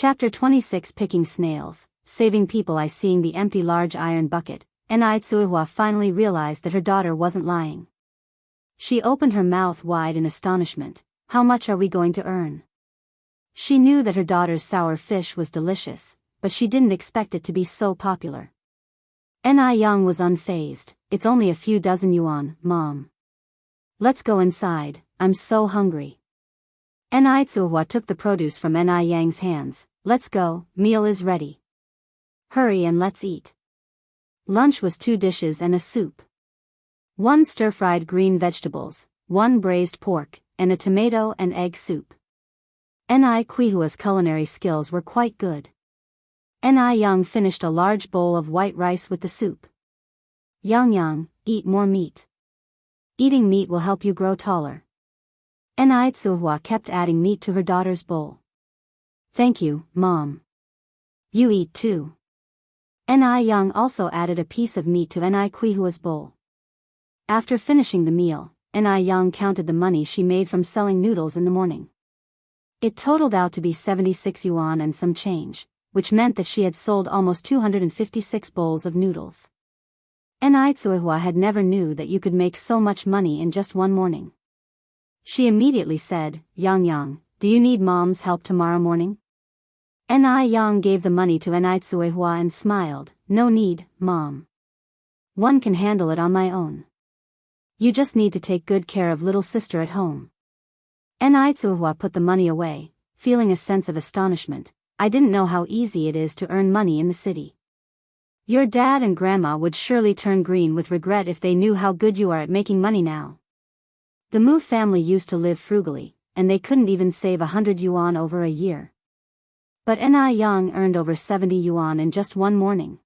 Chapter 26 Picking Snails, Saving People. I Seeing the empty large iron bucket, Tsuehua finally realized that her daughter wasn't lying. She opened her mouth wide in astonishment. How much are we going to earn? She knew that her daughter's sour fish was delicious, but she didn't expect it to be so popular. Yang was unfazed. It's only a few dozen yuan, Mom. Let's go inside, I'm so hungry. Tsuehua took the produce from Yang's hands. Let's go, meal is ready. Hurry and let's eat. Lunch was 2 dishes and a soup. 1 stir-fried green vegetables, 1 braised pork, and a tomato and egg soup. Quihua's culinary skills were quite good. Yang finished a large bowl of white rice with the soup. Yang, eat more meat. Eating meat will help you grow taller. Tsuehua kept adding meat to her daughter's bowl. Thank you, Mom. You eat too. Yang also added a piece of meat to Quihua's bowl. After finishing the meal, Yang counted the money she made from selling noodles in the morning. It totaled out to be 76 yuan and some change, which meant that she had sold almost 256 bowls of noodles. Tsuehua had never knew that you could make so much money in just one morning. She immediately said, Yang, do you need Mom's help tomorrow morning? Yang gave the money to Tsuehua and smiled, no need, Mom. One can handle it on my own. You just need to take good care of little sister at home. Tsuehua put the money away, feeling a sense of astonishment. I didn't know how easy it is to earn money in the city. Your dad and grandma would surely turn green with regret if they knew how good you are at making money now. The Mu family used to live frugally, and they couldn't even save 100 yuan over a year. But Yang earned over 70 yuan in just one morning.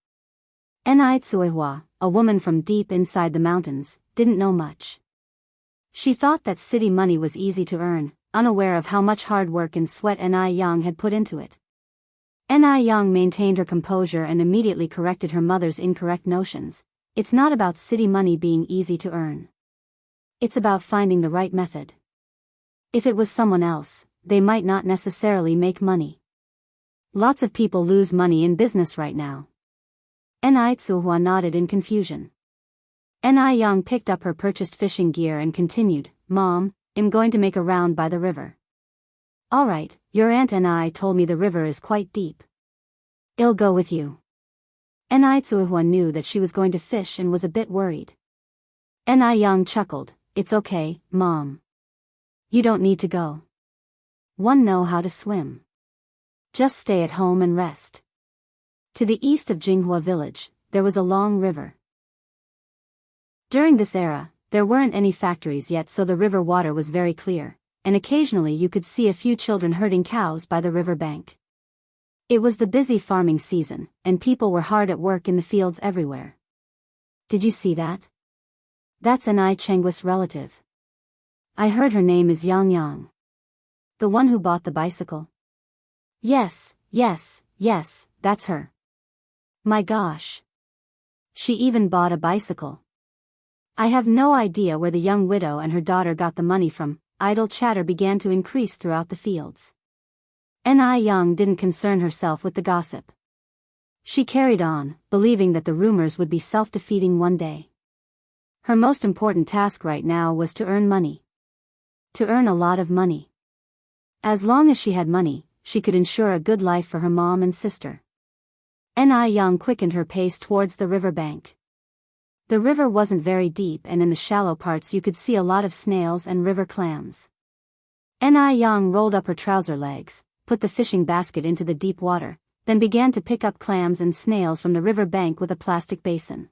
Tsuehua, a woman from deep inside the mountains, didn't know much. She thought that city money was easy to earn, unaware of how much hard work and sweat Yang had put into it. Yang maintained her composure and immediately corrected her mother's incorrect notions. It's not about city money being easy to earn. It's about finding the right method. If it was someone else, they might not necessarily make money. Lots of people lose money in business right now. Tsuehua nodded in confusion. Yang picked up her purchased fishing gear and continued, Mom, I'm going to make a round by the river. Alright, your aunt and I told me the river is quite deep. I'll go with you. Tsuehua knew that she was going to fish and was a bit worried. Yang chuckled, it's okay, Mom. You don't need to go. One know how to swim. Just stay at home and rest. To the east of Jinghua village, there was a long river. During this era, there weren't any factories yet, so the river water was very clear, and occasionally you could see a few children herding cows by the river bank. It was the busy farming season, and people were hard at work in the fields everywhere. Did you see that? That's Chenggua's relative. I heard her name is Yang. The one who bought the bicycle? Yes, that's her. My gosh. She even bought a bicycle. I have no idea where the young widow and her daughter got the money from. Idle chatter began to increase throughout the fields. Yang didn't concern herself with the gossip. She carried on, believing that the rumors would be self-defeating one day. Her most important task right now was to earn money. To earn a lot of money. As long as she had money, she could ensure a good life for her mom and sister. Yang quickened her pace towards the river bank. The river wasn't very deep, and in the shallow parts you could see a lot of snails and river clams. Yang rolled up her trouser legs, put the fishing basket into the deep water, then began to pick up clams and snails from the river bank with a plastic basin.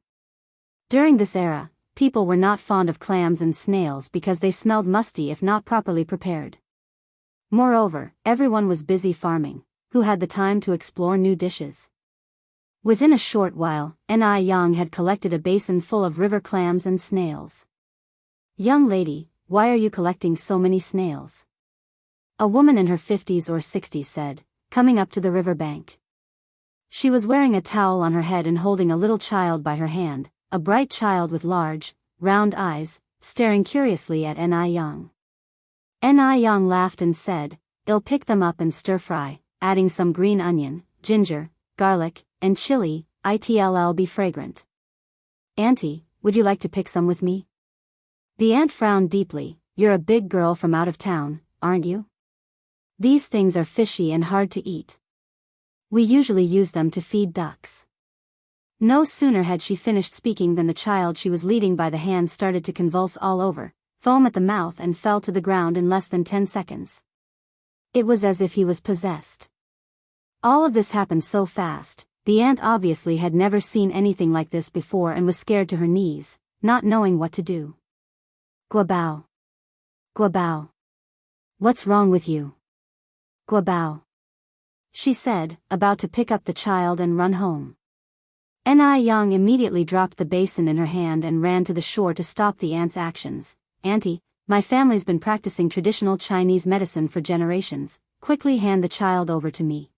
During this era, people were not fond of clams and snails because they smelled musty if not properly prepared. Moreover, everyone was busy farming. Who had the time to explore new dishes? Within a short while, Yang had collected a basin full of river clams and snails. Young lady, why are you collecting so many snails? A woman in her 50s or 60s said, coming up to the river bank. She was wearing a towel on her head and holding a little child by her hand, a bright child with large, round eyes, staring curiously at Yang. Yang laughed and said, I'll pick them up and stir-fry. adding some green onion, ginger, garlic, and chili, it'll be fragrant. Auntie, would you like to pick some with me? The aunt frowned deeply. You're a big girl from out of town, aren't you? These things are fishy and hard to eat. We usually use them to feed ducks. No sooner had she finished speaking than the child she was leading by the hand started to convulse all over, foam at the mouth, and fell to the ground in less than 10 seconds. It was as if he was possessed. All of this happened so fast. The aunt obviously had never seen anything like this before and was scared to her knees, not knowing what to do. Guabao. Guabao. What's wrong with you? Guabao. She said, about to pick up the child and run home. Yang immediately dropped the basin in her hand and ran to the shore to stop the aunt's actions. Auntie, my family's been practicing traditional Chinese medicine for generations. Quickly hand the child over to me.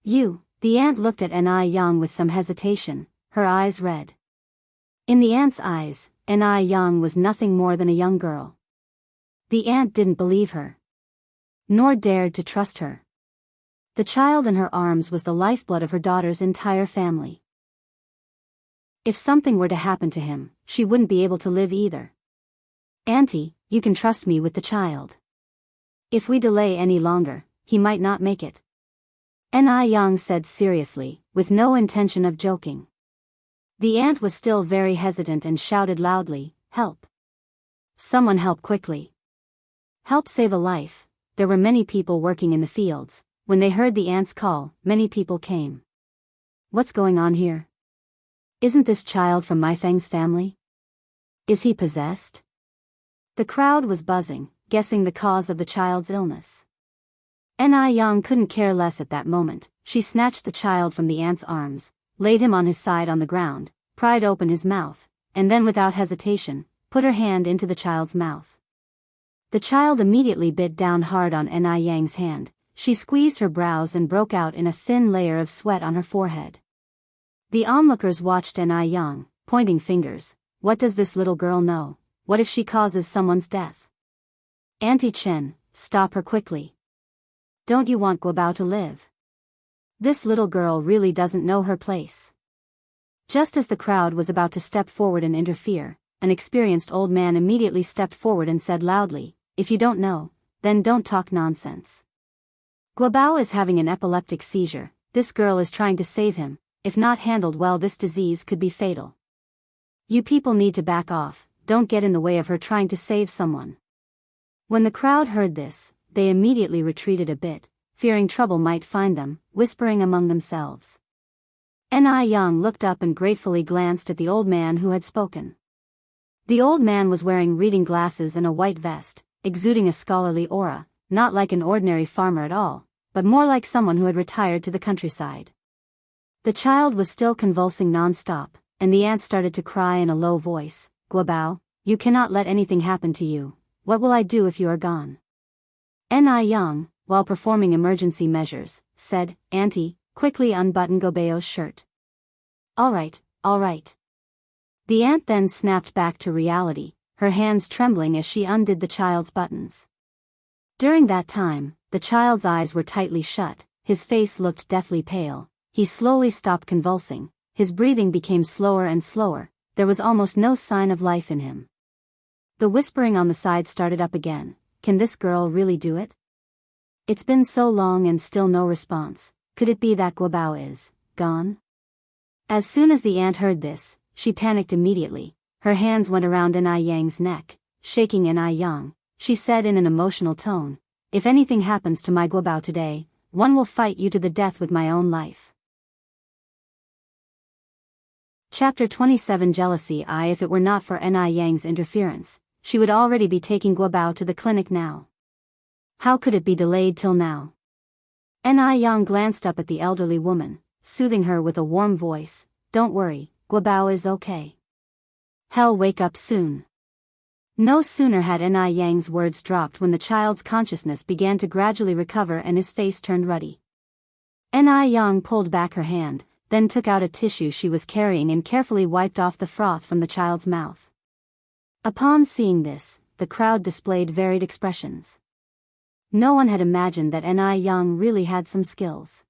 The aunt looked at Yang with some hesitation, her eyes red. In the aunt's eyes, Yang was nothing more than a young girl. The aunt didn't believe her, nor dared to trust her. The child in her arms was the lifeblood of her daughter's entire family. If something were to happen to him, she wouldn't be able to live either. Auntie, you can trust me with the child. If we delay any longer, he might not make it. Yang said seriously, with no intention of joking. The aunt was still very hesitant and shouted loudly, "Help! Someone help quickly! Help save a life!" There were many people working in the fields. When they heard the aunt's call, many people came. What's going on here? Isn't this child from Mai Feng's family? Is he possessed? The crowd was buzzing, guessing the cause of the child's illness. Yang couldn't care less at that moment. She snatched the child from the aunt's arms, laid him on his side on the ground, pried open his mouth, and then without hesitation, put her hand into the child's mouth. The child immediately bit down hard on Yang's hand. She squeezed her brows and broke out in a thin layer of sweat on her forehead. The onlookers watched Yang, pointing fingers. What does this little girl know? What if she causes someone's death? Auntie Chen, stop her quickly. Don't you want Guabao to live? This little girl really doesn't know her place. Just as the crowd was about to step forward and interfere, an experienced old man immediately stepped forward and said loudly, "If you don't know, then don't talk nonsense. Guabao is having an epileptic seizure. This girl is trying to save him. If not handled well, this disease could be fatal. You people need to back off. Don't get in the way of her trying to save someone." When the crowd heard this, they immediately retreated a bit, fearing trouble might find them, whispering among themselves. Yang looked up and gratefully glanced at the old man who had spoken. The old man was wearing reading glasses and a white vest, exuding a scholarly aura, not like an ordinary farmer at all, but more like someone who had retired to the countryside. The child was still convulsing non-stop, and the aunt started to cry in a low voice. "Guabao, you cannot let anything happen to you. What will I do if you are gone?" Yang, while performing emergency measures, said, "Auntie, quickly unbutton Guabao's shirt." All right. The aunt then snapped back to reality, her hands trembling as she undid the child's buttons. During that time, the child's eyes were tightly shut, his face looked deathly pale, he slowly stopped convulsing, his breathing became slower and slower, there was almost no sign of life in him. The whispering on the side started up again. Can this girl really do it? It's been so long and still no response. Could it be that Guabao is gone? As soon as the aunt heard this, she panicked immediately. Her hands went around Yang's neck, shaking Yang. She said in an emotional tone, "If anything happens to my Guabao today, one will fight you to the death with my own life." Chapter 27 Jealousy. If it were not for Yang's interference, she would already be taking Guabao to the clinic now. How could it be delayed till now? Yang glanced up at the elderly woman, soothing her with a warm voice. "Don't worry, Guabao is okay. He'll wake up soon." No sooner had Yang's words dropped when the child's consciousness began to gradually recover and his face turned ruddy. Yang pulled back her hand, then took out a tissue she was carrying and carefully wiped off the froth from the child's mouth. Upon seeing this, the crowd displayed varied expressions. No one had imagined that Ni Young really had some skills.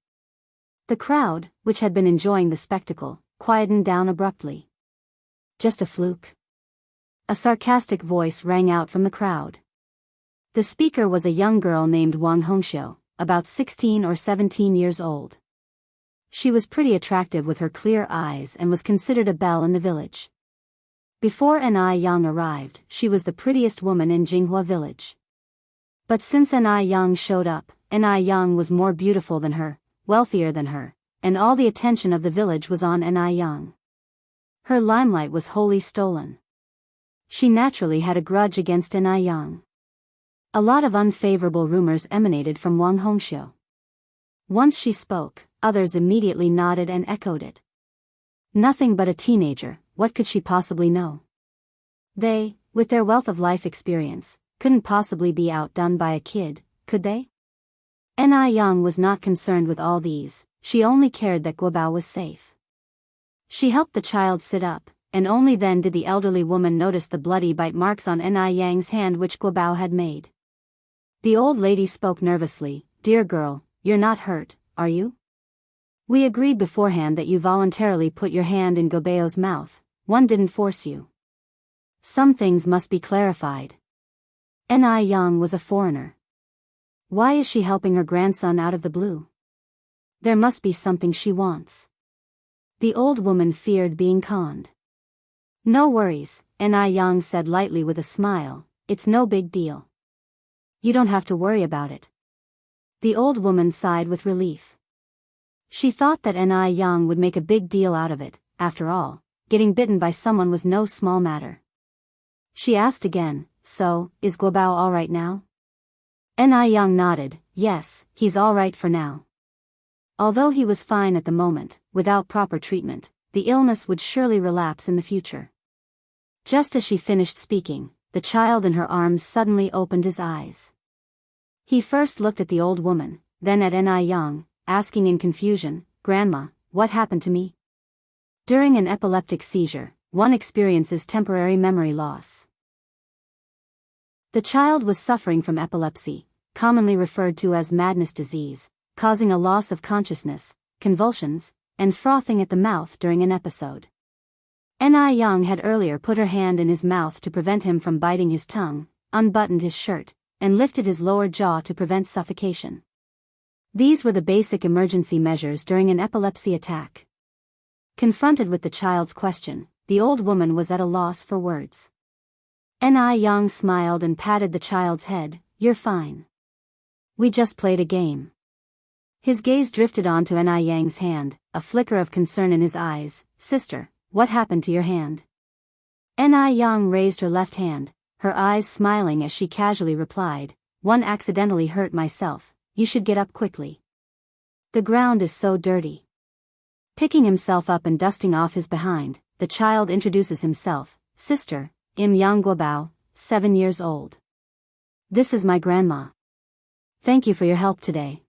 The crowd, which had been enjoying the spectacle, quietened down abruptly. Just a fluke? A sarcastic voice rang out from the crowd. The speaker was a young girl named Wang Hongxiu, about 16 or 17 years old. She was pretty attractive with her clear eyes and was considered a belle in the village. Before Ni Young arrived, she was the prettiest woman in Jinghua village. But since Ni Young showed up, Ni Young was more beautiful than her, wealthier than her, and all the attention of the village was on Ni Young. Her limelight was wholly stolen. She naturally had a grudge against Ni Young. A lot of unfavorable rumors emanated from Wang Hongxiu. Once she spoke, others immediately nodded and echoed it. Nothing but a teenager, what could she possibly know? They, with their wealth of life experience, couldn't possibly be outdone by a kid, could they? Ni Young was not concerned with all these, she only cared that Guobao was safe. She helped the child sit up, and only then did the elderly woman notice the bloody bite marks on Ni Yang's hand which Guobao had made. The old lady spoke nervously, "Dear girl, you're not hurt, are you? We agreed beforehand that you voluntarily put your hand in Guobao's mouth, one didn't force you. Some things must be clarified. Ni Young was a foreigner. Why is she helping her grandson out of the blue? There must be something she wants." The old woman feared being conned. "No worries," Ni Young said lightly with a smile, "it's no big deal. You don't have to worry about it." The old woman sighed with relief. She thought that Ni Young would make a big deal out of it. After all, getting bitten by someone was no small matter. She asked again, "So, is Guobao all right now?" Ni Young nodded, "Yes, he's all right for now. Although he was fine at the moment, without proper treatment, the illness would surely relapse in the future." Just as she finished speaking, the child in her arms suddenly opened his eyes. He first looked at the old woman, then at Ni Young, asking in confusion, "Grandma, what happened to me?" During an epileptic seizure, one experiences temporary memory loss. The child was suffering from epilepsy, commonly referred to as madness disease, causing a loss of consciousness, convulsions, and frothing at the mouth during an episode. Ni Young had earlier put her hand in his mouth to prevent him from biting his tongue, unbuttoned his shirt, and lifted his lower jaw to prevent suffocation. These were the basic emergency measures during an epilepsy attack. Confronted with the child's question, the old woman was at a loss for words. Ni Young smiled and patted the child's head, "You're fine. We just played a game." His gaze drifted onto Ni Yang's hand, a flicker of concern in his eyes. "Sister, what happened to your hand?" Ni Young raised her left hand, her eyes smiling as she casually replied, "One accidentally hurt myself, you should get up quickly. The ground is so dirty." Picking himself up and dusting off his behind, the child introduces himself, "Sister, I'm Yang Guobao, 7 years old. This is my grandma. Thank you for your help today."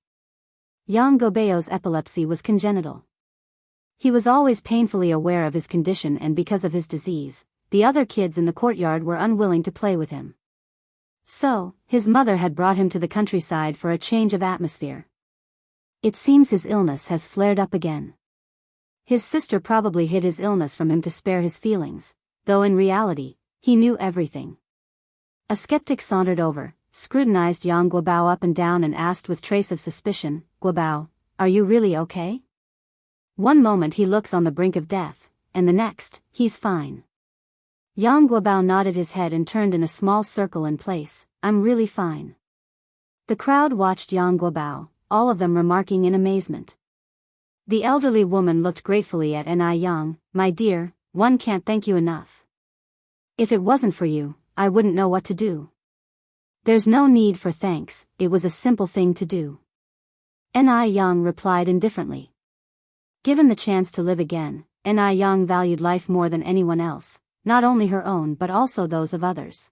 Yang Guobao's epilepsy was congenital. He was always painfully aware of his condition, and because of his disease, the other kids in the courtyard were unwilling to play with him. So, his mother had brought him to the countryside for a change of atmosphere. It seems his illness has flared up again. His sister probably hid his illness from him to spare his feelings, though in reality, he knew everything. A skeptic sauntered over, scrutinized Yang Guobao up and down and asked with trace of suspicion, "Guobao, are you really okay? One moment he looks on the brink of death, and the next, he's fine." Yang Guobao nodded his head and turned in a small circle in place, "I'm really fine." The crowd watched Yang Guobao, all of them remarking in amazement. The elderly woman looked gratefully at Ni Young, "My dear, one can't thank you enough. If it wasn't for you, I wouldn't know what to do." "There's no need for thanks, it was a simple thing to do." Ni Young replied indifferently. Given the chance to live again, Ni Young valued life more than anyone else, not only her own but also those of others.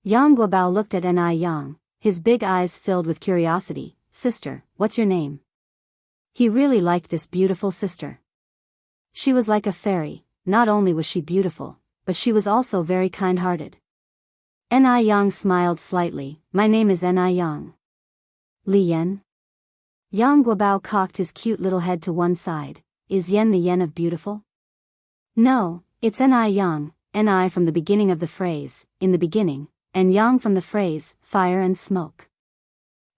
Yang Guobao looked at Ni Young, his big eyes filled with curiosity. "Sister, what's your name?" He really liked this beautiful sister. She was like a fairy. Not only was she beautiful, but she was also very kind-hearted. Ni Young smiled slightly. "My name is Ni Young. Li Yen? Yang Guobao cocked his cute little head to one side. Is Yen the Yen of beautiful? No, it's Ni Yang, Ni from the beginning of the phrase, in the beginning, and Yang from the phrase, fire and smoke.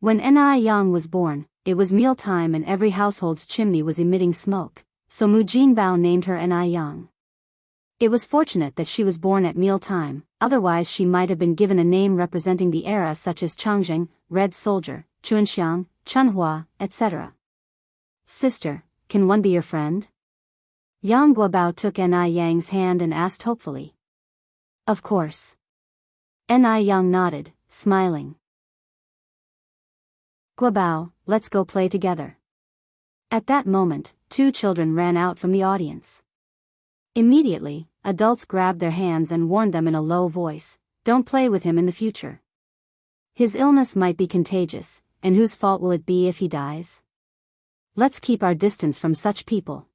When Ni Yang was born, it was mealtime and every household's chimney was emitting smoke, so Mu Jinbao named her Ni Yang. It was fortunate that she was born at mealtime, otherwise she might have been given a name representing the era such as Changzheng, Red Soldier, Chunxiang, Chunhua, etc. Sister, can one be your friend? Yang Guobao took Ni Yang's hand and asked hopefully. Of course. Ni Yang nodded, smiling. Guobao, let's go play together. At that moment, two children ran out from the audience. Immediately, adults grabbed their hands and warned them in a low voice, don't play with him in the future. His illness might be contagious, and whose fault will it be if he dies? Let's keep our distance from such people.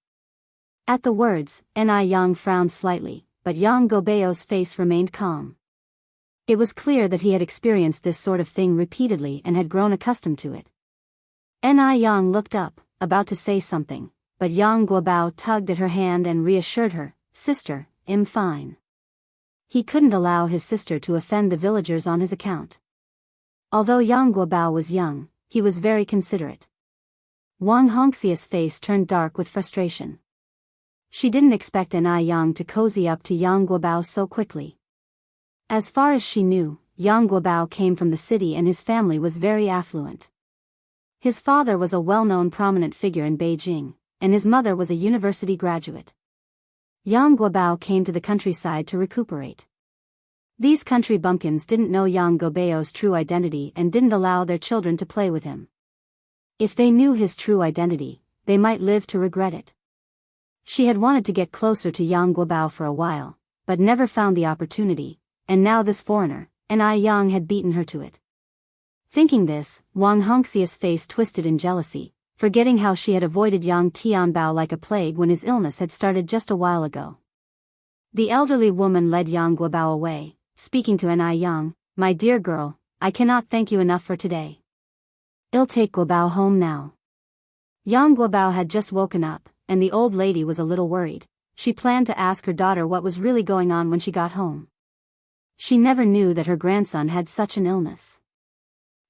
At the words, Ni Yang frowned slightly, but Yang Guobao's face remained calm. It was clear that he had experienced this sort of thing repeatedly and had grown accustomed to it. Ni Yang looked up, about to say something, but Yang Guobao tugged at her hand and reassured her, Sister, I'm fine. He couldn't allow his sister to offend the villagers on his account. Although Yang Guobao was young, he was very considerate. Wang Hongxia's face turned dark with frustration. She didn't expect Ni Yang to cozy up to Yang Guobao so quickly. As far as she knew, Yang Guobao came from the city and his family was very affluent. His father was a well-known prominent figure in Beijing, and his mother was a university graduate. Yang Guobao came to the countryside to recuperate. These country bumpkins didn't know Yang Guobao's true identity and didn't allow their children to play with him. If they knew his true identity, they might live to regret it. She had wanted to get closer to Yang Guobao for a while, but never found the opportunity, and now this foreigner, Ni Yang, had beaten her to it. Thinking this, Wang Hongxia's face twisted in jealousy, forgetting how she had avoided Yang Tianbao like a plague when his illness had started just a while ago. The elderly woman led Yang Guobao away, speaking to Ni Yang, My dear girl, I cannot thank you enough for today. I'll take Guobao home now. Yang Guobao had just woken up, and the old lady was a little worried. She planned to ask her daughter what was really going on when she got home. She never knew that her grandson had such an illness.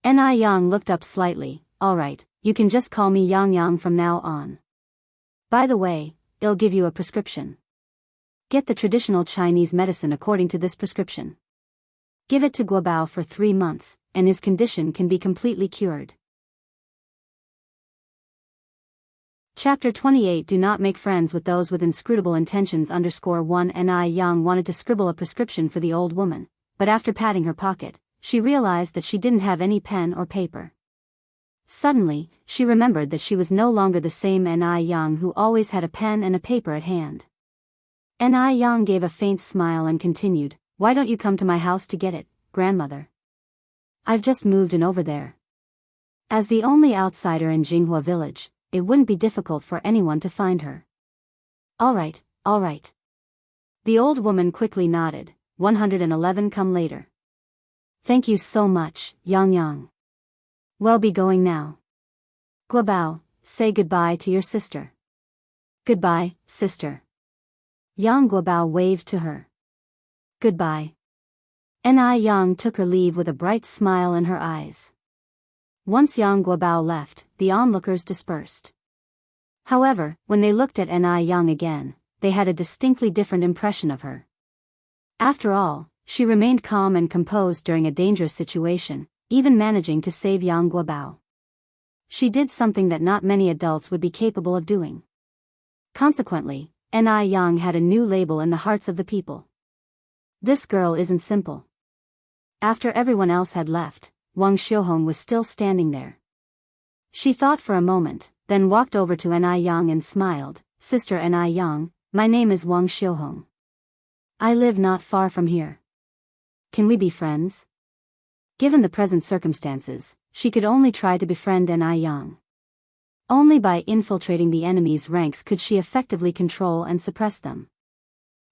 Ni Yang looked up slightly, All right, you can just call me Yang Yang from now on. By the way, I'll give you a prescription. Get the traditional Chinese medicine according to this prescription. Give it to Guobao for 3 months, and his condition can be completely cured. Chapter 28 Do not make friends with those with inscrutable intentions. 1 Ni Yang wanted to scribble a prescription for the old woman, but after patting her pocket, she realized that she didn't have any pen or paper. Suddenly, she remembered that she was no longer the same Ni Yang who always had a pen and a paper at hand. Ni Yang gave a faint smile and continued, Why don't you come to my house to get it, grandmother? I've just moved in over there. As the only outsider in Jinghua village, it wouldn't be difficult for anyone to find her. All right. The old woman quickly nodded. 111 Come later. Thank you so much, Yang Yang. Well, be going now. Guobao, say goodbye to your sister. Goodbye, sister. Yang Guobao waved to her. Goodbye. Ni Yang took her leave with a bright smile in her eyes. Once Yang Guobao left, the onlookers dispersed. However, when they looked at Ni Yang again, they had a distinctly different impression of her. After all, she remained calm and composed during a dangerous situation, even managing to save Yang Guobao. She did something that not many adults would be capable of doing. Consequently, Ni Yang had a new label in the hearts of the people. This girl isn't simple. After everyone else had left, Wang Xiuhong was still standing there. She thought for a moment, then walked over to Ni Yang and smiled, Sister Ni Yang, my name is Wang Xiuhong. I live not far from here. Can we be friends? Given the present circumstances, she could only try to befriend Ni Yang. Only by infiltrating the enemy's ranks could she effectively control and suppress them.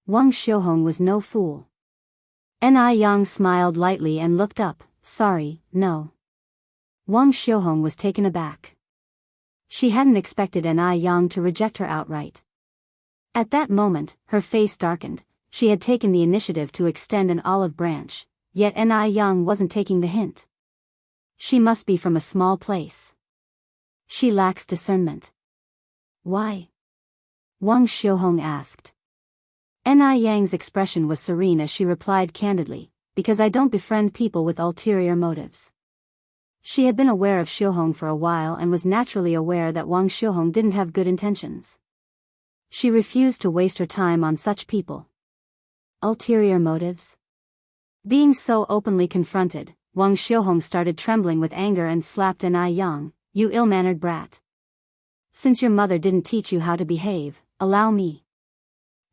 Wang Xiuhong was no fool. Ni Yang smiled lightly and looked up, Sorry, no. Wang Xiuhong was taken aback. She hadn't expected An Yang to reject her outright. At that moment, her face darkened. She had taken the initiative to extend an olive branch, yet An Yang wasn't taking the hint. She must be from a small place. She lacks discernment. Why? Wang Xiuhong asked. An Yang's expression was serene as she replied candidly, because I don't befriend people with ulterior motives. She had been aware of Xiuhong for a while and was naturally aware that Wang Xiuhong didn't have good intentions. She refused to waste her time on such people. Ulterior motives? Being so openly confronted, Wang Xiuhong started trembling with anger and slapped An Yang. You ill-mannered brat. Since your mother didn't teach you how to behave, allow me.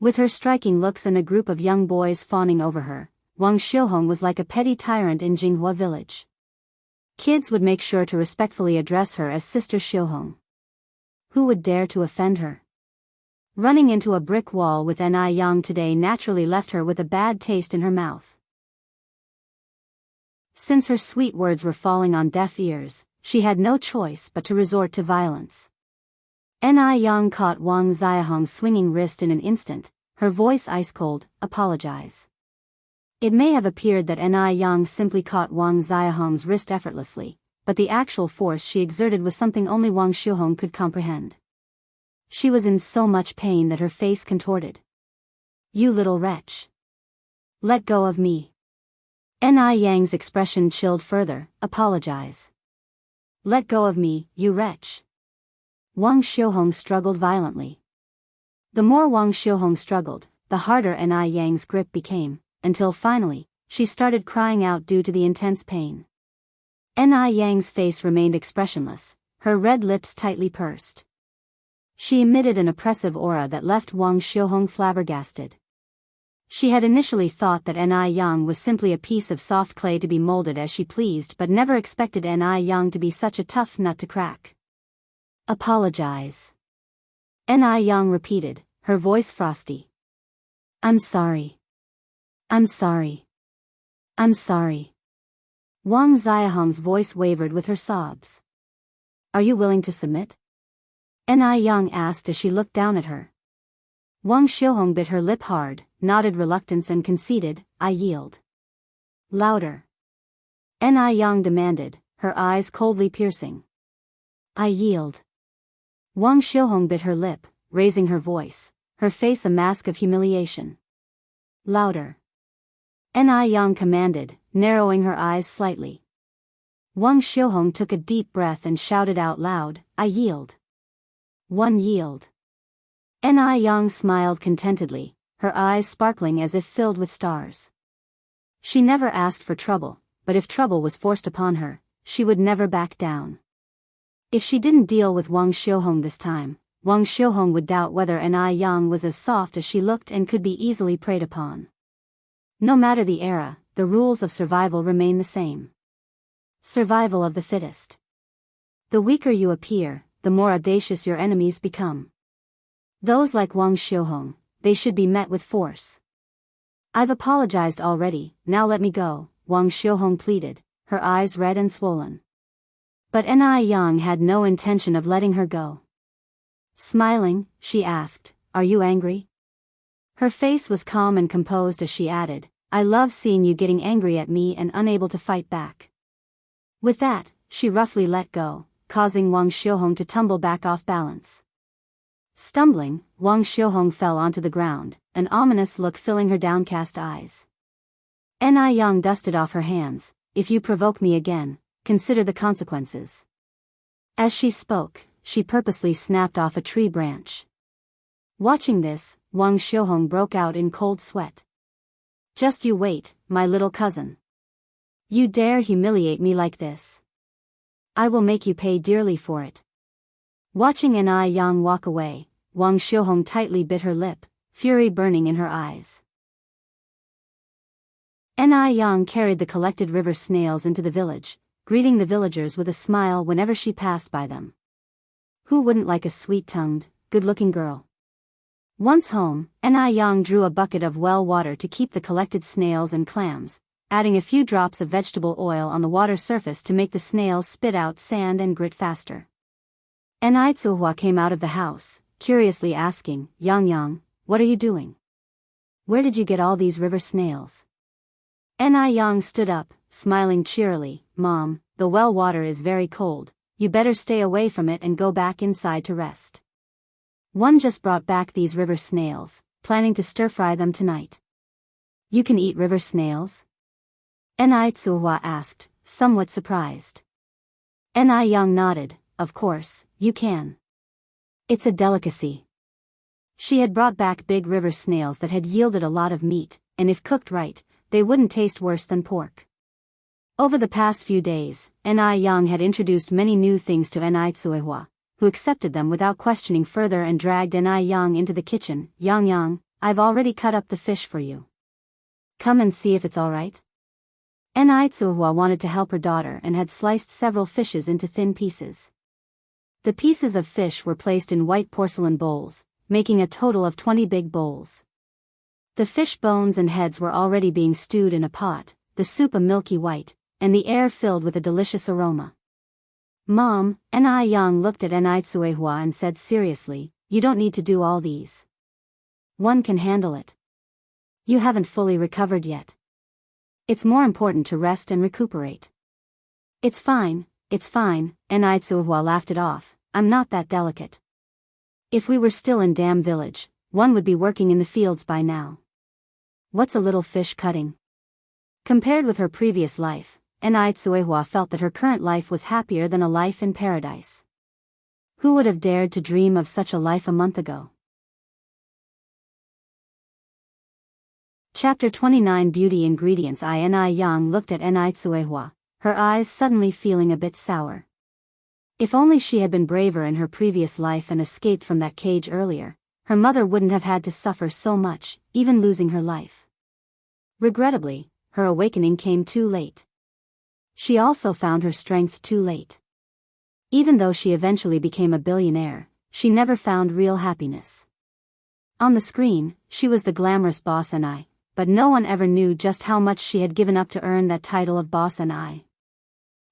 With her striking looks and a group of young boys fawning over her, Wang Xiuhong was like a petty tyrant in Jinghua village. Kids would make sure to respectfully address her as Sister Xiuhong. Who would dare to offend her? Running into a brick wall with An Yang today naturally left her with a bad taste in her mouth. Since her sweet words were falling on deaf ears, she had no choice but to resort to violence. An Yang caught Wang Xiuhong's swinging wrist in an instant, her voice ice-cold. Apologize. It may have appeared that An Yang simply caught Wang Xiuhong's wrist effortlessly, but the actual force she exerted was something only Wang Xiuhong could comprehend. She was in so much pain that her face contorted. You little wretch. Let go of me. An Yang's expression chilled further. Apologize. Let go of me, you wretch. Wang Xiuhong struggled violently. The more Wang Xiuhong struggled, the harder An Yang's grip became, until finally, she started crying out due to the intense pain. An Yang's face remained expressionless, her red lips tightly pursed. She emitted an oppressive aura that left Wang Xiuhong flabbergasted. She had initially thought that An Yang was simply a piece of soft clay to be molded as she pleased, but never expected An Yang to be such a tough nut to crack. Apologize. An Yang repeated, her voice frosty. I'm sorry. I'm sorry. I'm sorry. Wang Xiuhong's voice wavered with her sobs. Are you willing to submit? An Yang asked as she looked down at her. Wang Xiuhong bit her lip hard, nodded reluctance and conceded, I yield. Louder. An Yang demanded, her eyes coldly piercing. I yield. Wang Xiuhong bit her lip, raising her voice, her face a mask of humiliation. Louder. An Yang commanded, narrowing her eyes slightly. Wang Xiuhong took a deep breath and shouted out loud, I yield. One yield. An Yang smiled contentedly, her eyes sparkling as if filled with stars. She never asked for trouble, but if trouble was forced upon her, she would never back down. If she didn't deal with Wang Xiuhong this time, Wang Xiuhong would doubt whether An Yang was as soft as she looked and could be easily preyed upon. No matter the era, the rules of survival remain the same. Survival of the fittest. The weaker you appear, the more audacious your enemies become. Those like Wang Xiuhong, they should be met with force. I've apologized already, now let me go, Wang Xiuhong pleaded, her eyes red and swollen. But An Yang had no intention of letting her go. Smiling, she asked, are you angry? Her face was calm and composed as she added, I love seeing you getting angry at me and unable to fight back. With that, she roughly let go, causing Wang Xiuhong to tumble back off balance. Stumbling, Wang Xiuhong fell onto the ground, an ominous look filling her downcast eyes. An Yang dusted off her hands, if you provoke me again, consider the consequences. As she spoke, she purposely snapped off a tree branch. Watching this, Wang Xiuhong broke out in cold sweat. Just you wait, my little cousin. You dare humiliate me like this? I will make you pay dearly for it. Watching An Yang walk away, Wang Xiuhong tightly bit her lip, fury burning in her eyes. An Yang carried the collected river snails into the village, greeting the villagers with a smile whenever she passed by them. Who wouldn't like a sweet-tongued, good-looking girl? Once home, An Yang drew a bucket of well water to keep the collected snails and clams, adding a few drops of vegetable oil on the water surface to make the snails spit out sand and grit faster. Enrich came out of the house, curiously asking, Yang, what are you doing? Where did you get all these river snails? Enrich stood up, smiling cheerily, Mom, the well water is very cold, you better stay away from it and go back inside to rest. One just brought back these river snails, planning to stir-fry them tonight. You can eat river snails? Enrich asked, somewhat surprised. Enrich nodded, of course, you can. It's a delicacy. She had brought back big river snails that had yielded a lot of meat, and if cooked right, they wouldn't taste worse than pork. Over the past few days, Enrich had introduced many new things to Enrich, who accepted them without questioning further and dragged Enrich into the kitchen. Yang, I've already cut up the fish for you. Come and see if it's all right. Enrich wanted to help her daughter and had sliced several fishes into thin pieces. The pieces of fish were placed in white porcelain bowls, making a total of 20 big bowls. The fish bones and heads were already being stewed in a pot, the soup a milky white, and the air filled with a delicious aroma. Mom, Enrich looked at Enrich and said seriously, you don't need to do all these. One can handle it. You haven't fully recovered yet. It's more important to rest and recuperate. It's fine, Enrich laughed it off, I'm not that delicate. If we were still in Dam Village, one would be working in the fields by now. What's a little fish cutting? Compared with her previous life, Enrich felt that her current life was happier than a life in paradise. Who would have dared to dream of such a life a month ago? Chapter 29 Beauty Ingredients. Enrich looked at Enrich, her eyes suddenly feeling a bit sour. If only she had been braver in her previous life and escaped from that cage earlier, her mother wouldn't have had to suffer so much, even losing her life. Regrettably, her awakening came too late. She also found her strength too late. Even though she eventually became a billionaire, she never found real happiness. On the screen, she was the glamorous boss but no one ever knew just how much she had given up to earn that title of boss.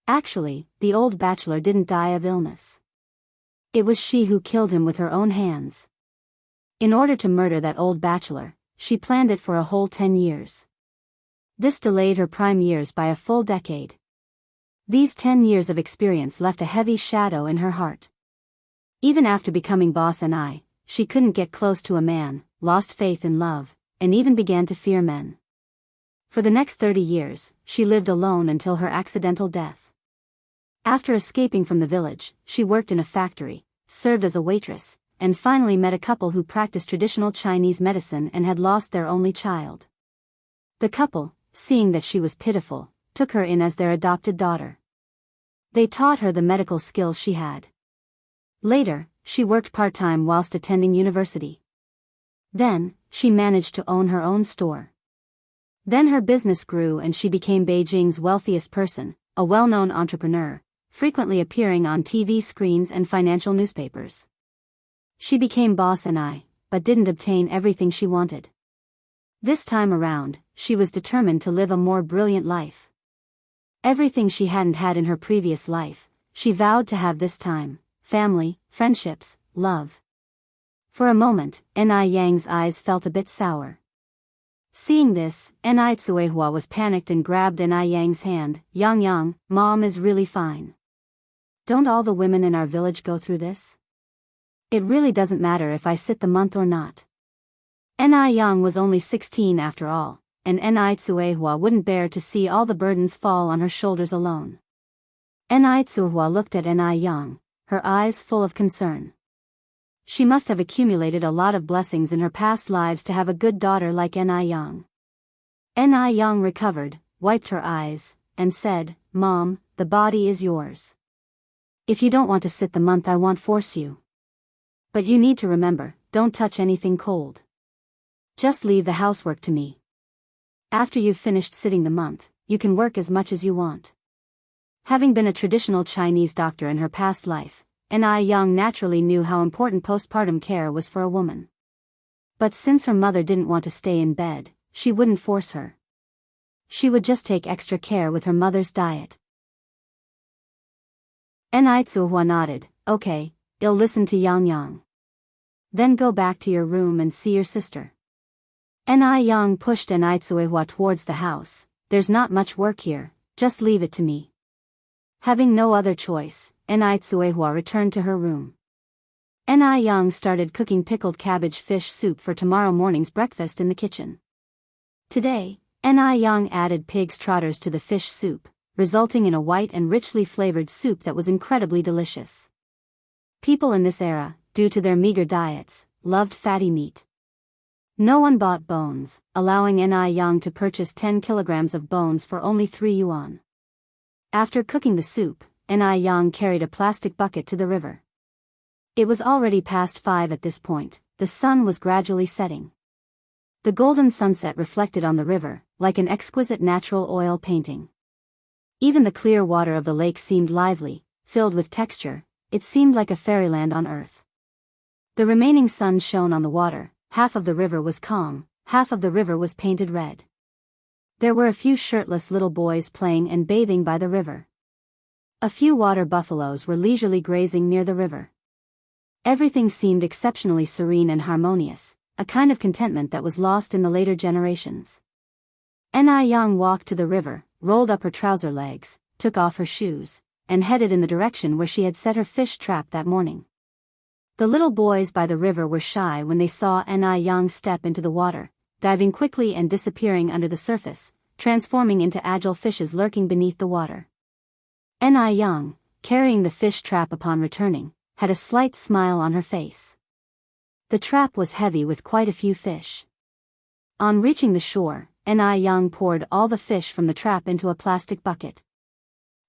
Actually, the old bachelor didn't die of illness. It was she who killed him with her own hands. In order to murder that old bachelor, she planned it for a whole 10 years. This delayed her prime years by a full decade. These 10 years of experience left a heavy shadow in her heart. Even after becoming boss she couldn't get close to a man, lost faith in love, and even began to fear men. For the next 30 years, she lived alone until her accidental death. After escaping from the village, she worked in a factory, served as a waitress, and finally met a couple who practiced traditional Chinese medicine and had lost their only child. The couple, seeing that she was pitiful, took her in as their adopted daughter. They taught her the medical skills she had. Later, she worked part-time whilst attending university. Then, she managed to own her own store. Then her business grew and she became Beijing's wealthiest person, a well-known entrepreneur, frequently appearing on TV screens and financial newspapers. She became boss but didn't obtain everything she wanted. This time around, she was determined to live a more brilliant life. Everything she hadn't had in her previous life, she vowed to have this time: family, friendships, love. For a moment, Enrich's eyes felt a bit sour. Seeing this, Enrich was panicked and grabbed Enric's hand. Yang, Mom is really fine. Don't all the women in our village go through this? It really doesn't matter if I sit the month or not. Enrich was only 16 after all, and Enrich wouldn't bear to see all the burdens fall on her shoulders alone. Enrich looked at Enrich, her eyes full of concern. She must have accumulated a lot of blessings in her past lives to have a good daughter like Enrich. Enrich recovered, wiped her eyes, and said, Mom, the body is yours. If you don't want to sit the month, I won't force you. But you need to remember, don't touch anything cold. Just leave the housework to me. After you've finished sitting the month, you can work as much as you want. Having been a traditional Chinese doctor in her past life, Enrich naturally knew how important postpartum care was for a woman. But since her mother didn't want to stay in bed, she wouldn't force her. She would just take extra care with her mother's diet. Enrich nodded. Okay, I'll listen to Yang Yang. Then go back to your room and see your sister. Yang pushed Enrich towards the house. There's not much work here, just leave it to me. Having no other choice, Enrich returned to her room. Yang started cooking pickled cabbage fish soup for tomorrow morning's breakfast in the kitchen. Today, Yang added pig's trotters to the fish soup, resulting in a white and richly flavored soup that was incredibly delicious. People in this era, due to their meager diets, loved fatty meat. No one bought bones, allowing Yang to purchase 10 kilograms of bones for only 3 yuan. After cooking the soup, Yang carried a plastic bucket to the river. It was already past 5 at this point. The sun was gradually setting. The golden sunset reflected on the river, like an exquisite natural oil painting. Even the clear water of the lake seemed lively, filled with texture. It seemed like a fairyland on earth. The remaining sun shone on the water. Half of the river was calm, half of the river was painted red. There were a few shirtless little boys playing and bathing by the river. A few water buffaloes were leisurely grazing near the river. Everything seemed exceptionally serene and harmonious, a kind of contentment that was lost in the later generations. Yang walked to the river, rolled up her trouser legs, took off her shoes, and headed in the direction where she had set her fish trap that morning. The little boys by the river were shy when they saw Yang step into the water, diving quickly and disappearing under the surface, transforming into agile fishes lurking beneath the water. Yang, carrying the fish trap upon returning, had a slight smile on her face. The trap was heavy with quite a few fish. On reaching the shore, Yang poured all the fish from the trap into a plastic bucket.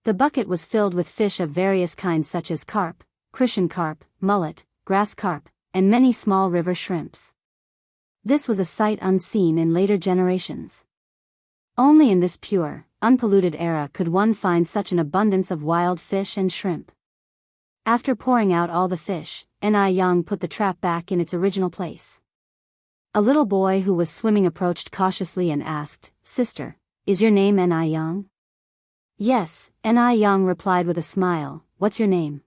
The bucket was filled with fish of various kinds such as carp, crucian carp, mullet, grass carp, and many small river shrimps. This was a sight unseen in later generations. Only in this pure, unpolluted era could one find such an abundance of wild fish and shrimp. After pouring out all the fish, Yang put the trap back in its original place. A little boy who was swimming approached cautiously and asked, "Sister, is your name Yang?" "Yes," Yang replied with a smile. "What's your name?"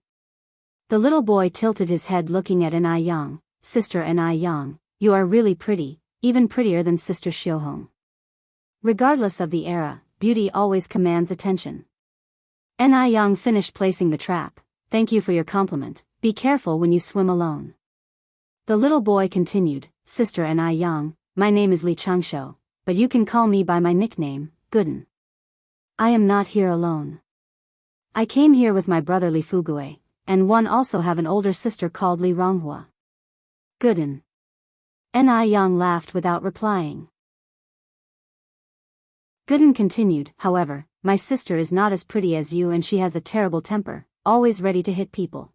The little boy tilted his head looking at Yang. "Sister Yang, you are really pretty, even prettier than Sister Xiaohong." Regardless of the era, beauty always commands attention. Yang finished placing the trap. "Thank you for your compliment, be careful when you swim alone." The little boy continued, "Sister Yang, my name is Li Changshou, but you can call me by my nickname, Gooden. I am not here alone. I came here with my brother Li Fugue, and one also have an older sister called Li Ronghua." "Gooden." Yang laughed without replying. Gooden continued, "However, my sister is not as pretty as you and she has a terrible temper, always ready to hit people.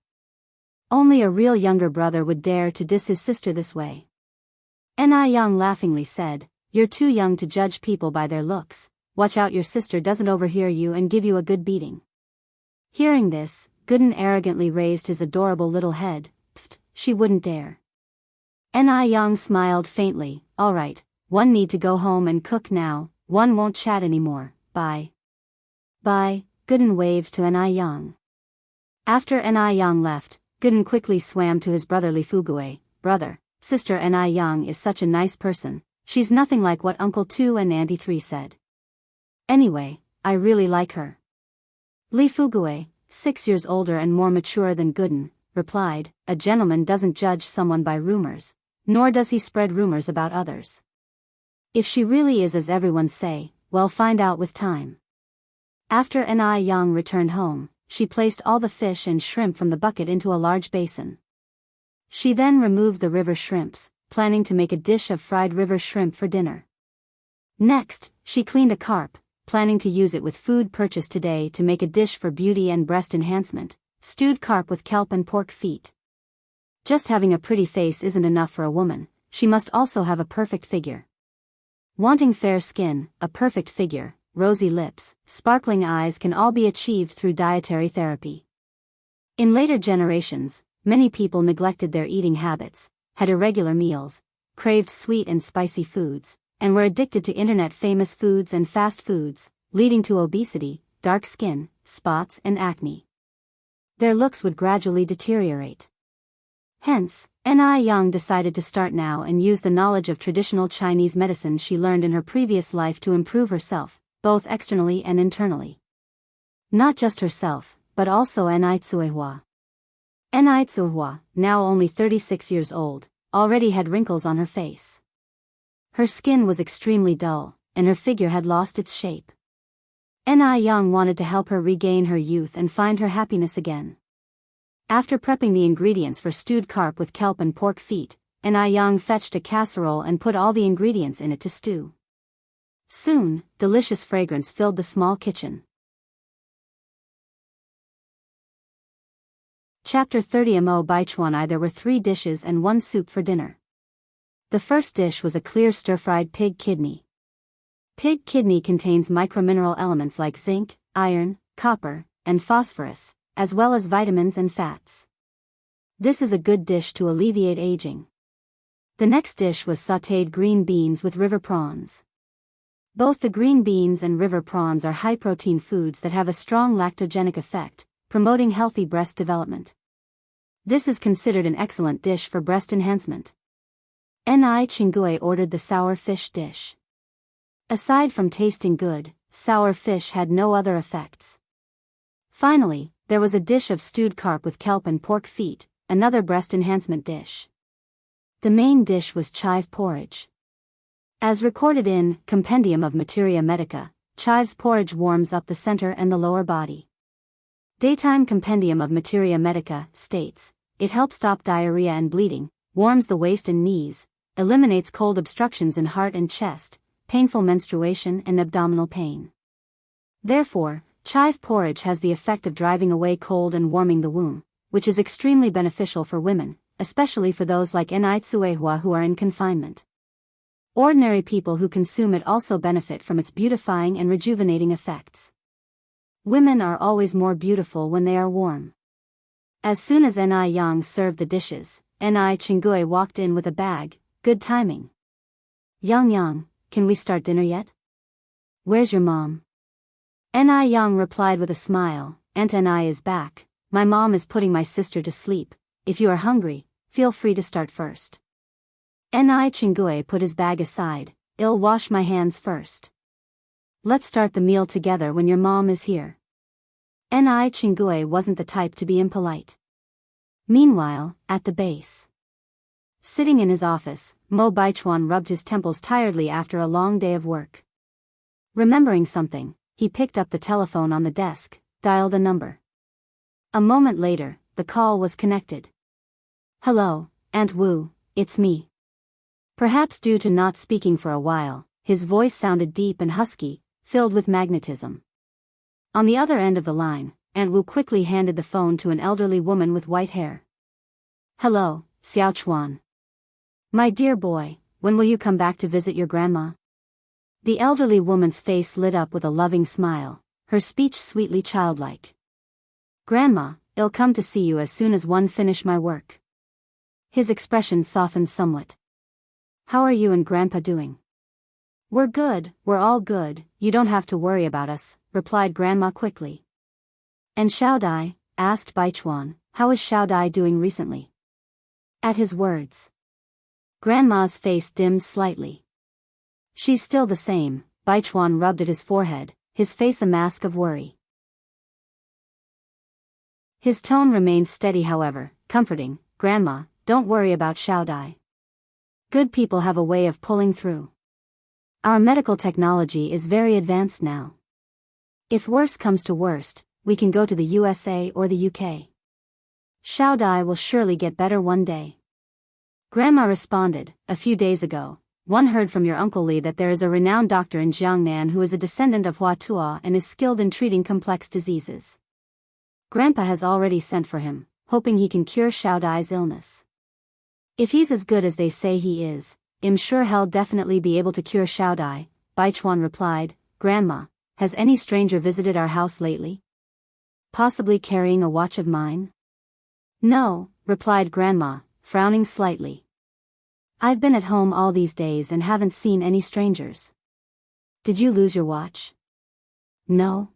Only a real younger brother would dare to diss his sister this way." Yang laughingly said, "You're too young to judge people by their looks. Watch out your sister doesn't overhear you and give you a good beating." Hearing this, Gooden arrogantly raised his adorable little head. "Pfft, she wouldn't dare." Yang smiled faintly. "All right, one need to go home and cook now, one won't chat anymore, bye." "Bye," Gooden waved to Yang. After Yang left, Gooden quickly swam to his brother Li Fugue. "Brother, Sister Yang is such a nice person, she's nothing like what Uncle 2 and Auntie 3 said. Anyway, I really like her." Li Fugue, 6 years older and more mature than Gooden, replied, "A gentleman doesn't judge someone by rumors, nor does he spread rumors about others. If she really is as everyone say, well, find out with time." After Yang returned home, she placed all the fish and shrimp from the bucket into a large basin. She then removed the river shrimps, planning to make a dish of fried river shrimp for dinner. Next, she cleaned a carp, planning to use it with food purchased today to make a dish for beauty and breast enhancement, stewed carp with kelp and pork feet. Just having a pretty face isn't enough for a woman, she must also have a perfect figure. Wanting fair skin, a perfect figure, rosy lips, sparkling eyes can all be achieved through dietary therapy. In later generations, many people neglected their eating habits, had irregular meals, craved sweet and spicy foods, and were addicted to internet-famous foods and fast foods, leading to obesity, dark skin, spots and acne. Their looks would gradually deteriorate. Hence, Ni Yang decided to start now and use the knowledge of traditional Chinese medicine she learned in her previous life to improve herself, both externally and internally. Not just herself, but also Ni Tsuehua. Ni Tsuehua, now only 36 years old, already had wrinkles on her face. Her skin was extremely dull, and her figure had lost its shape. Ni Yang wanted to help her regain her youth and find her happiness again. After prepping the ingredients for stewed carp with kelp and pork feet, Ni Yang fetched a casserole and put all the ingredients in it to stew. Soon, delicious fragrance filled the small kitchen. Chapter 30 Mo Baichuanai. There were 3 dishes and 1 soup for dinner. The first dish was a clear stir-fried pig kidney. Pig kidney contains micromineral elements like zinc, iron, copper, and phosphorus, as well as vitamins and fats. This is a good dish to alleviate aging. The next dish was sautéed green beans with river prawns. Both the green beans and river prawns are high-protein foods that have a strong lactogenic effect, promoting healthy breast development. This is considered an excellent dish for breast enhancement. Ni Chingue ordered the sour fish dish. Aside from tasting good, sour fish had no other effects. Finally, there was a dish of stewed carp with kelp and pork feet, another breast enhancement dish. The main dish was chive porridge. As recorded in Compendium of Materia Medica, chive's porridge warms up the center and the lower body. Daytime Compendium of Materia Medica states, it helps stop diarrhea and bleeding, warms the waist and knees, eliminates cold obstructions in heart and chest, painful menstruation and abdominal pain. Therefore, chive porridge has the effect of driving away cold and warming the womb, which is extremely beneficial for women, especially for those like Ni Tsuehua who are in confinement. Ordinary people who consume it also benefit from its beautifying and rejuvenating effects. Women are always more beautiful when they are warm. As soon as Ni Yang served the dishes, Ni Chingue walked in with a bag. Good timing. Yang, can we start dinner yet? Where's your mom? Ni Yang replied with a smile, Aunt Ni is back. My mom is putting my sister to sleep. If you are hungry, feel free to start first. Ni Chingue put his bag aside. I'll wash my hands first. Let's start the meal together when your mom is here. Ni Chingue wasn't the type to be impolite. Meanwhile, at the base. Sitting in his office, Mo Baichuan rubbed his temples tiredly after a long day of work. Remembering something, he picked up the telephone on the desk, dialed a number. A moment later, the call was connected. Hello, Aunt Wu, it's me. Perhaps due to not speaking for a while, his voice sounded deep and husky, filled with magnetism. On the other end of the line, Aunt Wu quickly handed the phone to an elderly woman with white hair. Hello, Xiao Chuan. My dear boy, when will you come back to visit your grandma? The elderly woman's face lit up with a loving smile, her speech sweetly childlike. Grandma, I'll come to see you as soon as one finish my work. His expression softened somewhat. How are you and Grandpa doing? We're good, we're all good, you don't have to worry about us, replied Grandma quickly. And Xiao Dai, asked Baichuan, how is Xiao Dai doing recently? At his words, Grandma's face dimmed slightly. She's still the same, Baichuan rubbed at his forehead, his face a mask of worry. His tone remained steady however, comforting, Grandma, don't worry about Xiao Dai. Good people have a way of pulling through. Our medical technology is very advanced now. If worst comes to worst, we can go to the USA or the UK. Xiao Dai will surely get better one day. Grandma responded, a few days ago, one heard from your Uncle Li that there is a renowned doctor in Jiangnan who is a descendant of Hua Tuo and is skilled in treating complex diseases. Grandpa has already sent for him, hoping he can cure Xiao Dai's illness. If he's as good as they say he is, I'm sure he'll definitely be able to cure Xiao Dai, Baichuan replied. Grandma, has any stranger visited our house lately? Possibly carrying a watch of mine? No, replied Grandma, frowning slightly. I've been at home all these days and haven't seen any strangers. Did you lose your watch? No?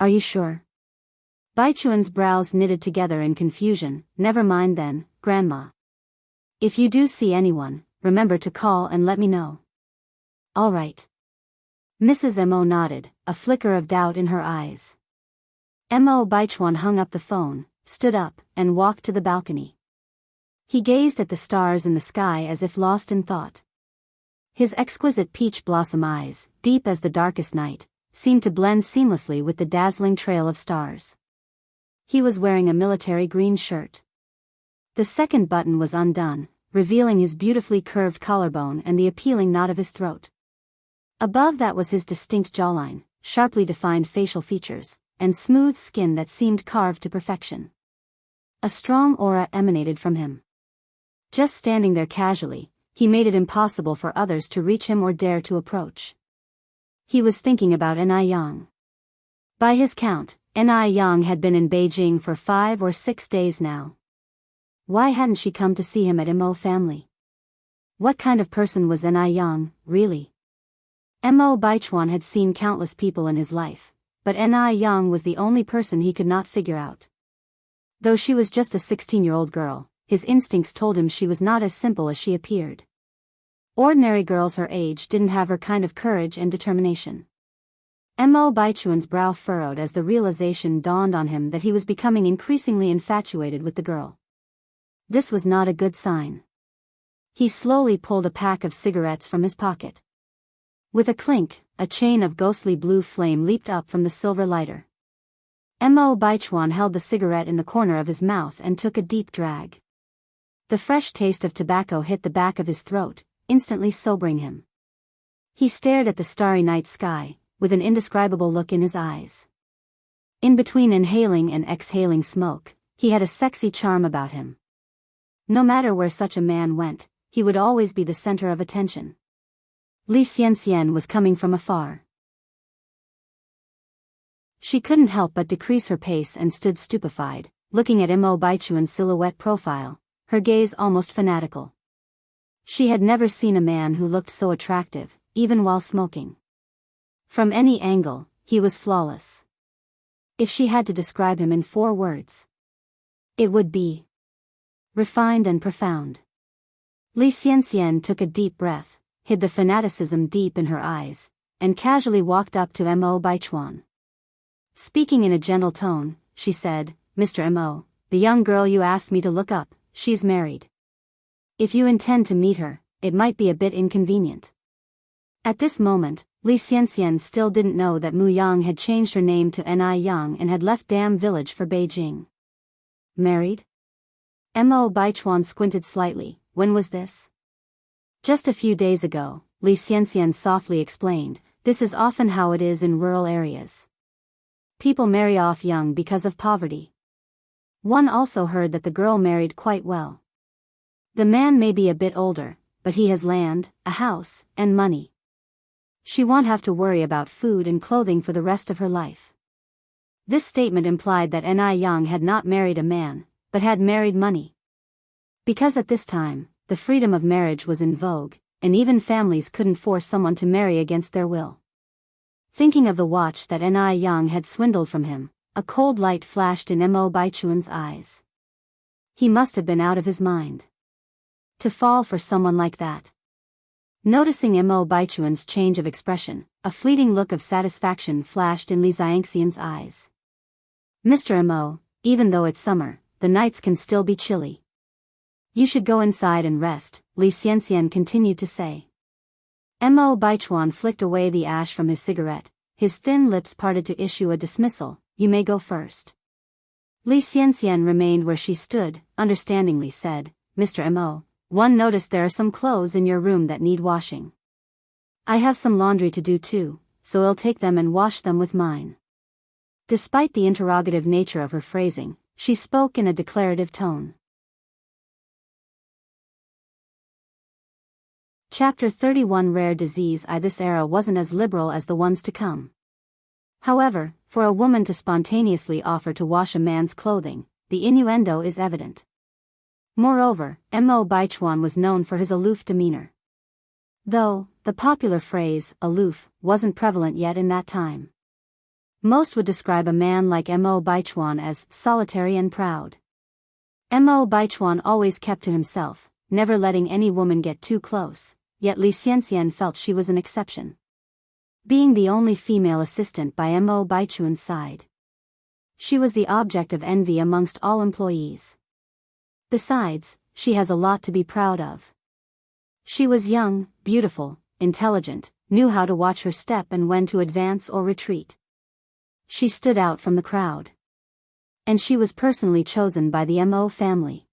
Are you sure? Baichuan's brows knitted together in confusion. Never mind then, Grandma. If you do see anyone, remember to call and let me know. All right. Mrs. Mo nodded, a flicker of doubt in her eyes. Mo Baichuan hung up the phone, stood up, and walked to the balcony. He gazed at the stars in the sky as if lost in thought. His exquisite peach blossom eyes, deep as the darkest night, seemed to blend seamlessly with the dazzling trail of stars. He was wearing a military green shirt. The second button was undone, revealing his beautifully curved collarbone and the appealing knot of his throat. Above that was his distinct jawline, sharply defined facial features, and smooth skin that seemed carved to perfection. A strong aura emanated from him. Just standing there casually, he made it impossible for others to reach him or dare to approach. He was thinking about Ni Yang. By his count, Ni Yang had been in Beijing for 5 or 6 days now. Why hadn't she come to see him at Mo family? What kind of person was Ni Yang, really? Mo Baichuan had seen countless people in his life, but Ni Yang was the only person he could not figure out. Though she was just a 16-year-old girl, his instincts told him she was not as simple as she appeared. Ordinary girls her age didn't have her kind of courage and determination. Mo Baichuan's brow furrowed as the realization dawned on him that he was becoming increasingly infatuated with the girl. This was not a good sign. He slowly pulled a pack of cigarettes from his pocket. With a clink, a chain of ghostly blue flame leaped up from the silver lighter. Mo Baichuan held the cigarette in the corner of his mouth and took a deep drag. The fresh taste of tobacco hit the back of his throat, instantly sobering him. He stared at the starry night sky, with an indescribable look in his eyes. In between inhaling and exhaling smoke, he had a sexy charm about him. No matter where such a man went, he would always be the center of attention. Li Xianxian was coming from afar. She couldn't help but decrease her pace and stood stupefied, looking at Mo Baichuan's silhouette profile, her gaze almost fanatical. She had never seen a man who looked so attractive, even while smoking. From any angle, he was flawless. If she had to describe him in 4 words, it would be refined and profound. Li Xianxian took a deep breath, hid the fanaticism deep in her eyes, and casually walked up to Mo Baichuan. Speaking in a gentle tone, she said, "Mr. Mo, the young girl you asked me to look up, she's married. If you intend to meet her, it might be a bit inconvenient." At this moment, Li Xianxian still didn't know that Mu Yang had changed her name to Ni Yang and had left Dam Village for Beijing. Married? Mo Baichuan squinted slightly. When was this? Just a few days ago, Li Xianxian softly explained. This is often how it is in rural areas. People marry off young because of poverty. One also heard that the girl married quite well. The man may be a bit older, but he has land, a house, and money. She won't have to worry about food and clothing for the rest of her life. This statement implied that Ni Yang had not married a man, but had married money. Because at this time, the freedom of marriage was in vogue, and even families couldn't force someone to marry against their will. Thinking of the watch that Ni Yang had swindled from him, a cold light flashed in Mo Baichuan's eyes. He must have been out of his mind to fall for someone like that. Noticing Mo Baichuan's change of expression, a fleeting look of satisfaction flashed in Li Xianxian's eyes. "Mr. Mo, even though it's summer, the nights can still be chilly. You should go inside and rest," Li Xianxian continued to say. Mo Baichuan flicked away the ash from his cigarette, his thin lips parted to issue a dismissal. "You may go first." Li Xianxian remained where she stood, understandingly said, "Mr. Mo, one noticed there are some clothes in your room that need washing. I have some laundry to do too, so I'll take them and wash them with mine." Despite the interrogative nature of her phrasing, she spoke in a declarative tone. Chapter 31 Rare Disease I This era wasn't as liberal as the ones to come. However, for a woman to spontaneously offer to wash a man's clothing, the innuendo is evident. Moreover, Mo Baichuan was known for his aloof demeanor. Though, the popular phrase, aloof, wasn't prevalent yet in that time. Most would describe a man like Mo Baichuan as solitary and proud. Mo Baichuan always kept to himself, never letting any woman get too close, yet Li Xianxian felt she was an exception. Being the only female assistant by Mo Baichuan's side, she was the object of envy amongst all employees. Besides, she has a lot to be proud of. She was young, beautiful, intelligent, knew how to watch her step and when to advance or retreat. She stood out from the crowd. And she was personally chosen by the Mo family.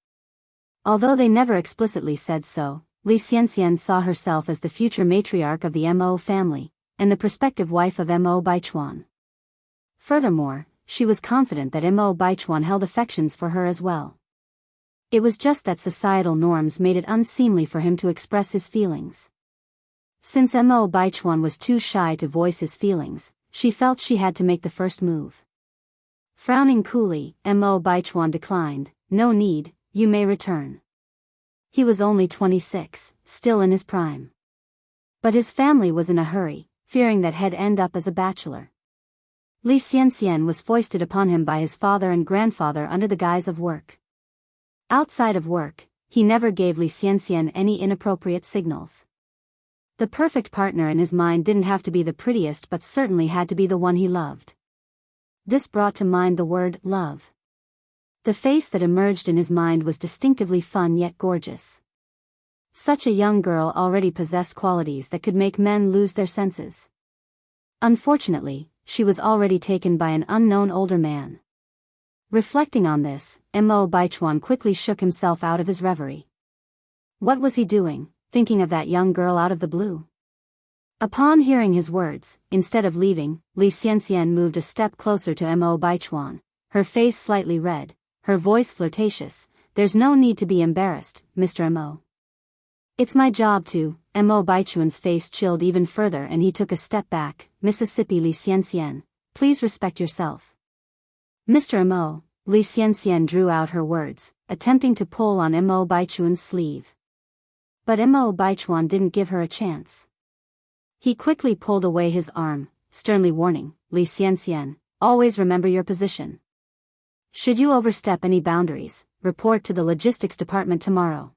Although they never explicitly said so, Li Xianxian saw herself as the future matriarch of the Mo family, and the prospective wife of Mo Baichuan. Furthermore, she was confident that Mo Baichuan held affections for her as well. It was just that societal norms made it unseemly for him to express his feelings. Since Mo Baichuan was too shy to voice his feelings, she felt she had to make the first move. Frowning coolly, Mo Baichuan declined, "No need, you may return." He was only 26, still in his prime. But his family was in a hurry, fearing that he'd end up as a bachelor. Li Xianxian was foisted upon him by his father and grandfather under the guise of work. Outside of work, he never gave Li Xianxian any inappropriate signals. The perfect partner in his mind didn't have to be the prettiest but certainly had to be the one he loved. This brought to mind the word love. The face that emerged in his mind was distinctively fun yet gorgeous. Such a young girl already possessed qualities that could make men lose their senses. Unfortunately, she was already taken by an unknown older man. Reflecting on this, Mo Baichuan quickly shook himself out of his reverie. What was he doing, thinking of that young girl out of the blue? Upon hearing his words, instead of leaving, Li Xianxian moved a step closer to Mo Baichuan, her face slightly red, her voice flirtatious. "There's no need to be embarrassed, Mr. Mo. It's my job to." Mo Baichuan's face chilled even further and he took a step back. "Mississippi Li Xianxian, please respect yourself." "Mr. Mo," Li Xianxian drew out her words, attempting to pull on Mo Baichuan's sleeve. But Mo Baichuan didn't give her a chance. He quickly pulled away his arm, sternly warning, "Li Xianxian, always remember your position. Should you overstep any boundaries, report to the logistics department tomorrow."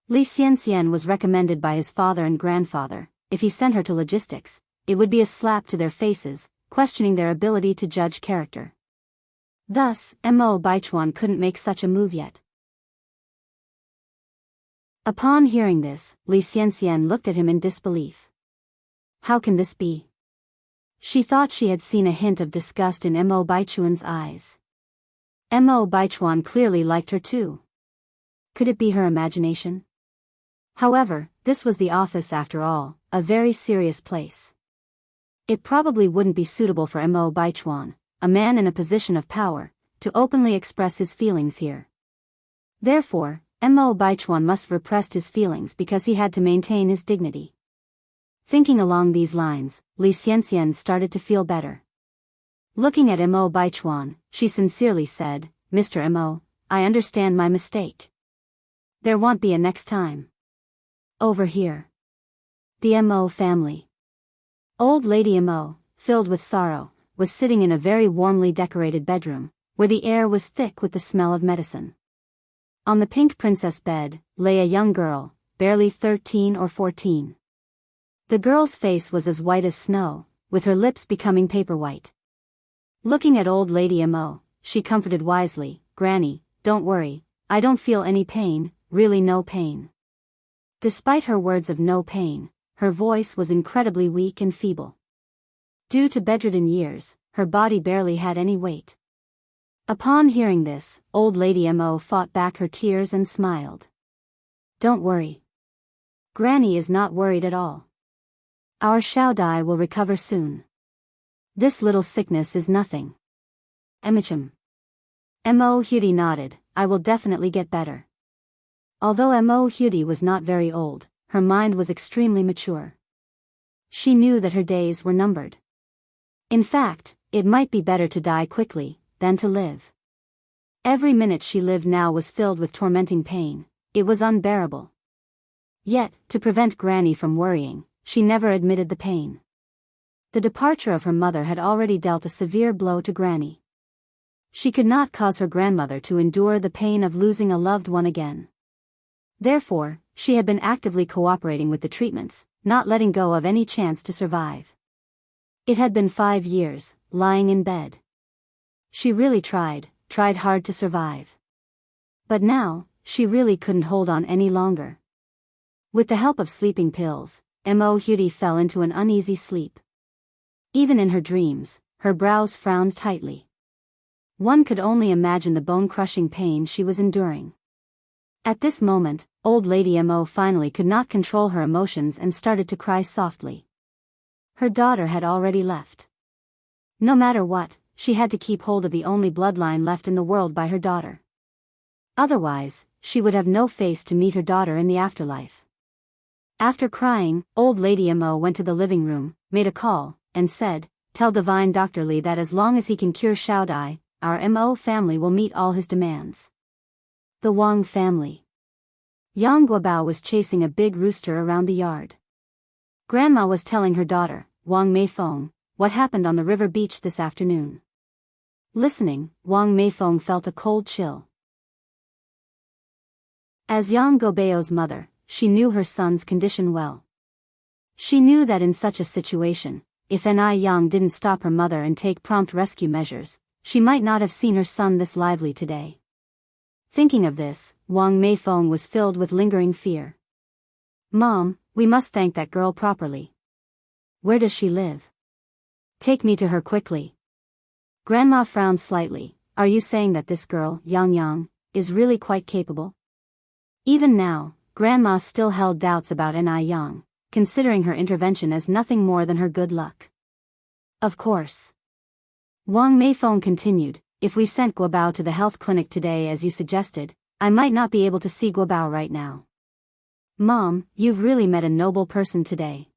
Li Xianxian was recommended by his father and grandfather. If he sent her to logistics, it would be a slap to their faces, questioning their ability to judge character. Thus, Mo Baichuan couldn't make such a move yet. Upon hearing this, Li Xianxian looked at him in disbelief. How can this be? She thought she had seen a hint of disgust in Mo Baichuan's eyes. Mo Baichuan clearly liked her too. Could it be her imagination? However, this was the office after all, a very serious place. It probably wouldn't be suitable for Mo Baichuan, a man in a position of power, to openly express his feelings here. Therefore, Mo Baichuan must have repressed his feelings because he had to maintain his dignity. Thinking along these lines, Li Xianxian started to feel better. Looking at Mo Baichuan, she sincerely said, "Mr. Mo, I understand my mistake. There won't be a next time." Over here. The Mo family. Old Lady Mo, filled with sorrow, was sitting in a very warmly decorated bedroom, where the air was thick with the smell of medicine. On the pink princess bed, lay a young girl, barely 13 or 14. The girl's face was as white as snow, with her lips becoming paper white. Looking at old Lady Mo, she comforted wisely, "Granny, don't worry, I don't feel any pain, really no pain." Despite her words of no pain, her voice was incredibly weak and feeble. Due to bedridden years, her body barely had any weight. Upon hearing this, old Lady Mo fought back her tears and smiled. "Don't worry. Granny is not worried at all. Our Xiao Dai will recover soon. This little sickness is nothing." Emichim. Mo Hudi nodded, "I will definitely get better." Although Mo Hudi was not very old, her mind was extremely mature. She knew that her days were numbered. In fact, it might be better to die quickly than to live. Every minute she lived now was filled with tormenting pain. It was unbearable. Yet, to prevent Granny from worrying, she never admitted the pain. The departure of her mother had already dealt a severe blow to Granny. She could not cause her grandmother to endure the pain of losing a loved one again. Therefore, she had been actively cooperating with the treatments, not letting go of any chance to survive. It had been 5 years, lying in bed. She really tried hard to survive. But now, she really couldn't hold on any longer. With the help of sleeping pills, Mo Hudi fell into an uneasy sleep. Even in her dreams, her brows frowned tightly. One could only imagine the bone-crushing pain she was enduring. At this moment, old Lady Mo finally could not control her emotions and started to cry softly. Her daughter had already left. No matter what, she had to keep hold of the only bloodline left in the world by her daughter. Otherwise, she would have no face to meet her daughter in the afterlife. After crying, old Lady Mo went to the living room, made a call, and said, "Tell Divine Dr. Li that as long as he can cure Xiao Dai, our Mo family will meet all his demands." The Wang family. Yang Guobao was chasing a big rooster around the yard. Grandma was telling her daughter, Wang Meifeng, what happened on the river beach this afternoon. Listening, Wang Meifeng felt a cold chill. As Yang Guobao's mother, she knew her son's condition well. She knew that in such a situation, if Yang didn't stop her mother and take prompt rescue measures, she might not have seen her son this lively today. Thinking of this, Wang Meifeng was filled with lingering fear. "Mom, we must thank that girl properly. Where does she live? Take me to her quickly." Grandma frowned slightly. "Are you saying that this girl, Yang, is really quite capable?" Even now, Grandma still held doubts about Yang, considering her intervention as nothing more than her good luck. "Of course." Wang Meifeng continued, "If we sent Guobao to the health clinic today as you suggested, I might not be able to see Guobao right now." "Mom, you've really met a noble person today."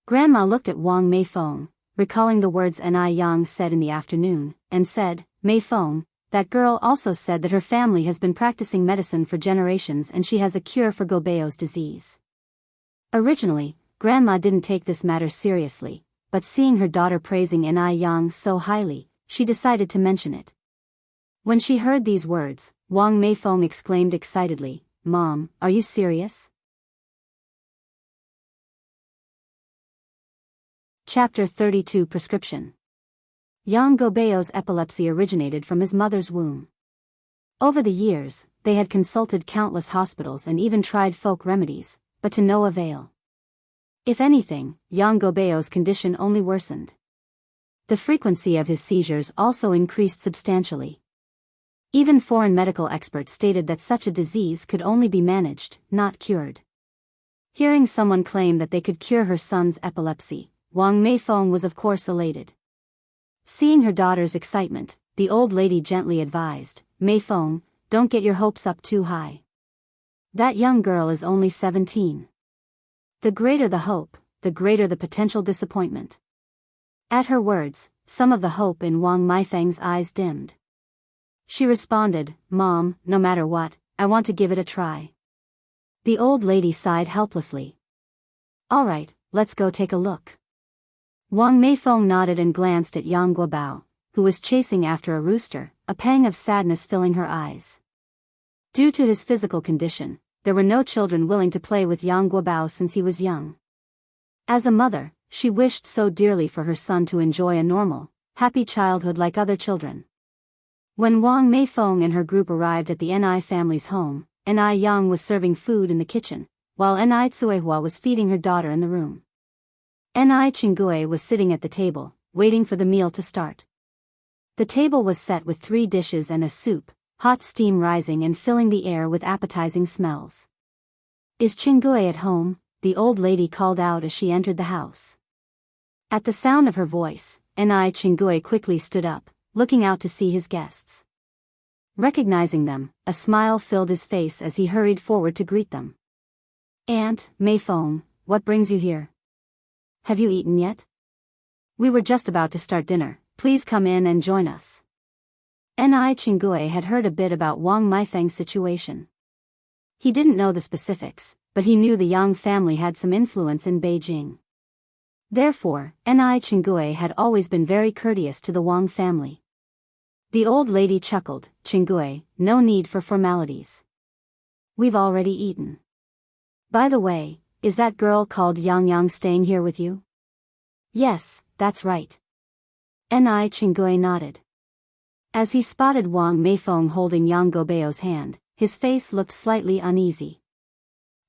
Grandma looked at Wang Meifeng, recalling the words Yang said in the afternoon, and said, "Meifeng, that girl also said that her family has been practicing medicine for generations and she has a cure for Guobao's disease." Originally, Grandma didn't take this matter seriously, but seeing her daughter praising Yang so highly, she decided to mention it. When she heard these words, Wang Meifeng exclaimed excitedly, "Mom, are you serious?" Chapter 32 Prescription. Yang Guobao's epilepsy originated from his mother's womb. Over the years, they had consulted countless hospitals and even tried folk remedies, but to no avail. If anything, Yang Guobao's condition only worsened. The frequency of his seizures also increased substantially. Even foreign medical experts stated that such a disease could only be managed, not cured. Hearing someone claim that they could cure her son's epilepsy, Wang Meifeng was of course elated. Seeing her daughter's excitement, the old lady gently advised, "Meifeng, don't get your hopes up too high. That young girl is only 17. The greater the hope, the greater the potential disappointment." At her words, some of the hope in Wang Meifeng's eyes dimmed. She responded, "Mom, no matter what, I want to give it a try." The old lady sighed helplessly. "All right, let's go take a look." Wang Meifeng nodded and glanced at Yang Guobao, who was chasing after a rooster, a pang of sadness filling her eyes. Due to his physical condition, there were no children willing to play with Yang Guobao since he was young. As a mother, she wished so dearly for her son to enjoy a normal, happy childhood like other children. When Wang Meifeng and her group arrived at the Ni family's home, Yang was serving food in the kitchen, while Ni Tsuehua was feeding her daughter in the room. Ni Chinggui was sitting at the table, waiting for the meal to start. The table was set with 3 dishes and a soup, hot steam rising and filling the air with appetizing smells. "Is Chinggui at home?" the old lady called out as she entered the house. At the sound of her voice, Ni Chinggui quickly stood up, looking out to see his guests. Recognizing them, a smile filled his face as he hurried forward to greet them. "Aunt Meifeng, what brings you here? Have you eaten yet? We were just about to start dinner, please come in and join us." Ni Chinggui had heard a bit about Wang Meifeng's situation. He didn't know the specifics, but he knew the Yang family had some influence in Beijing. Therefore, Ni Chinggui had always been very courteous to the Wang family. The old lady chuckled. Chinggui, no need for formalities. We've already eaten. By the way, is that girl called Yang Yang staying here with you? Yes, that's right. Ni Chinggui nodded. As he spotted Wang Meifeng holding Yang Gobeo's hand, his face looked slightly uneasy.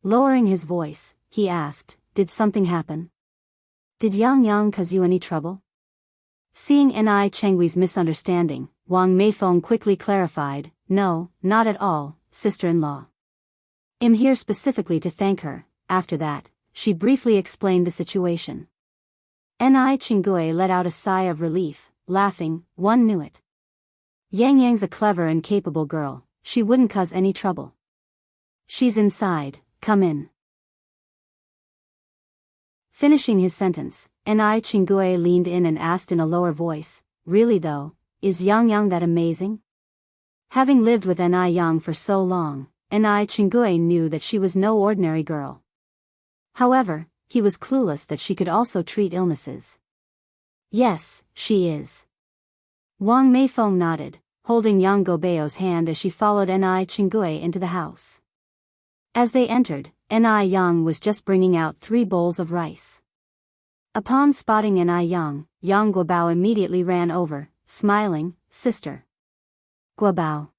Lowering his voice, he asked, did something happen? Did Yang Yang cause you any trouble? Seeing Ni Chenggui's misunderstanding, Wang Meifeng quickly clarified, no, not at all, sister-in-law. I'm here specifically to thank her. After that, she briefly explained the situation. Ni Chinggui let out a sigh of relief, laughing, one knew it. Yang Yang's a clever and capable girl, she wouldn't cause any trouble. She's inside, come in. Finishing his sentence, Ni Chinggui leaned in and asked in a lower voice, really though, is Yang Yang that amazing? Having lived with Ni Yang for so long, Ni Chinggui knew that she was no ordinary girl. However, he was clueless that she could also treat illnesses. Yes, she is. Wang Meifeng nodded, holding Yang Gobeo's hand as she followed Ni Chinggui into the house. As they entered, Ni Yang was just bringing out 3 bowls of rice. Upon spotting Ni Yang, Yang Guobao immediately ran over, smiling, sister. Guobao.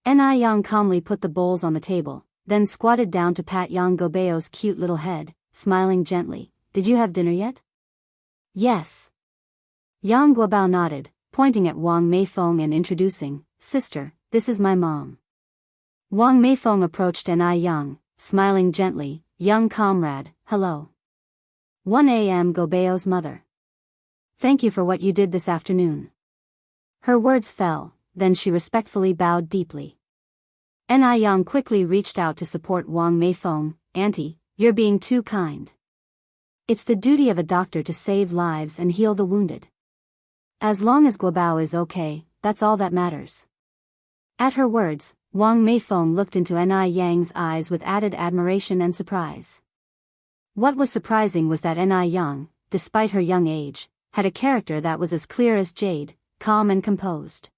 Ni Yang calmly put the bowls on the table, then squatted down to pat Yang Gobeo's cute little head, smiling gently. Did you have dinner yet? Yes. Yang Guobao nodded, pointing at Wang Meifeng and introducing, sister, this is my mom. Wang Meifeng approached Ni Yang, smiling gently, young comrade, hello. 1 a.m. Gobeo's mother. Thank you for what you did this afternoon. Her words fell, then she respectfully bowed deeply. Ni Yang quickly reached out to support Wang Meifeng. Auntie, you're being too kind. It's the duty of a doctor to save lives and heal the wounded. As long as Guobao is okay, that's all that matters. At her words, Wang Meifeng looked into Ni Yang's eyes with added admiration and surprise. What was surprising was that Ni Yang, despite her young age, had a character that was as clear as jade, calm and composed.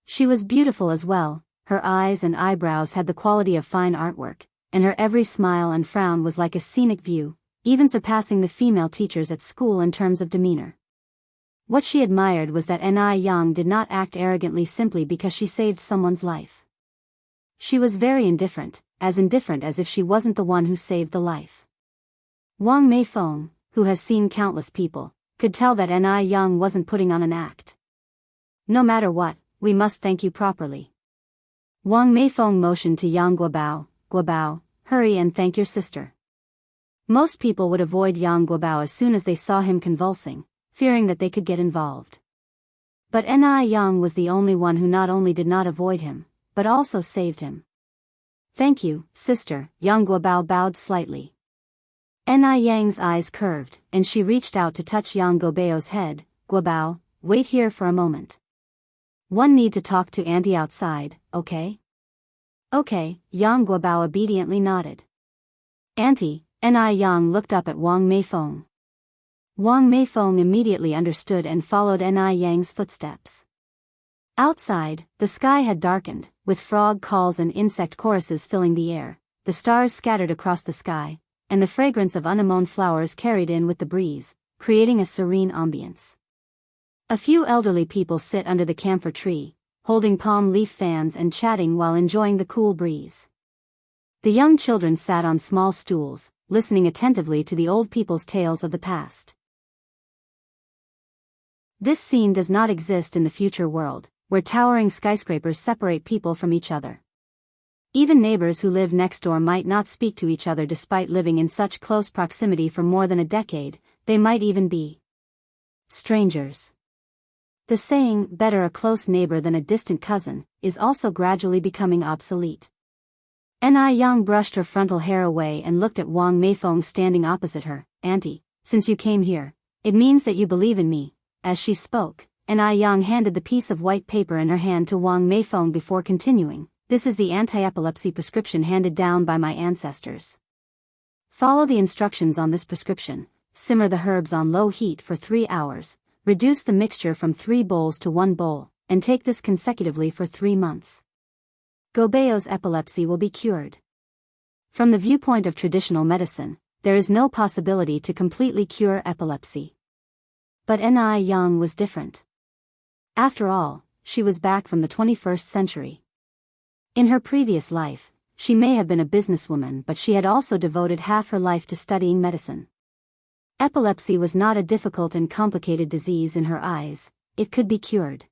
She was beautiful as well, her eyes and eyebrows had the quality of fine artwork, and her every smile and frown was like a scenic view, even surpassing the female teachers at school in terms of demeanor. What she admired was that Ni Yang did not act arrogantly simply because she saved someone's life. She was very indifferent as if she wasn't the one who saved the life. Wang Meifeng, who has seen countless people, could tell that Ni Yang wasn't putting on an act. No matter what, we must thank you properly. Wang Meifeng motioned to Yang Guobao, Guobao, hurry and thank your sister. Most people would avoid Yang Guobao as soon as they saw him convulsing, fearing that they could get involved. But Ni Yang was the only one who not only did not avoid him, but also saved him. Thank you, sister, Yang Guobao bowed slightly. Ni Yang's eyes curved, and she reached out to touch Yang Gobeo's head. Guobao, wait here for a moment. One need to talk to Auntie outside, okay? Okay, Yang Guobao obediently nodded. Auntie, Ni Yang looked up at Wang Meifeng. Wang Meifeng immediately understood and followed Ni Yang's footsteps. Outside, the sky had darkened, with frog calls and insect choruses filling the air, the stars scattered across the sky, and the fragrance of anemone flowers carried in with the breeze, creating a serene ambience. A few elderly people sit under the camphor tree, holding palm leaf fans and chatting while enjoying the cool breeze. The young children sat on small stools, listening attentively to the old people's tales of the past. This scene does not exist in the future world, where towering skyscrapers separate people from each other. Even neighbors who live next door might not speak to each other despite living in such close proximity for more than a decade, they might even be strangers. The saying, better a close neighbor than a distant cousin, is also gradually becoming obsolete. Ni Yang brushed her frontal hair away and looked at Wang Meifeng standing opposite her. Auntie, since you came here, it means that you believe in me. As she spoke, and Ai Yang handed the piece of white paper in her hand to Wang Meifeng before continuing. This is the anti-epilepsy prescription handed down by my ancestors. Follow the instructions on this prescription. Simmer the herbs on low heat for 3 hours, reduce the mixture from 3 bowls to 1 bowl, and take this consecutively for 3 months. Gobeo's epilepsy will be cured. From the viewpoint of traditional medicine, there is no possibility to completely cure epilepsy. But Ai Yang was different. After all, she was back from the 21st century. In her previous life, she may have been a businesswoman, but she had also devoted half her life to studying medicine. Epilepsy was not a difficult and complicated disease in her eyes. It could be cured.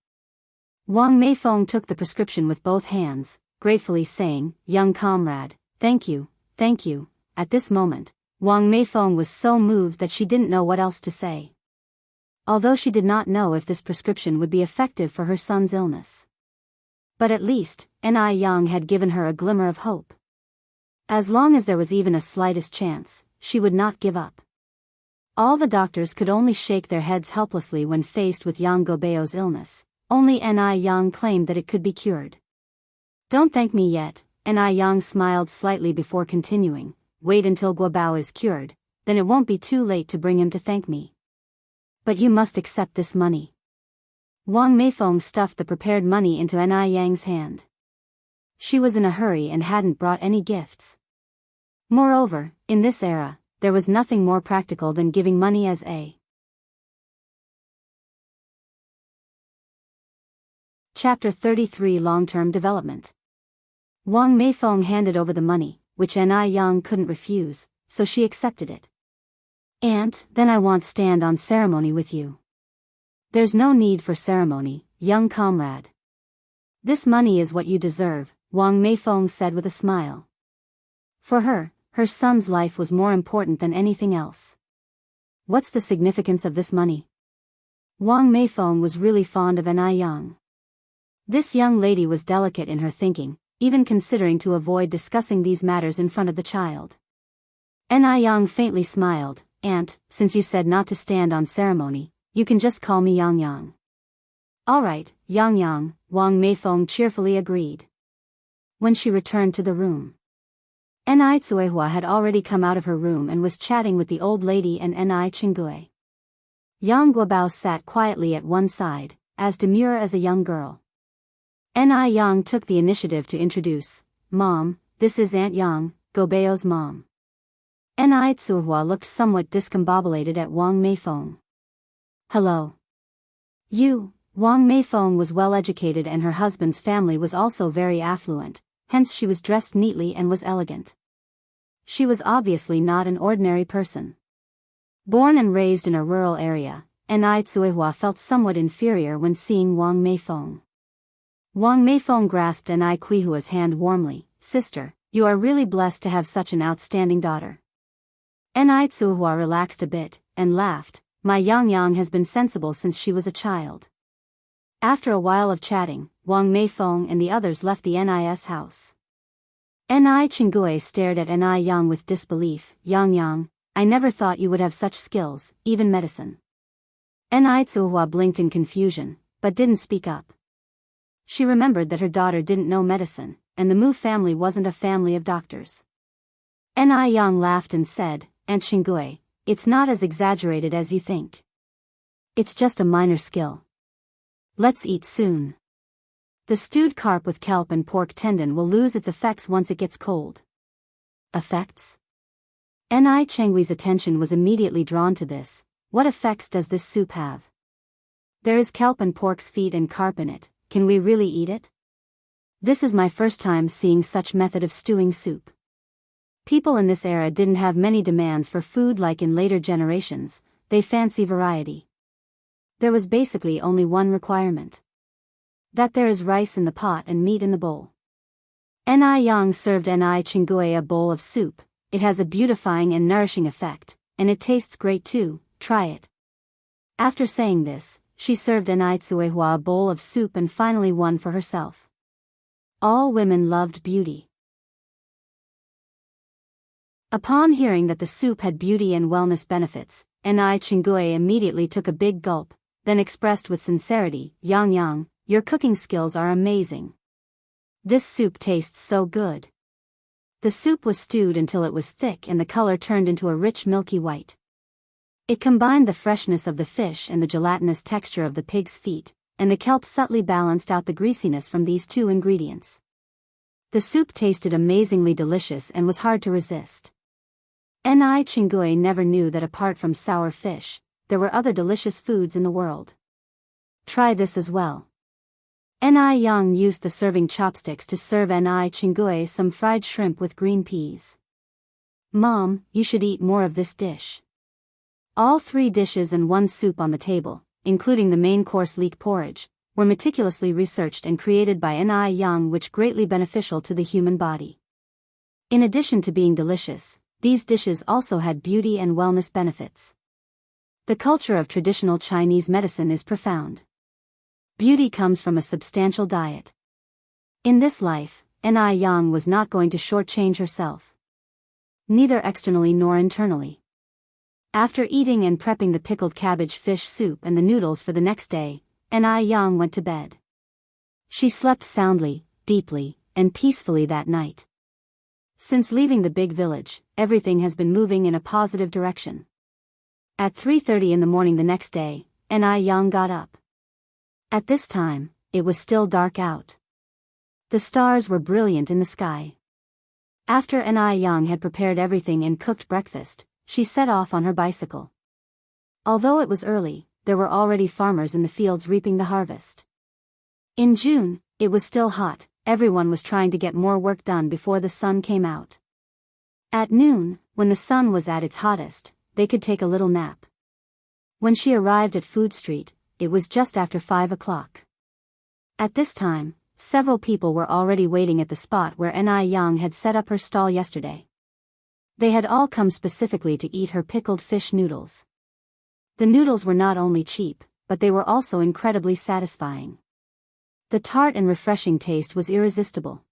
Wang Meifeng took the prescription with both hands, gratefully saying, "Young comrade, thank you, thank you." At this moment, Wang Meifeng was so moved that she didn't know what else to say. Although she did not know if this prescription would be effective for her son's illness. But at least, Ai Yang had given her a glimmer of hope. As long as there was even a slightest chance, she would not give up. All the doctors could only shake their heads helplessly when faced with Yang Gobeo's illness. Only Ai Yang claimed that it could be cured. "Don't thank me yet," Ai Yang smiled slightly before continuing. "Wait until Guobao is cured, then it won't be too late to bring him to thank me. But you must accept this money." Wang Meifeng stuffed the prepared money into Ai Yang's hand. She was in a hurry and hadn't brought any gifts. Moreover, in this era, there was nothing more practical than giving money as a. Chapter 33 Long-Term Development. Wang Meifeng handed over the money, which Ai Yang couldn't refuse, so she accepted it. "And then I won't stand on ceremony with you." "There's no need for ceremony, young comrade. This money is what you deserve," Wang Meifeng said with a smile. For her, her son's life was more important than anything else. "What's the significance of this money?" Wang Meifeng was really fond of Ai Yang. This young lady was delicate in her thinking, even considering to avoid discussing these matters in front of the child. Ai Yang faintly smiled. "Aunt, since you said not to stand on ceremony, you can just call me Yang Yang." "All right, Yang Yang," Wang Meifeng cheerfully agreed. When she returned to the room, Ai Tsuehua had already come out of her room and was chatting with the old lady and Ai Chingue. Yang Guobao sat quietly at one side, as demure as a young girl. Ai Yang took the initiative to introduce, "Mom, this is Aunt Yang, Gobeo's mom." Ai Tsuehua looked somewhat discombobulated at Wang Meifeng. "Hello." "You." Wang Meifeng was well educated and her husband's family was also very affluent, hence she was dressed neatly and was elegant. She was obviously not an ordinary person. Born and raised in a rural area, Ai Tsuehua felt somewhat inferior when seeing Wang Meifeng. Wang Meifeng grasped Ai Tsuehua's hand warmly. "Sister, you are really blessed to have such an outstanding daughter." Ai Tsuehua relaxed a bit, and laughed. "My Yang Yang has been sensible since she was a child." After a while of chatting, Wang Meifeng and the others left the NIS house. Ai Chingue stared at Ai Yang with disbelief. "Yang Yang, I never thought you would have such skills, even medicine." Ai Tsuehua blinked in confusion, but didn't speak up. She remembered that her daughter didn't know medicine, and the Mu family wasn't a family of doctors. Ai Yang laughed and said, "Aunt Chingue, it's not as exaggerated as you think. It's just a minor skill. Let's eat soon. The stewed carp with kelp and pork tendon will lose its effects once it gets cold." "Effects?" Ai Chingue's attention was immediately drawn to this. "What effects does this soup have?" "There is kelp and pork's feet and carp in it. Can we really eat it?" "This is my first time seeing such method of stewing soup." People in this era didn't have many demands for food like in later generations, they fancy variety. There was basically only one requirement. That there is rice in the pot and meat in the bowl. Ai Yang served Ai Chingue a bowl of soup. "It has a beautifying and nourishing effect, and it tastes great too, try it." After saying this, she served Ai Tsuehua a bowl of soup and finally one for herself. All women loved beauty. Upon hearing that the soup had beauty and wellness benefits, Ai Chingue immediately took a big gulp. then expressed with sincerity, "Yang Yang, your cooking skills are amazing. This soup tastes so good." The soup was stewed until it was thick and the color turned into a rich milky white. It combined the freshness of the fish and the gelatinous texture of the pig's feet, and the kelp subtly balanced out the greasiness from these two ingredients. The soup tasted amazingly delicious and was hard to resist. Ni Chingui never knew that apart from sour fish, there were other delicious foods in the world. Try this as well. Ni Yang used the serving chopsticks to serve Ni Chingui some fried shrimp with green peas. "Mom, you should eat more of this dish." All 3 dishes and 1 soup on the table, including the main course leek porridge, were meticulously researched and created by Ni Yang, which greatly beneficial to the human body. In addition to being delicious, these dishes also had beauty and wellness benefits. The culture of traditional Chinese medicine is profound. Beauty comes from a substantial diet. In this life, Ni Yang was not going to shortchange herself. Neither externally nor internally. After eating and prepping the pickled cabbage fish soup and the noodles for the next day, Ni Yang went to bed. She slept soundly, deeply, and peacefully that night. Since leaving the big village, everything has been moving in a positive direction. At 3:30 in the morning the next day, Ni Yang got up. At this time, it was still dark out. The stars were brilliant in the sky. After Ni Yang had prepared everything and cooked breakfast, she set off on her bicycle. Although it was early, there were already farmers in the fields reaping the harvest. In June, it was still hot, everyone was trying to get more work done before the sun came out. At noon, when the sun was at its hottest, they could take a little nap. When she arrived at Food Street, it was just after 5 o'clock. At this time, several people were already waiting at the spot where Ni Yang had set up her stall yesterday. They had all come specifically to eat her pickled fish noodles. The noodles were not only cheap, but they were also incredibly satisfying. The tart and refreshing taste was irresistible.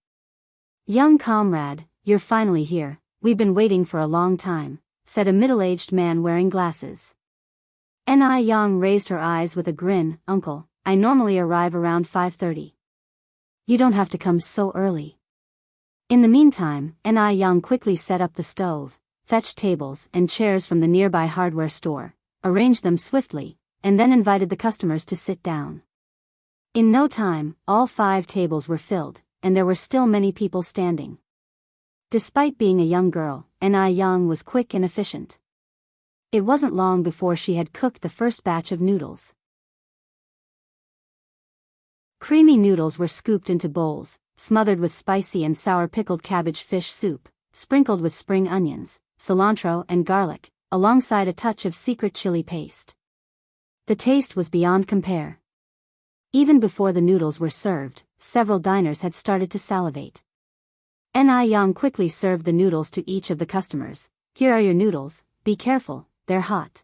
"Young comrade, you're finally here, we've been waiting for a long time," said a middle-aged man wearing glasses. Ni Yang raised her eyes with a grin. "Uncle, I normally arrive around 5:30. You don't have to come so early." In the meantime, Ni Yang quickly set up the stove, fetched tables and chairs from the nearby hardware store, arranged them swiftly, and then invited the customers to sit down. In no time, all 5 tables were filled, and there were still many people standing. Despite being a young girl, Ni Yang was quick and efficient. It wasn't long before she had cooked the first batch of noodles. Creamy noodles were scooped into bowls, smothered with spicy and sour pickled cabbage fish soup, sprinkled with spring onions, cilantro and garlic, alongside a touch of secret chili paste. The taste was beyond compare. Even before the noodles were served, several diners had started to salivate. Ni Yang quickly served the noodles to each of the customers. "Here are your noodles, be careful, they're hot."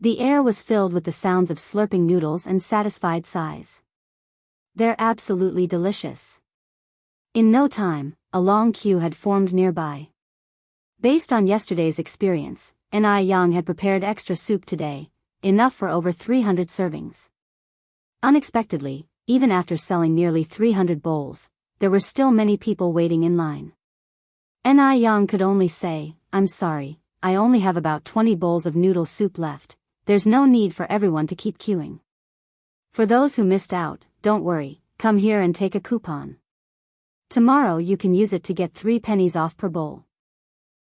The air was filled with the sounds of slurping noodles and satisfied sighs. "They're absolutely delicious." In no time, a long queue had formed nearby. Based on yesterday's experience, Ni Yang had prepared extra soup today, enough for over 300 servings. Unexpectedly, even after selling nearly 300 bowls, there were still many people waiting in line. Ni Yang could only say, "I'm sorry, I only have about 20 bowls of noodle soup left, there's no need for everyone to keep queuing. For those who missed out, don't worry, come here and take a coupon. Tomorrow you can use it to get 3 pennies off per bowl."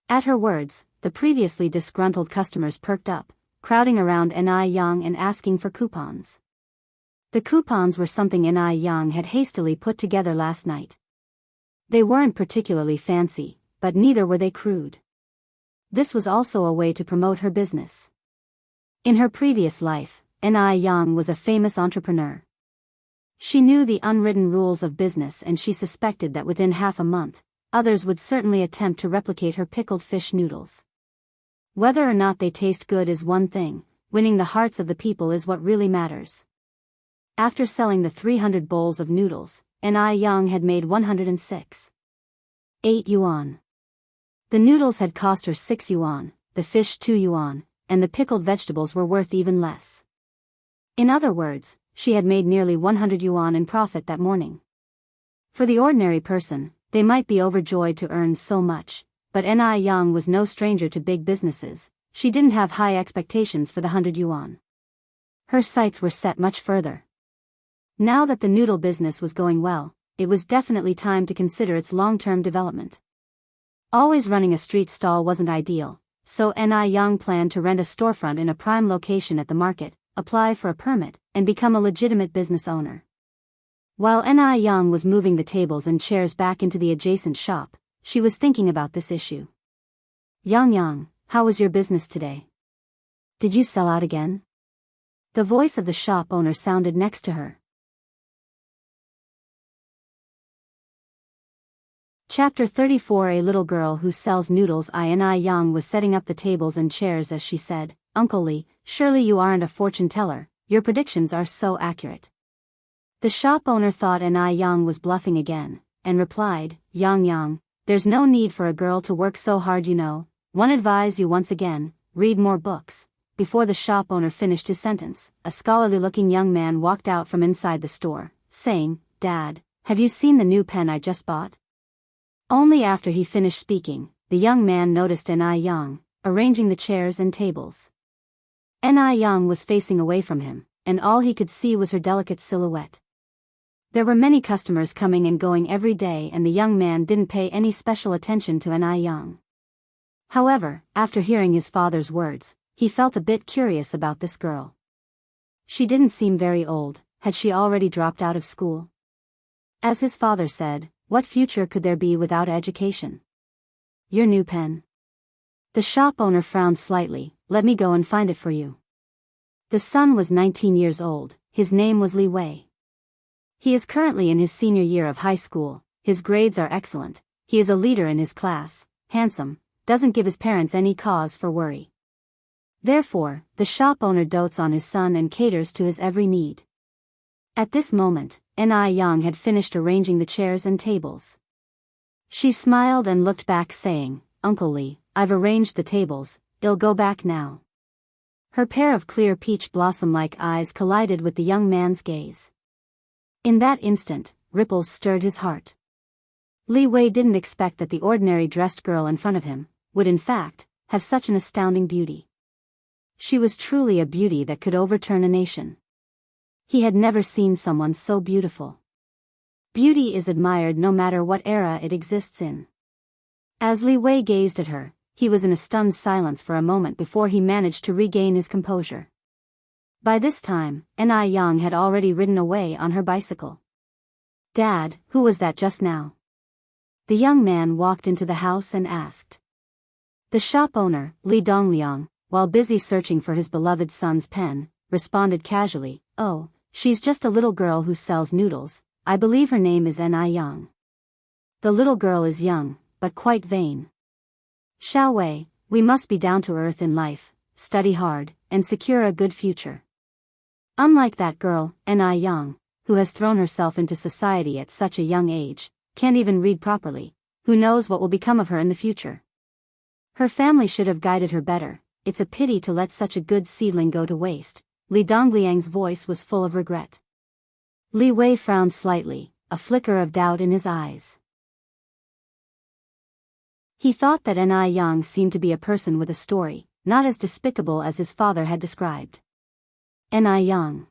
At her words, the previously disgruntled customers perked up, crowding around Ni Yang and asking for coupons. The coupons were something Ni Yang had hastily put together last night. They weren't particularly fancy, but neither were they crude. This was also a way to promote her business. In her previous life, Ni Yang was a famous entrepreneur. She knew the unwritten rules of business and she suspected that within half a month, others would certainly attempt to replicate her pickled fish noodles. Whether or not they taste good is one thing, winning the hearts of the people is what really matters. After selling the 300 bowls of noodles, Ni Yang had made 106.8 yuan. The noodles had cost her 6 yuan, the fish 2 yuan, and the pickled vegetables were worth even less. In other words, she had made nearly 100 yuan in profit that morning. For the ordinary person, they might be overjoyed to earn so much, but Ni Young was no stranger to big businesses. She didn't have high expectations for the 100 yuan. Her sights were set much further. Now that the noodle business was going well, it was definitely time to consider its long-term development. Always running a street stall wasn't ideal, so Ni Young planned to rent a storefront in a prime location at the market, apply for a permit, and become a legitimate business owner. While Ni Young was moving the tables and chairs back into the adjacent shop, she was thinking about this issue. Yang, how was your business today? Did you sell out again? The voice of the shop owner sounded next to her. Chapter 34. A little girl who sells noodles. Ni Young was setting up the tables and chairs as she said, "Uncle Li, surely you aren't a fortune teller, your predictions are so accurate." The shop owner thought Ni Young was bluffing again, and replied, Yang, there's no need for a girl to work so hard, you know. One advise you once again, read more books. Before the shop owner finished his sentence, a scholarly-looking young man walked out from inside the store, saying, "Dad, have you seen the new pen I just bought?" Only after he finished speaking, the young man noticed Ni Young, arranging the chairs and tables. Ni Young was facing away from him, and all he could see was her delicate silhouette. There were many customers coming and going every day, and the young man didn't pay any special attention to Ni Young. However, after hearing his father's words, he felt a bit curious about this girl. She didn't seem very old. Had she already dropped out of school? As his father said, what future could there be without education? Your new pen? The shop owner frowned slightly. Let me go and find it for you. The son was 19 years old. His name was Li Wei. He is currently in his senior year of high school. His grades are excellent. He is a leader in his class, handsome, doesn't give his parents any cause for worry. Therefore, the shop owner dotes on his son and caters to his every need. At this moment, Ni Young had finished arranging the chairs and tables. She smiled and looked back saying, Uncle Li, I've arranged the tables, I'll go back now. Her pair of clear peach blossom-like eyes collided with the young man's gaze. In that instant, ripples stirred his heart. Li Wei didn't expect that the ordinary dressed girl in front of him would in fact have such an astounding beauty. She was truly a beauty that could overturn a nation. He had never seen someone so beautiful. Beauty is admired no matter what era it exists in. As Li Wei gazed at her, he was in a stunned silence for a moment before he managed to regain his composure. By this time, Ni Young had already ridden away on her bicycle. Dad, who was that just now? The young man walked into the house and asked. The shop owner, Li Dongliang, while busy searching for his beloved son's pen, responded casually, Oh, she's just a little girl who sells noodles. I believe her name is Ni Young. The little girl is young, but quite vain. Xiao Wei, we must be down to earth in life, study hard, and secure a good future. Unlike that girl, Ni Young, who has thrown herself into society at such a young age, can't even read properly, who knows what will become of her in the future. Her family should have guided her better. It's a pity to let such a good seedling go to waste. Li Dongliang's voice was full of regret. Li Wei frowned slightly, a flicker of doubt in his eyes. He thought that Ni Young seemed to be a person with a story, not as despicable as his father had described. Ni Young.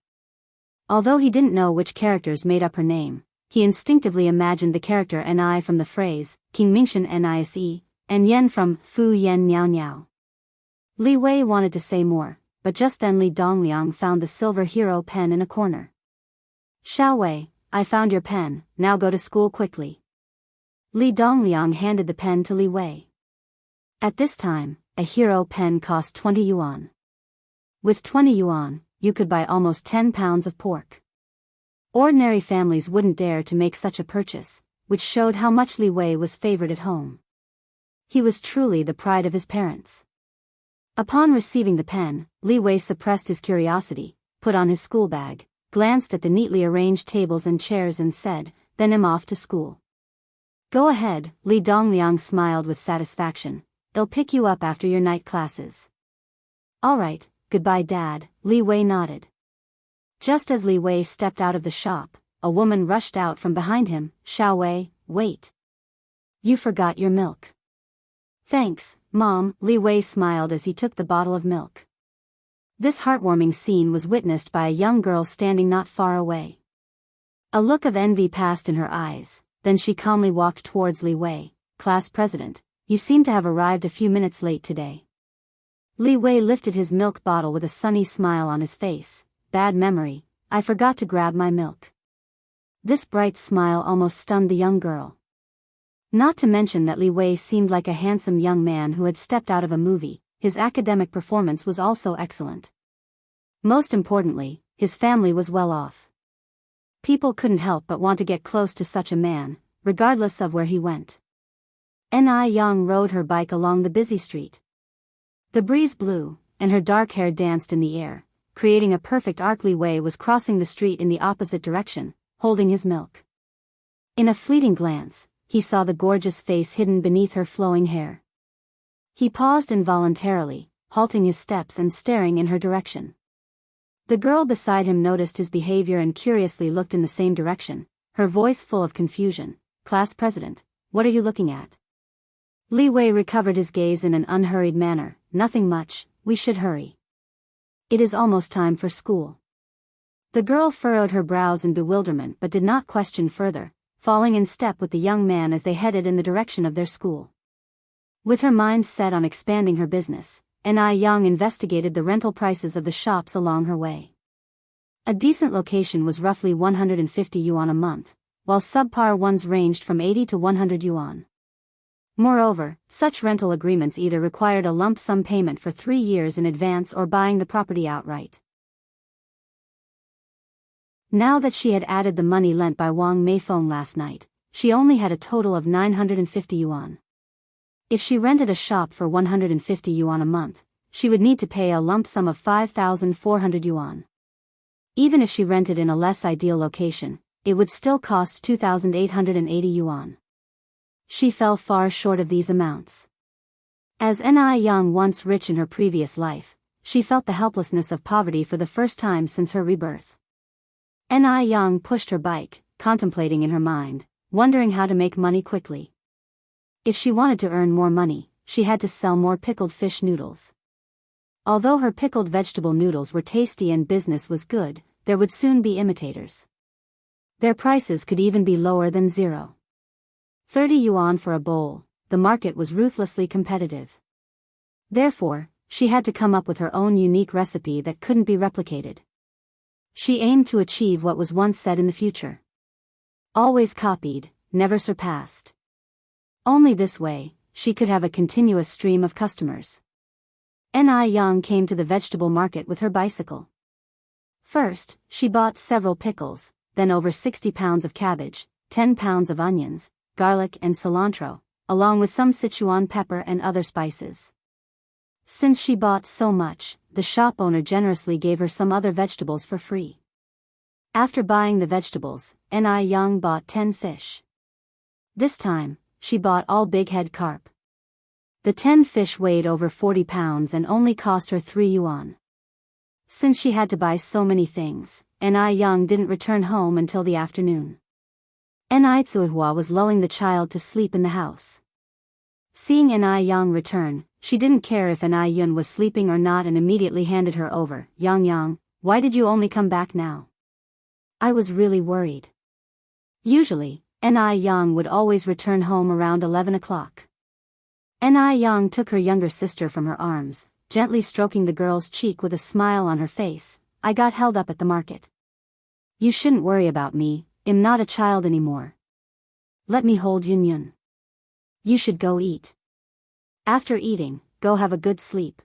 Although he didn't know which characters made up her name, he instinctively imagined the character Ni from the phrase, King Mingshan Nise, and Yen from Fu Yen Niao Niao. Li Wei wanted to say more, but just then Li Dongliang found the silver hero pen in a corner. Xiao Wei, I found your pen, now go to school quickly. Li Dongliang handed the pen to Li Wei. At this time, a hero pen cost 20 yuan. With 20 yuan, you could buy almost 10 pounds of pork. Ordinary families wouldn't dare to make such a purchase, which showed how much Li Wei was favored at home. He was truly the pride of his parents. Upon receiving the pen, Li Wei suppressed his curiosity, put on his school bag, glanced at the neatly arranged tables and chairs and said, then I'm off to school. Go ahead, Li Dongliang smiled with satisfaction. I'll pick you up after your night classes. All right, goodbye Dad, Li Wei nodded. Just as Li Wei stepped out of the shop, a woman rushed out from behind him. "Xiao Wei, wait. You forgot your milk." "Thanks, Mom," Li Wei smiled as he took the bottle of milk. This heartwarming scene was witnessed by a young girl standing not far away. A look of envy passed in her eyes, then she calmly walked towards Li Wei. "Class president, you seem to have arrived a few minutes late today." Li Wei lifted his milk bottle with a sunny smile on his face. "Bad memory, I forgot to grab my milk." This bright smile almost stunned the young girl. Not to mention that Li Wei seemed like a handsome young man who had stepped out of a movie. His academic performance was also excellent. Most importantly, his family was well off. People couldn't help but want to get close to such a man, regardless of where he went. Ni Yang rode her bike along the busy street. The breeze blew, and her dark hair danced in the air, creating a perfect arc. Li Wei was crossing the street in the opposite direction, holding his milk. In a fleeting glance, he saw the gorgeous face hidden beneath her flowing hair. He paused involuntarily, halting his steps and staring in her direction. The girl beside him noticed his behavior and curiously looked in the same direction, her voice full of confusion. "Class president, what are you looking at?" Li Wei recovered his gaze in an unhurried manner. "Nothing much, we should hurry. It is almost time for school." The girl furrowed her brows in bewilderment but did not question further, falling in step with the young man as they headed in the direction of their school. With her mind set on expanding her business, Ni Yang investigated the rental prices of the shops along her way. A decent location was roughly 150 yuan a month, while subpar ones ranged from 80 to 100 yuan. Moreover, such rental agreements either required a lump sum payment for 3 years in advance or buying the property outright. Now that she had added the money lent by Wang Meifeng last night, she only had a total of 950 yuan. If she rented a shop for 150 yuan a month, she would need to pay a lump sum of 5,400 yuan. Even if she rented in a less ideal location, it would still cost 2,880 yuan. She fell far short of these amounts. As Ni Yang, once rich in her previous life, she felt the helplessness of poverty for the first time since her rebirth. Ni Yang pushed her bike, contemplating in her mind, wondering how to make money quickly. If she wanted to earn more money, she had to sell more pickled fish noodles. Although her pickled vegetable noodles were tasty and business was good, there would soon be imitators. Their prices could even be lower than 30 yuan for a bowl. The market was ruthlessly competitive. Therefore, she had to come up with her own unique recipe that couldn't be replicated. She aimed to achieve what was once said in the future: always copied, never surpassed. Only this way, she could have a continuous stream of customers. Ni Yang came to the vegetable market with her bicycle. First, she bought several pickles, then over 60 pounds of cabbage, 10 pounds of onions, garlic and cilantro, along with some Sichuan pepper and other spices. Since she bought so much, the shop owner generously gave her some other vegetables for free. After buying the vegetables, Ni Yang bought 10 fish. This time, she bought all big head carp. The 10 fish weighed over 40 pounds and only cost her 3 yuan. Since she had to buy so many things, Ni Yang didn't return home until the afternoon. Ni Tsuihua was lulling the child to sleep in the house. Seeing Ni Yang return, she didn't care if Ni Yun was sleeping or not and immediately handed her over. Yang, why did you only come back now?" "I was really worried." Usually, Ni Yang would always return home around 11 o'clock. Ni Yang took her younger sister from her arms, gently stroking the girl's cheek with a smile on her face. "I got held up at the market. You shouldn't worry about me, I'm not a child anymore. Let me hold Yun Yun. You should go eat. After eating, go have a good sleep.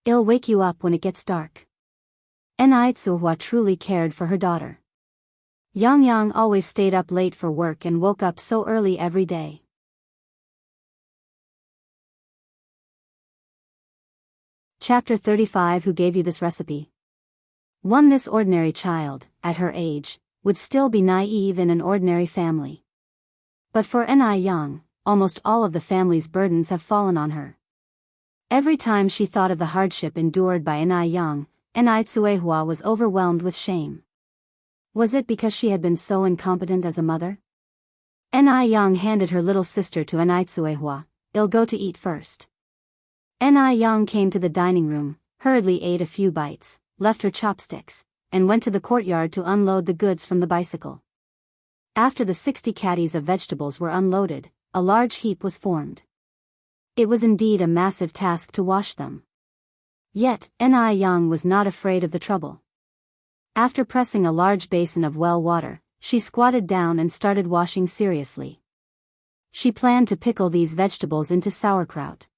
I'll wake you up when it gets dark." Ni Tsuhua truly cared for her daughter. Yang always stayed up late for work and woke up so early every day. Chapter 35. Who gave you this recipe? 1. This ordinary child, at her age, would still be naive in an ordinary family. But for Ni Yang, almost all of the family's burdens have fallen on her. Every time she thought of the hardship endured by Ni Yang, Enai Tsuehua was overwhelmed with shame. Was it because she had been so incompetent as a mother? Enai Yang handed her little sister to Enai Tsuehua. "I'll go to eat first." Enai Yang came to the dining room, hurriedly ate a few bites, left her chopsticks, and went to the courtyard to unload the goods from the bicycle. After the 60 caddies of vegetables were unloaded, a large heap was formed. It was indeed a massive task to wash them. Yet, Enai Yang was not afraid of the trouble. After pressing a large basin of well water, she squatted down and started washing seriously. She planned to pickle these vegetables into sauerkraut.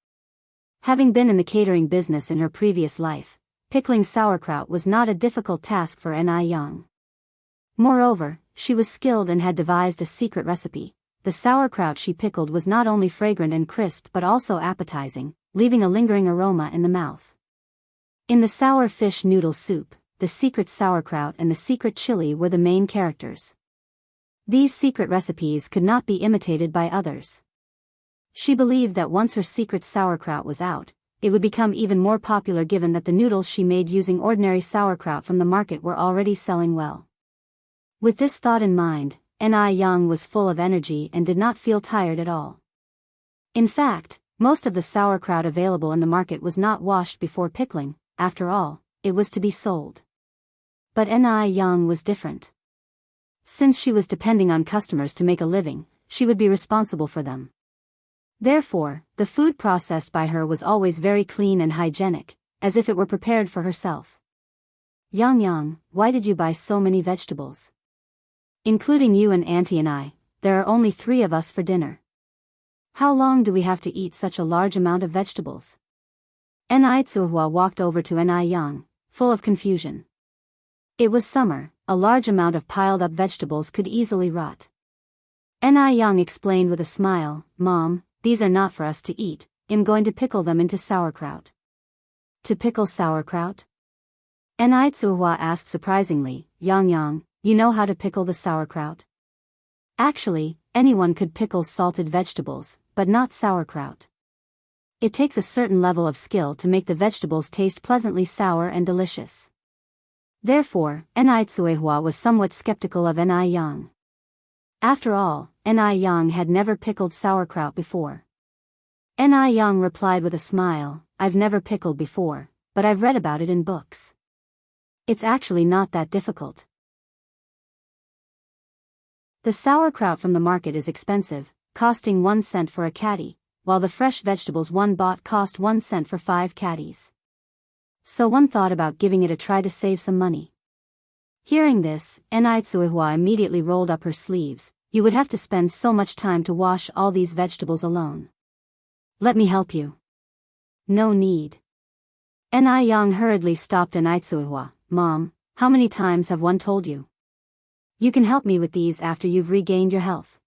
Having been in the catering business in her previous life, pickling sauerkraut was not a difficult task for Enai Yang. Moreover, she was skilled and had devised a secret recipe. The sauerkraut she pickled was not only fragrant and crisp but also appetizing, leaving a lingering aroma in the mouth. In the sour fish noodle soup, the secret sauerkraut and the secret chili were the main characters. These secret recipes could not be imitated by others. She believed that once her secret sauerkraut was out, it would become even more popular given that the noodles she made using ordinary sauerkraut from the market were already selling well. With this thought in mind, Enai Yang was full of energy and did not feel tired at all. In fact, most of the sauerkraut available in the market was not washed before pickling. After all, it was to be sold. But Enai Yang was different. Since she was depending on customers to make a living, she would be responsible for them. Therefore, the food processed by her was always very clean and hygienic, as if it were prepared for herself. "Yang, why did you buy so many vegetables? Including you and Auntie and I, there are only 3 of us for dinner. How long do we have to eat such a large amount of vegetables?" Enai Tsuehua walked over to Enai Yang, full of confusion. It was summer, a large amount of piled-up vegetables could easily rot. Enai Yang explained with a smile, "Mom, these are not for us to eat, I'm going to pickle them into sauerkraut." "To pickle sauerkraut?" Enai Tsuehua asked surprisingly. Yang, you know how to pickle the sauerkraut?" Actually, anyone could pickle salted vegetables, but not sauerkraut. It takes a certain level of skill to make the vegetables taste pleasantly sour and delicious. Therefore, Enai Tsuehua was somewhat skeptical of Enai Yang. After all, Enai Yang had never pickled sauerkraut before. Enai Yang replied with a smile, "I've never pickled before, but I've read about it in books. It's actually not that difficult." The sauerkraut from the market is expensive, costing 1 cent for a caddy, while the fresh vegetables one bought cost 1 cent for 5 caddies. So one thought about giving it a try to save some money. Hearing this, Enai Tsuehua immediately rolled up her sleeves. "You would have to spend so much time to wash all these vegetables alone. Let me help you." "No need." Enai Yang hurriedly stopped Enai Tsuehua. "Mom, how many times have one told you? You can help me with these after you've regained your health.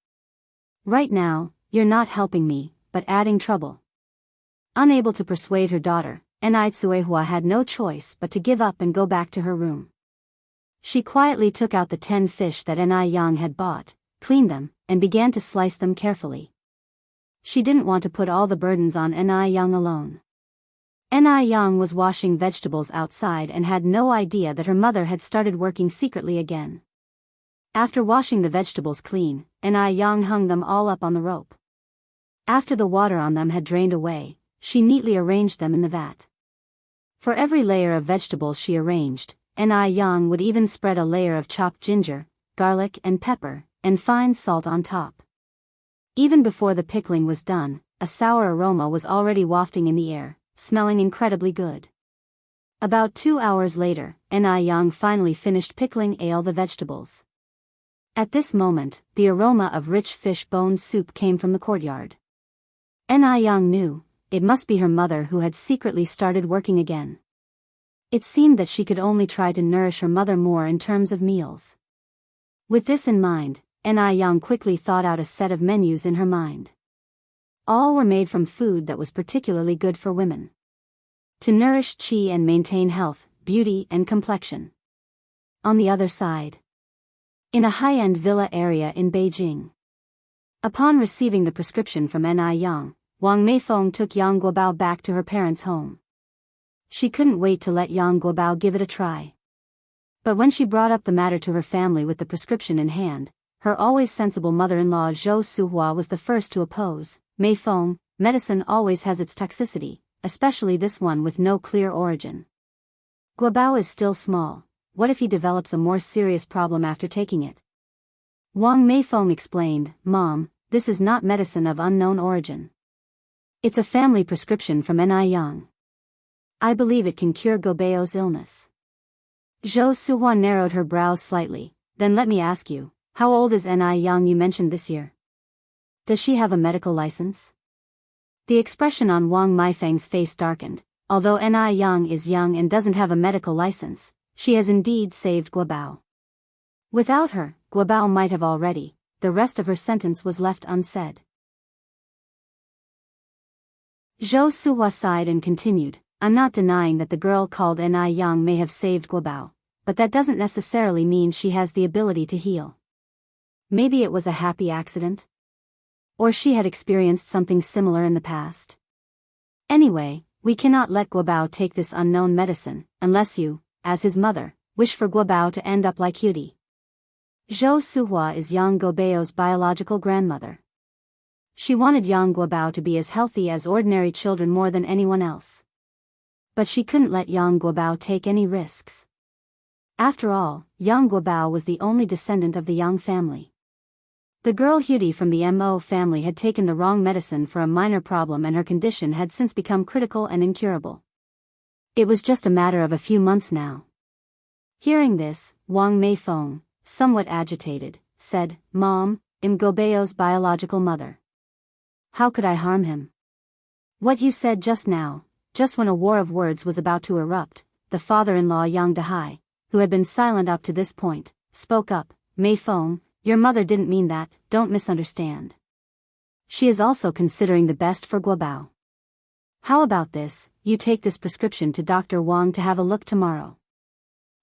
Right now, you're not helping me, but adding trouble." Unable to persuade her daughter, Enai Tsuehua had no choice but to give up and go back to her room. She quietly took out the 10 fish that Enai Yang had bought, cleaned them, and began to slice them carefully. She didn't want to put all the burdens on Enai Yang alone. Enai Yang was washing vegetables outside and had no idea that her mother had started working secretly again. After washing the vegetables clean, Enai Yang hung them all up on the rope. After the water on them had drained away, she neatly arranged them in the vat. For every layer of vegetables she arranged, Enai Yang would even spread a layer of chopped ginger, garlic and pepper, and fine salt on top. Even before the pickling was done, a sour aroma was already wafting in the air, smelling incredibly good. About 2 hours later, Enai Yang finally finished pickling the vegetables. At this moment, the aroma of rich fish bone soup came from the courtyard. Enai Yang knew, it must be her mother who had secretly started working again. It seemed that she could only try to nourish her mother more in terms of meals. With this in mind, Enai Yang quickly thought out a set of menus in her mind. All were made from food that was particularly good for women, to nourish qi and maintain health, beauty and complexion. On the other side, in a high-end villa area in Beijing. Upon receiving the prescription from Enai Yang, Wang Meifeng took Yang Guobao back to her parents' home. She couldn't wait to let Yang Guobao give it a try. But when she brought up the matter to her family with the prescription in hand, her always sensible mother-in-law Zhou Suhua was the first to oppose. Mei Feng, medicine always has its toxicity, especially this one with no clear origin. Guobao is still small. What if he develops a more serious problem after taking it? Wang Meifeng explained, Mom, this is not medicine of unknown origin. It's a family prescription from Ni Yang. I believe it can cure Guobao's illness. Zhou Suhua narrowed her brows slightly. Then let me ask you, how old is Ni Yang you mentioned this year? Does she have a medical license? The expression on Wang Meifeng's face darkened. Although Ni Yang is young and doesn't have a medical license, she has indeed saved Guobao. Without her, Guobao might have already. The rest of her sentence was left unsaid. Zhou Suhua sighed and continued, I'm not denying that the girl called Ni Yang may have saved Guobao, but that doesn't necessarily mean she has the ability to heal. Maybe it was a happy accident? Or she had experienced something similar in the past. Anyway, we cannot let Guobao take this unknown medicine, unless you, as his mother, wish for Guobao to end up like Yudi. Zhou Suhua is Yang Guobao's biological grandmother. She wanted Yang Guobao to be as healthy as ordinary children more than anyone else. But she couldn't let Yang Guobao take any risks. After all, Yang Guobao was the only descendant of the Yang family. The girl Yudi from the Mo family had taken the wrong medicine for a minor problem and her condition had since become critical and incurable. It was just a matter of a few months now. Hearing this, Wang Meifeng, somewhat agitated, said, Mom, I'm Guobao's biological mother. How could I harm him? What you said just now, just when a war of words was about to erupt, the father-in-law Yang Dehai, who had been silent up to this point, spoke up, Meifeng, your mother didn't mean that, don't misunderstand. She is also considering the best for Guobao. How about this, you take this prescription to Dr. Wang to have a look tomorrow.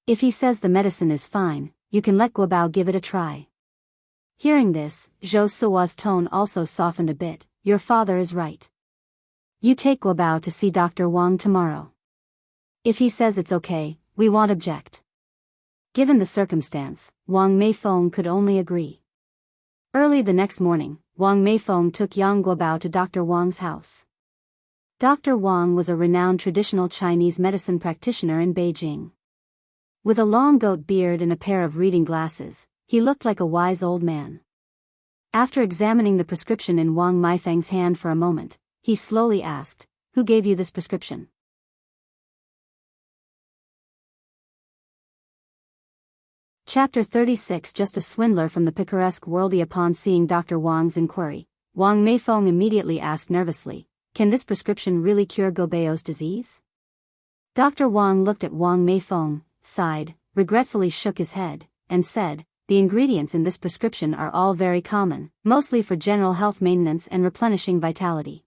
If he says the medicine is fine, you can let Guobao give it a try. Hearing this, Zhou Suhua's tone also softened a bit, your father is right. You take Guobao to see Dr. Wang tomorrow. If he says it's okay, we won't object. Given the circumstance, Wang Meifeng could only agree. Early the next morning, Wang Meifeng took Yang Guobao to Dr. Wang's house. Dr. Wang was a renowned traditional Chinese medicine practitioner in Beijing. With a long goat beard and a pair of reading glasses, he looked like a wise old man. After examining the prescription in Wang Meifeng's hand for a moment, he slowly asked, Who gave you this prescription? Chapter 36 Just a swindler from the picaresque worldie. Upon seeing Dr. Wang's inquiry, Wang Meifeng immediately asked nervously, Can this prescription really cure Guobao's disease? Dr. Wang looked at Wang Meifeng, sighed, regretfully shook his head, and said, The ingredients in this prescription are all very common, mostly for general health maintenance and replenishing vitality.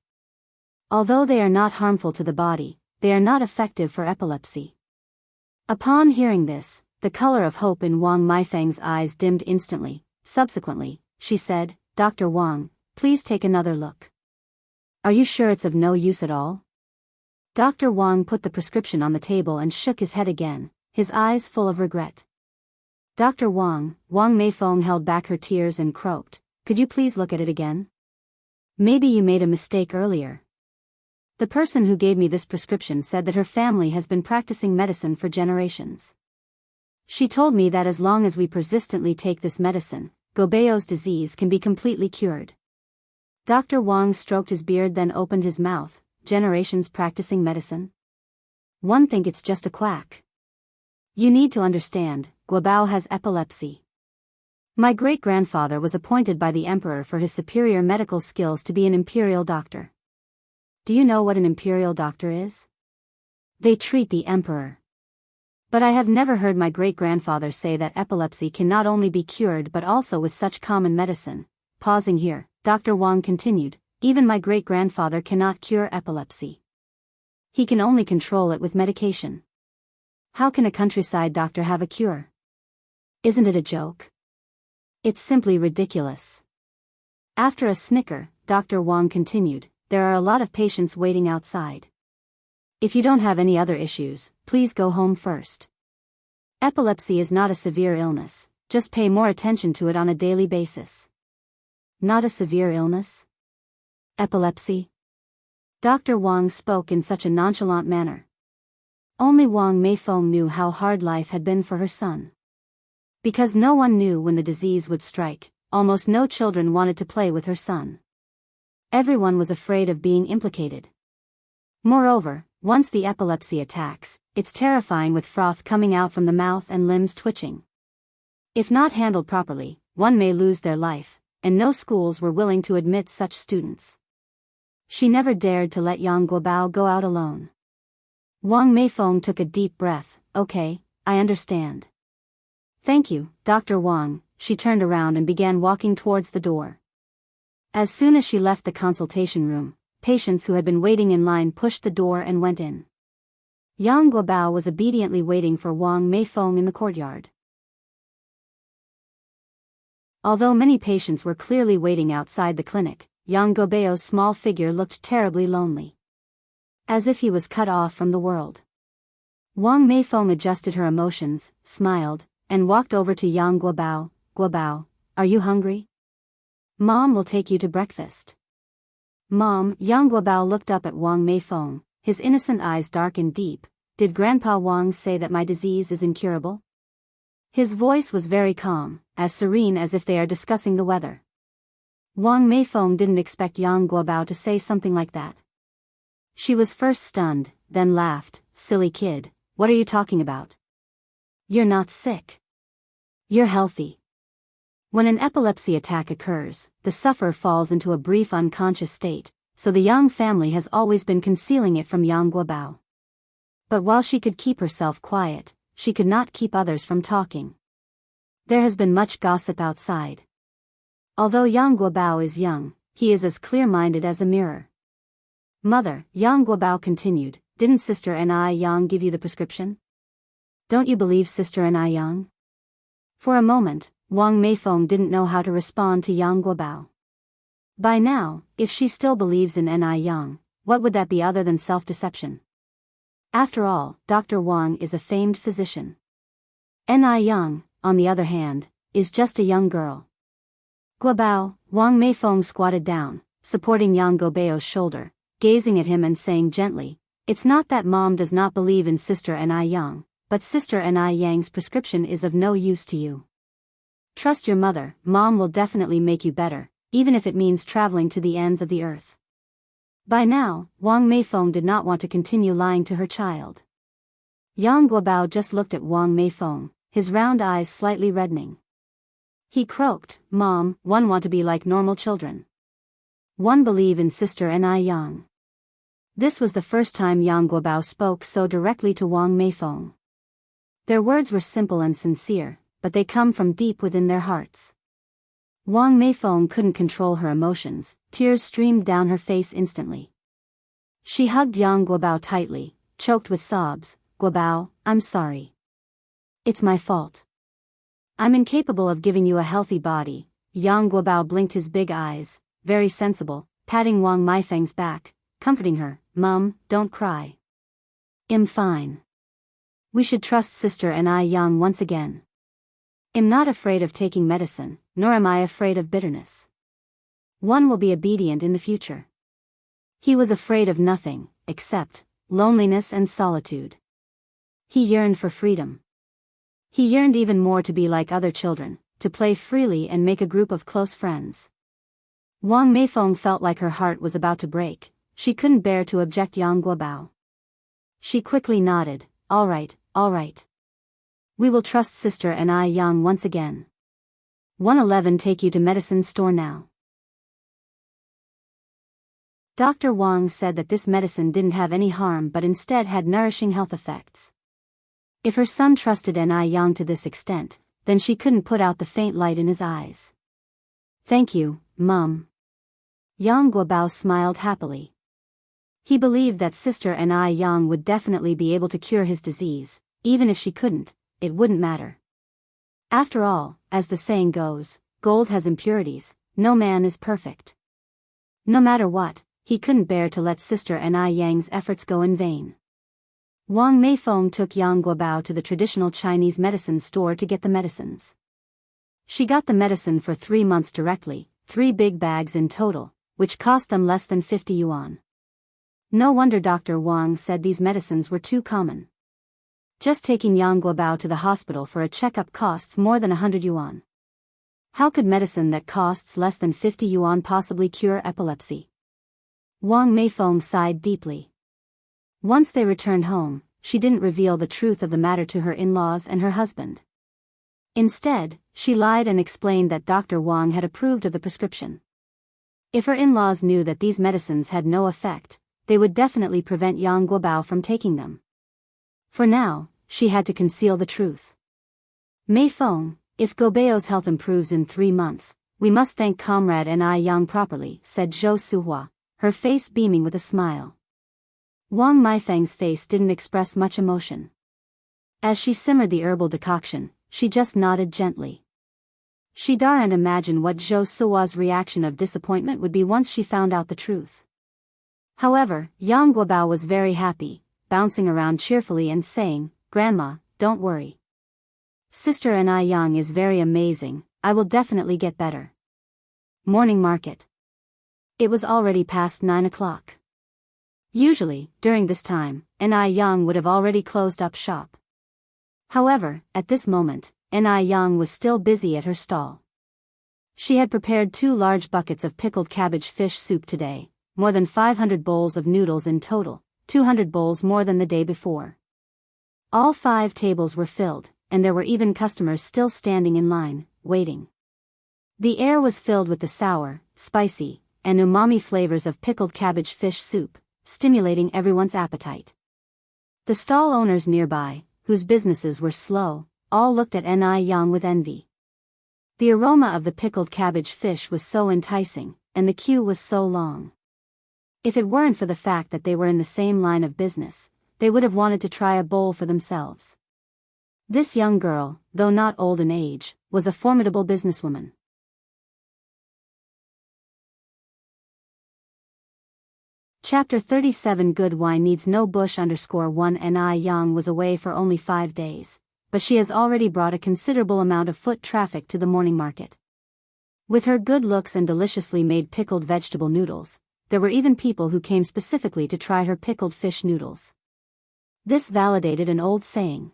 Although they are not harmful to the body, they are not effective for epilepsy. Upon hearing this, the color of hope in Wang Meifeng's eyes dimmed instantly. Subsequently, she said, Dr. Wang, please take another look. Are you sure it's of no use at all? Dr. Wang put the prescription on the table and shook his head again, his eyes full of regret. Dr. Wang Meifeng held back her tears and croaked, Could you please look at it again? Maybe you made a mistake earlier. The person who gave me this prescription said that her family has been practicing medicine for generations. She told me that as long as we persistently take this medicine, Guobao's disease can be completely cured. Dr. Wang stroked his beard, then opened his mouth. Generations practicing medicine? One think it's just a quack. You need to understand, Guobao has epilepsy. My great-grandfather was appointed by the emperor for his superior medical skills to be an imperial doctor. Do you know what an imperial doctor is? They treat the emperor. But I have never heard my great-grandfather say that epilepsy can not only be cured but also with such common medicine. Pausing here, Dr. Wang continued, Even my great-grandfather cannot cure epilepsy. He can only control it with medication. How can a countryside doctor have a cure? Isn't it a joke? It's simply ridiculous. After a snicker, Dr. Wang continued, There are a lot of patients waiting outside. If you don't have any other issues, please go home first. Epilepsy is not a severe illness, just pay more attention to it on a daily basis. Not a severe illness? Epilepsy? Dr. Wang spoke in such a nonchalant manner. Only Wang Meifeng knew how hard life had been for her son. Because no one knew when the disease would strike, almost no children wanted to play with her son. Everyone was afraid of being implicated. Moreover, once the epilepsy attacks, it's terrifying with froth coming out from the mouth and limbs twitching. If not handled properly, one may lose their life, and no schools were willing to admit such students. She never dared to let Yang Guobao go out alone. Wang Meifeng took a deep breath. Okay, I understand. Thank you, Dr. Wang. She turned around and began walking towards the door. As soon as she left the consultation room, patients who had been waiting in line pushed the door and went in. Yang Guobao was obediently waiting for Wang Meifeng in the courtyard. Although many patients were clearly waiting outside the clinic, Yang Guobao's small figure looked terribly lonely. As if he was cut off from the world. Wang Meifeng adjusted her emotions, smiled, and walked over to Yang Guobao. Guobao, are you hungry? Mom will take you to breakfast. Mom, Yang Guobao looked up at Wang Meifeng, his innocent eyes dark and deep. Did Grandpa Wang say that my disease is incurable? His voice was very calm, as serene as if they are discussing the weather. Wang Meifeng didn't expect Yang Guobao to say something like that. She was first stunned, then laughed. Silly kid, what are you talking about? You're not sick. You're healthy. When an epilepsy attack occurs, the sufferer falls into a brief unconscious state, so the Yang family has always been concealing it from Yang Guobao. But while she could keep herself quiet, she could not keep others from talking. There has been much gossip outside. Although Yang Guobao is young, he is as clear-minded as a mirror. Mother, Yang Guobao continued, didn't Sister Ni Yang give you the prescription? Don't you believe Sister Ni Yang? For a moment, Wang Meifeng didn't know how to respond to Yang Guobao. By now, if she still believes in Ni Yang, what would that be other than self-deception? After all, Dr. Wang is a famed physician. Ni Yang, on the other hand, is just a young girl. Guobao, Wang Meifeng squatted down, supporting Yang Guobao's shoulder, gazing at him and saying gently, it's not that Mom does not believe in Sister Ni Yang, but Sister Ni Yang's prescription is of no use to you. Trust your mother, Mom will definitely make you better, even if it means traveling to the ends of the earth. By now, Wang Meifeng did not want to continue lying to her child. Yang Guobao just looked at Wang Meifeng, his round eyes slightly reddening. He croaked, Mom, one want to be like normal children. One believe in Sister Ni Yang. This was the first time Yang Guobao spoke so directly to Wang Meifeng. Their words were simple and sincere, but they come from deep within their hearts. Wang Meifeng couldn't control her emotions, tears streamed down her face instantly. She hugged Yang Guobao tightly, choked with sobs, Guobao, I'm sorry. It's my fault. I'm incapable of giving you a healthy body. Yang Guobao blinked his big eyes, very sensible, patting Wang Meifeng's back, comforting her, Mum, don't cry. I'm fine. We should trust Sister Ni Yang once again. I'm not afraid of taking medicine, nor am I afraid of bitterness. One will be obedient in the future. He was afraid of nothing, except loneliness and solitude. He yearned for freedom. He yearned even more to be like other children, to play freely and make a group of close friends. Wang Meifeng felt like her heart was about to break. She couldn't bear to object Yang Guobao. She quickly nodded, all right. We will trust Sister Ni Yang once again. 111 take you to medicine store now. Dr. Wang said that this medicine didn't have any harm but instead had nourishing health effects. If her son trusted Ni Yang to this extent, then she couldn't put out the faint light in his eyes. Thank you, Mum. Yang Guobao smiled happily. He believed that Sister Ni Yang would definitely be able to cure his disease, even if she couldn't, it wouldn't matter. After all, as the saying goes, gold has impurities, no man is perfect. No matter what, he couldn't bear to let Sister Ni Yang's efforts go in vain. Wang Meifeng took Yang Guobao to the traditional Chinese medicine store to get the medicines. She got the medicine for 3 months directly, 3 big bags in total, which cost them less than 50 yuan. No wonder Dr. Wang said these medicines were too common. Just taking Yang Guobao to the hospital for a checkup costs more than 100 yuan. How could medicine that costs less than 50 yuan possibly cure epilepsy? Wang Meifeng sighed deeply. Once they returned home, she didn't reveal the truth of the matter to her in-laws and her husband. Instead, she lied and explained that Dr. Wang had approved of the prescription. If her in-laws knew that these medicines had no effect, they would definitely prevent Yang Guobao from taking them. For now, she had to conceal the truth. Meifeng, if Guobao's health improves in 3 months, we must thank Comrade Ni Yang properly, said Zhou Suhua, her face beaming with a smile. Wang Meifeng's face didn't express much emotion. As she simmered the herbal decoction, she just nodded gently. She daren't imagine what Zhou Suhua's reaction of disappointment would be once she found out the truth. However, Yang Guobao was very happy, bouncing around cheerfully and saying, "Grandma, don't worry. Sister Ni Yang is very amazing, I will definitely get better." Morning market. It was already past 9 o'clock. Usually, during this time, Ni Yang would have already closed up shop. However, at this moment, Ni Yang was still busy at her stall. She had prepared 2 large buckets of pickled cabbage fish soup today, more than 500 bowls of noodles in total, 200 bowls more than the day before. All 5 tables were filled, and there were even customers still standing in line, waiting. The air was filled with the sour, spicy, and umami flavors of pickled cabbage fish soup, stimulating everyone's appetite. The stall owners nearby, whose businesses were slow, all looked at Ni Yang with envy. The aroma of the pickled cabbage fish was so enticing, and the queue was so long. If it weren't for the fact that they were in the same line of business, they would have wanted to try a bowl for themselves. This young girl, though not old in age, was a formidable businesswoman. Chapter 37 Good wine needs no bush. _1 Ni Yang was away for only 5 days, but she has already brought a considerable amount of foot traffic to the morning market. With her good looks and deliciously made pickled vegetable noodles, there were even people who came specifically to try her pickled fish noodles. This validated an old saying.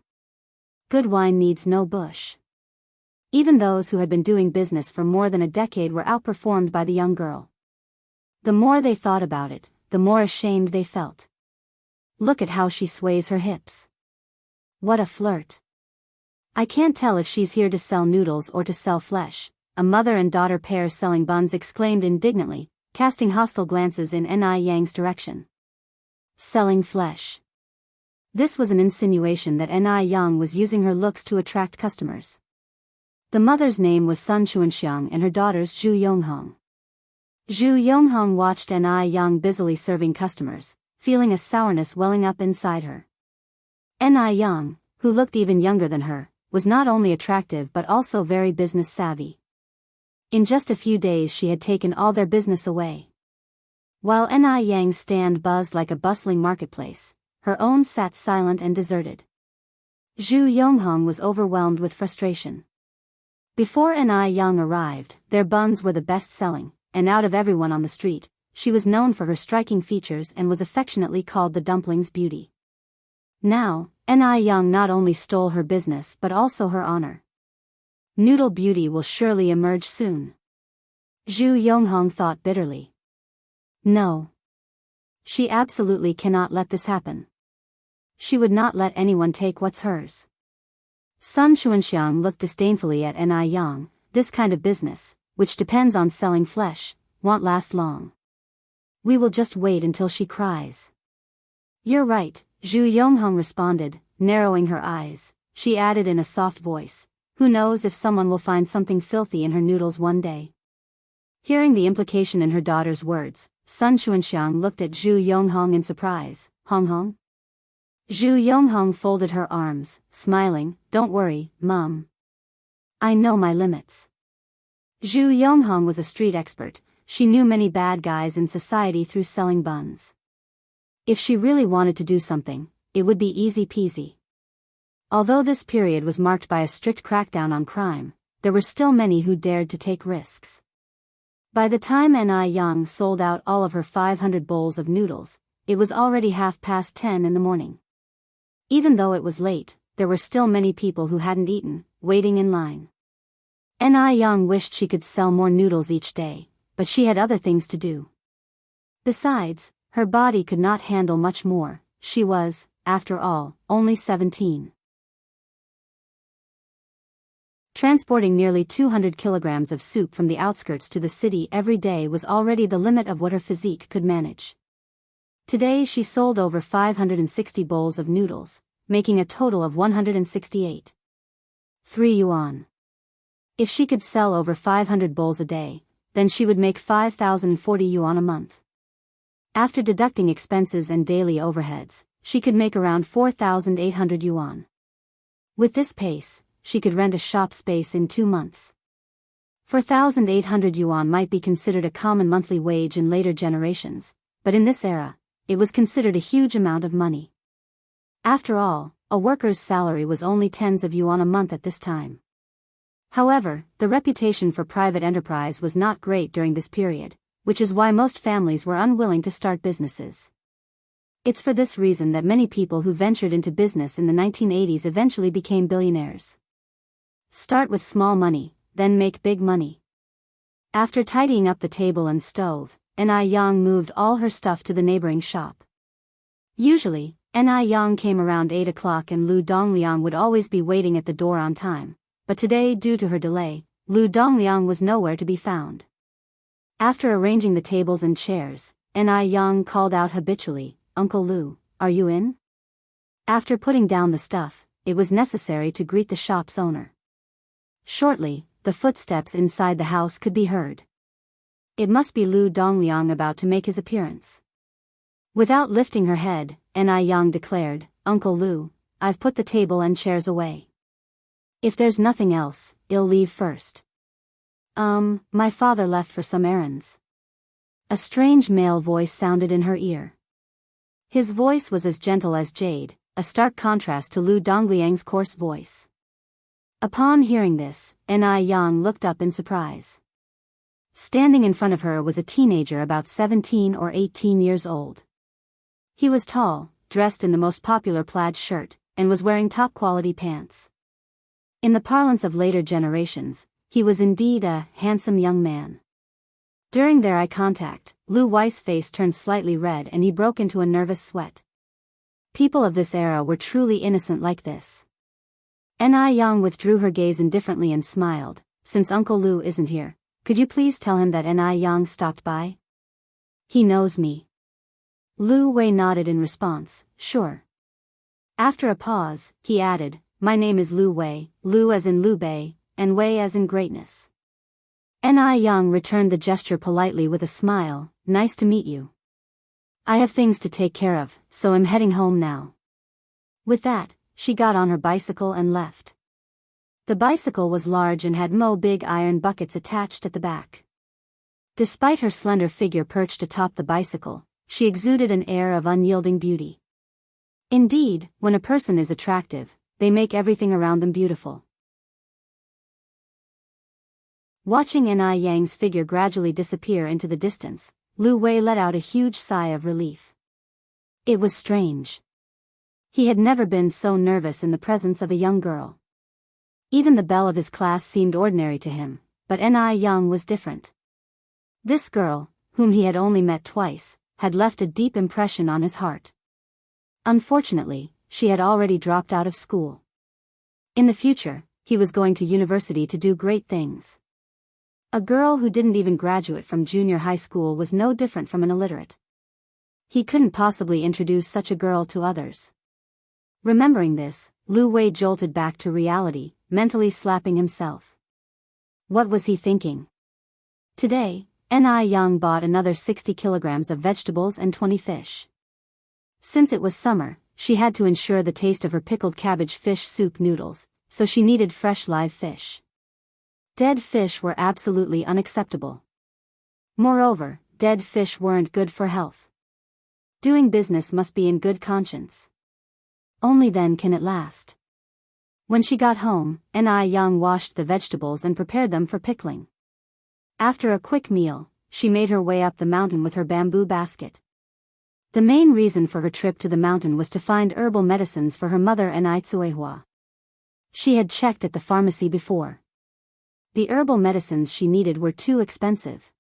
Good wine needs no bush. Even those who had been doing business for more than a decade were outperformed by the young girl. The more they thought about it, the more ashamed they felt. Look at how she sways her hips. What a flirt. I can't tell if she's here to sell noodles or to sell flesh, a mother and daughter pair selling buns exclaimed indignantly, casting hostile glances in Ni Yang's direction. Selling flesh. This was an insinuation that Ni Yang was using her looks to attract customers. The mother's name was Sun Chuanxiang and her daughter's Zhu Yonghong. Zhu Yonghong watched Ni Yang busily serving customers, feeling a sourness welling up inside her. Ni Yang, who looked even younger than her, was not only attractive but also very business savvy. In just a few days she had taken all their business away. While Ni Yang's stand buzzed like a bustling marketplace, her own sat silent and deserted. Zhu Yonghong was overwhelmed with frustration. Before Ni Yang arrived, their buns were the best-selling, and out of everyone on the street, she was known for her striking features and was affectionately called the dumpling's beauty. Now, Ni Yang not only stole her business but also her honor. Noodle beauty will surely emerge soon. Zhu Yonghong thought bitterly. No. She absolutely cannot let this happen. She would not let anyone take what's hers. Sun Chuanxiang looked disdainfully at Ni Yang. This kind of business, which depends on selling flesh, won't last long. We will just wait until she cries. You're right, Zhu Yonghong responded, narrowing her eyes. She added in a soft voice, who knows if someone will find something filthy in her noodles one day. Hearing the implication in her daughter's words, Sun Chuanxiang looked at Zhu Yonghong in surprise. Hong Hong? Zhu Yonghong folded her arms, smiling. Don't worry, Mum. I know my limits. Zhu Yonghong was a street expert. She knew many bad guys in society through selling buns. If she really wanted to do something, it would be easy peasy. Although this period was marked by a strict crackdown on crime, there were still many who dared to take risks. By the time Ni Yang sold out all of her 500 bowls of noodles, it was already 10:30 in the morning. Even though it was late, there were still many people who hadn't eaten, waiting in line. Ni Yang wished she could sell more noodles each day, but she had other things to do. Besides, her body could not handle much more. She was, after all, only 17. Transporting nearly 200 kilograms of soup from the outskirts to the city every day was already the limit of what her physique could manage. Today she sold over 560 bowls of noodles, making a total of 168. 3 yuan. If she could sell over 500 bowls a day, then she would make 5,040 yuan a month. After deducting expenses and daily overheads, she could make around 4,800 yuan. With this pace, she could rent a shop space in 2 months. 4,800 yuan might be considered a common monthly wage in later generations, but in this era, it was considered a huge amount of money. After all, a worker's salary was only tens of yuan a month at this time. However, the reputation for private enterprise was not great during this period, which is why most families were unwilling to start businesses. It's for this reason that many people who ventured into business in the 1980s eventually became billionaires. Start with small money, then make big money. After tidying up the table and stove, Ni Yang moved all her stuff to the neighboring shop. Usually, Ni Yang came around 8 o'clock and Lu Dongliang would always be waiting at the door on time, but today, due to her delay, Lu Dongliang was nowhere to be found. After arranging the tables and chairs, Ni Yang called out habitually, "Uncle Lu, are you in?" After putting down the stuff, it was necessary to greet the shop's owner. Shortly, the footsteps inside the house could be heard. It must be Lu Dongliang about to make his appearance. Without lifting her head, Ni Yang declared, "Uncle Lu, I've put the table and chairs away. If there's nothing else, I'll leave first." My father left for some errands." A strange male voice sounded in her ear. His voice was as gentle as jade, a stark contrast to Lu Dongliang's coarse voice. Upon hearing this, Ni Yang looked up in surprise. Standing in front of her was a teenager about 17 or 18 years old. He was tall, dressed in the most popular plaid shirt, and was wearing top-quality pants. In the parlance of later generations, he was indeed a handsome young man. During their eye contact, Lu Wei's face turned slightly red and he broke into a nervous sweat. People of this era were truly innocent like this. Ni Yang withdrew her gaze indifferently and smiled, "Since Uncle Lu isn't here, could you please tell him that Ni Yang stopped by? He knows me." Lu Wei nodded in response, "Sure." After a pause, he added, "My name is Lu Wei, Lu as in Liu Bei, and Wei as in greatness." Ni Yang returned the gesture politely with a smile, "Nice to meet you. I have things to take care of, so I'm heading home now." With that, she got on her bicycle and left. The bicycle was large and had big iron buckets attached at the back. Despite her slender figure perched atop the bicycle, she exuded an air of unyielding beauty. Indeed, when a person is attractive, they make everything around them beautiful. Watching Ni Yang's figure gradually disappear into the distance, Lu Wei let out a huge sigh of relief. It was strange. He had never been so nervous in the presence of a young girl. Even the belle of his class seemed ordinary to him, but Ni Yang was different. This girl, whom he had only met twice, had left a deep impression on his heart. Unfortunately, she had already dropped out of school. In the future, he was going to university to do great things. A girl who didn't even graduate from junior high school was no different from an illiterate. He couldn't possibly introduce such a girl to others. Remembering this, Lu Wei jolted back to reality, mentally slapping himself. What was he thinking? Today, Ni Yang bought another 60 kilograms of vegetables and 20 fish. Since it was summer, she had to ensure the taste of her pickled cabbage fish soup noodles, so she needed fresh live fish. Dead fish were absolutely unacceptable. Moreover, dead fish weren't good for health. Doing business must be in good conscience. Only then can it last. When she got home, Yang washed the vegetables and prepared them for pickling. After a quick meal, she made her way up the mountain with her bamboo basket. The main reason for her trip to the mountain was to find herbal medicines for her mother Enrich. She had checked at the pharmacy before. The herbal medicines she needed were too expensive.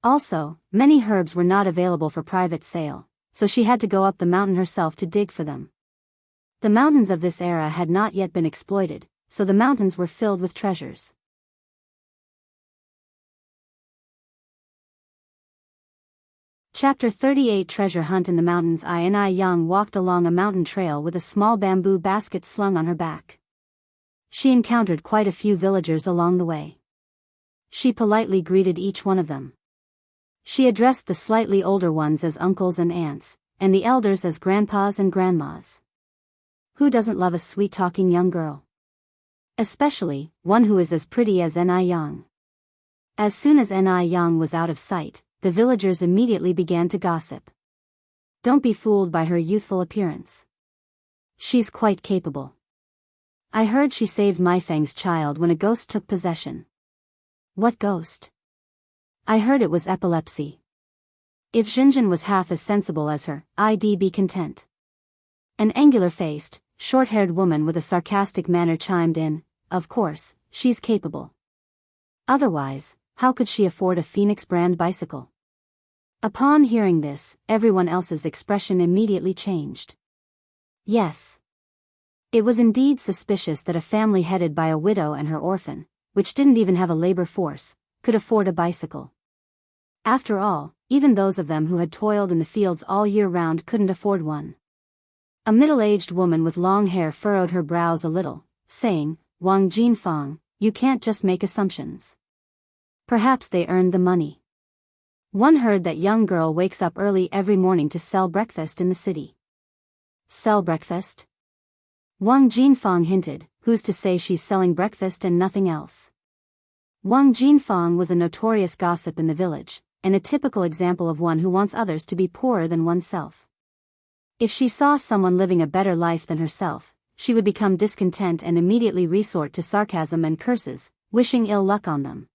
Also, many herbs were not available for private sale, so she had to go up the mountain herself to dig for them. The mountains of this era had not yet been exploited, so the mountains were filled with treasures. Chapter 38 Treasure Hunt in the Mountains. Yang walked along a mountain trail with a small bamboo basket slung on her back. She encountered quite a few villagers along the way. She politely greeted each one of them. She addressed the slightly older ones as uncles and aunts, and the elders as grandpas and grandmas. Who doesn't love a sweet-talking young girl? Especially, one who is as pretty as Yang. As soon as Yang was out of sight, the villagers immediately began to gossip. Don't be fooled by her youthful appearance. She's quite capable. I heard she saved Maifeng's child when a ghost took possession. What ghost? I heard it was epilepsy. If Xinjin was half as sensible as her, I'd be content. An angular-faced, short-haired woman with a sarcastic manner chimed in, of course, she's capable. Otherwise, how could she afford a Phoenix brand bicycle? Upon hearing this, everyone else's expression immediately changed. Yes. It was indeed suspicious that a family headed by a widow and her orphan, which didn't even have a labor force, could afford a bicycle. After all, even those of them who had toiled in the fields all year round couldn't afford one. A middle-aged woman with long hair furrowed her brows a little, saying, Wang Jinfang, you can't just make assumptions. Perhaps they earned the money. One heard that young girl wakes up early every morning to sell breakfast in the city. Sell breakfast? Wang Jinfang hinted, who's to say she's selling breakfast and nothing else? Wang Jinfang was a notorious gossip in the village, and a typical example of one who wants others to be poorer than oneself. If she saw someone living a better life than herself, she would become discontent and immediately resort to sarcasm and curses, wishing ill luck on them.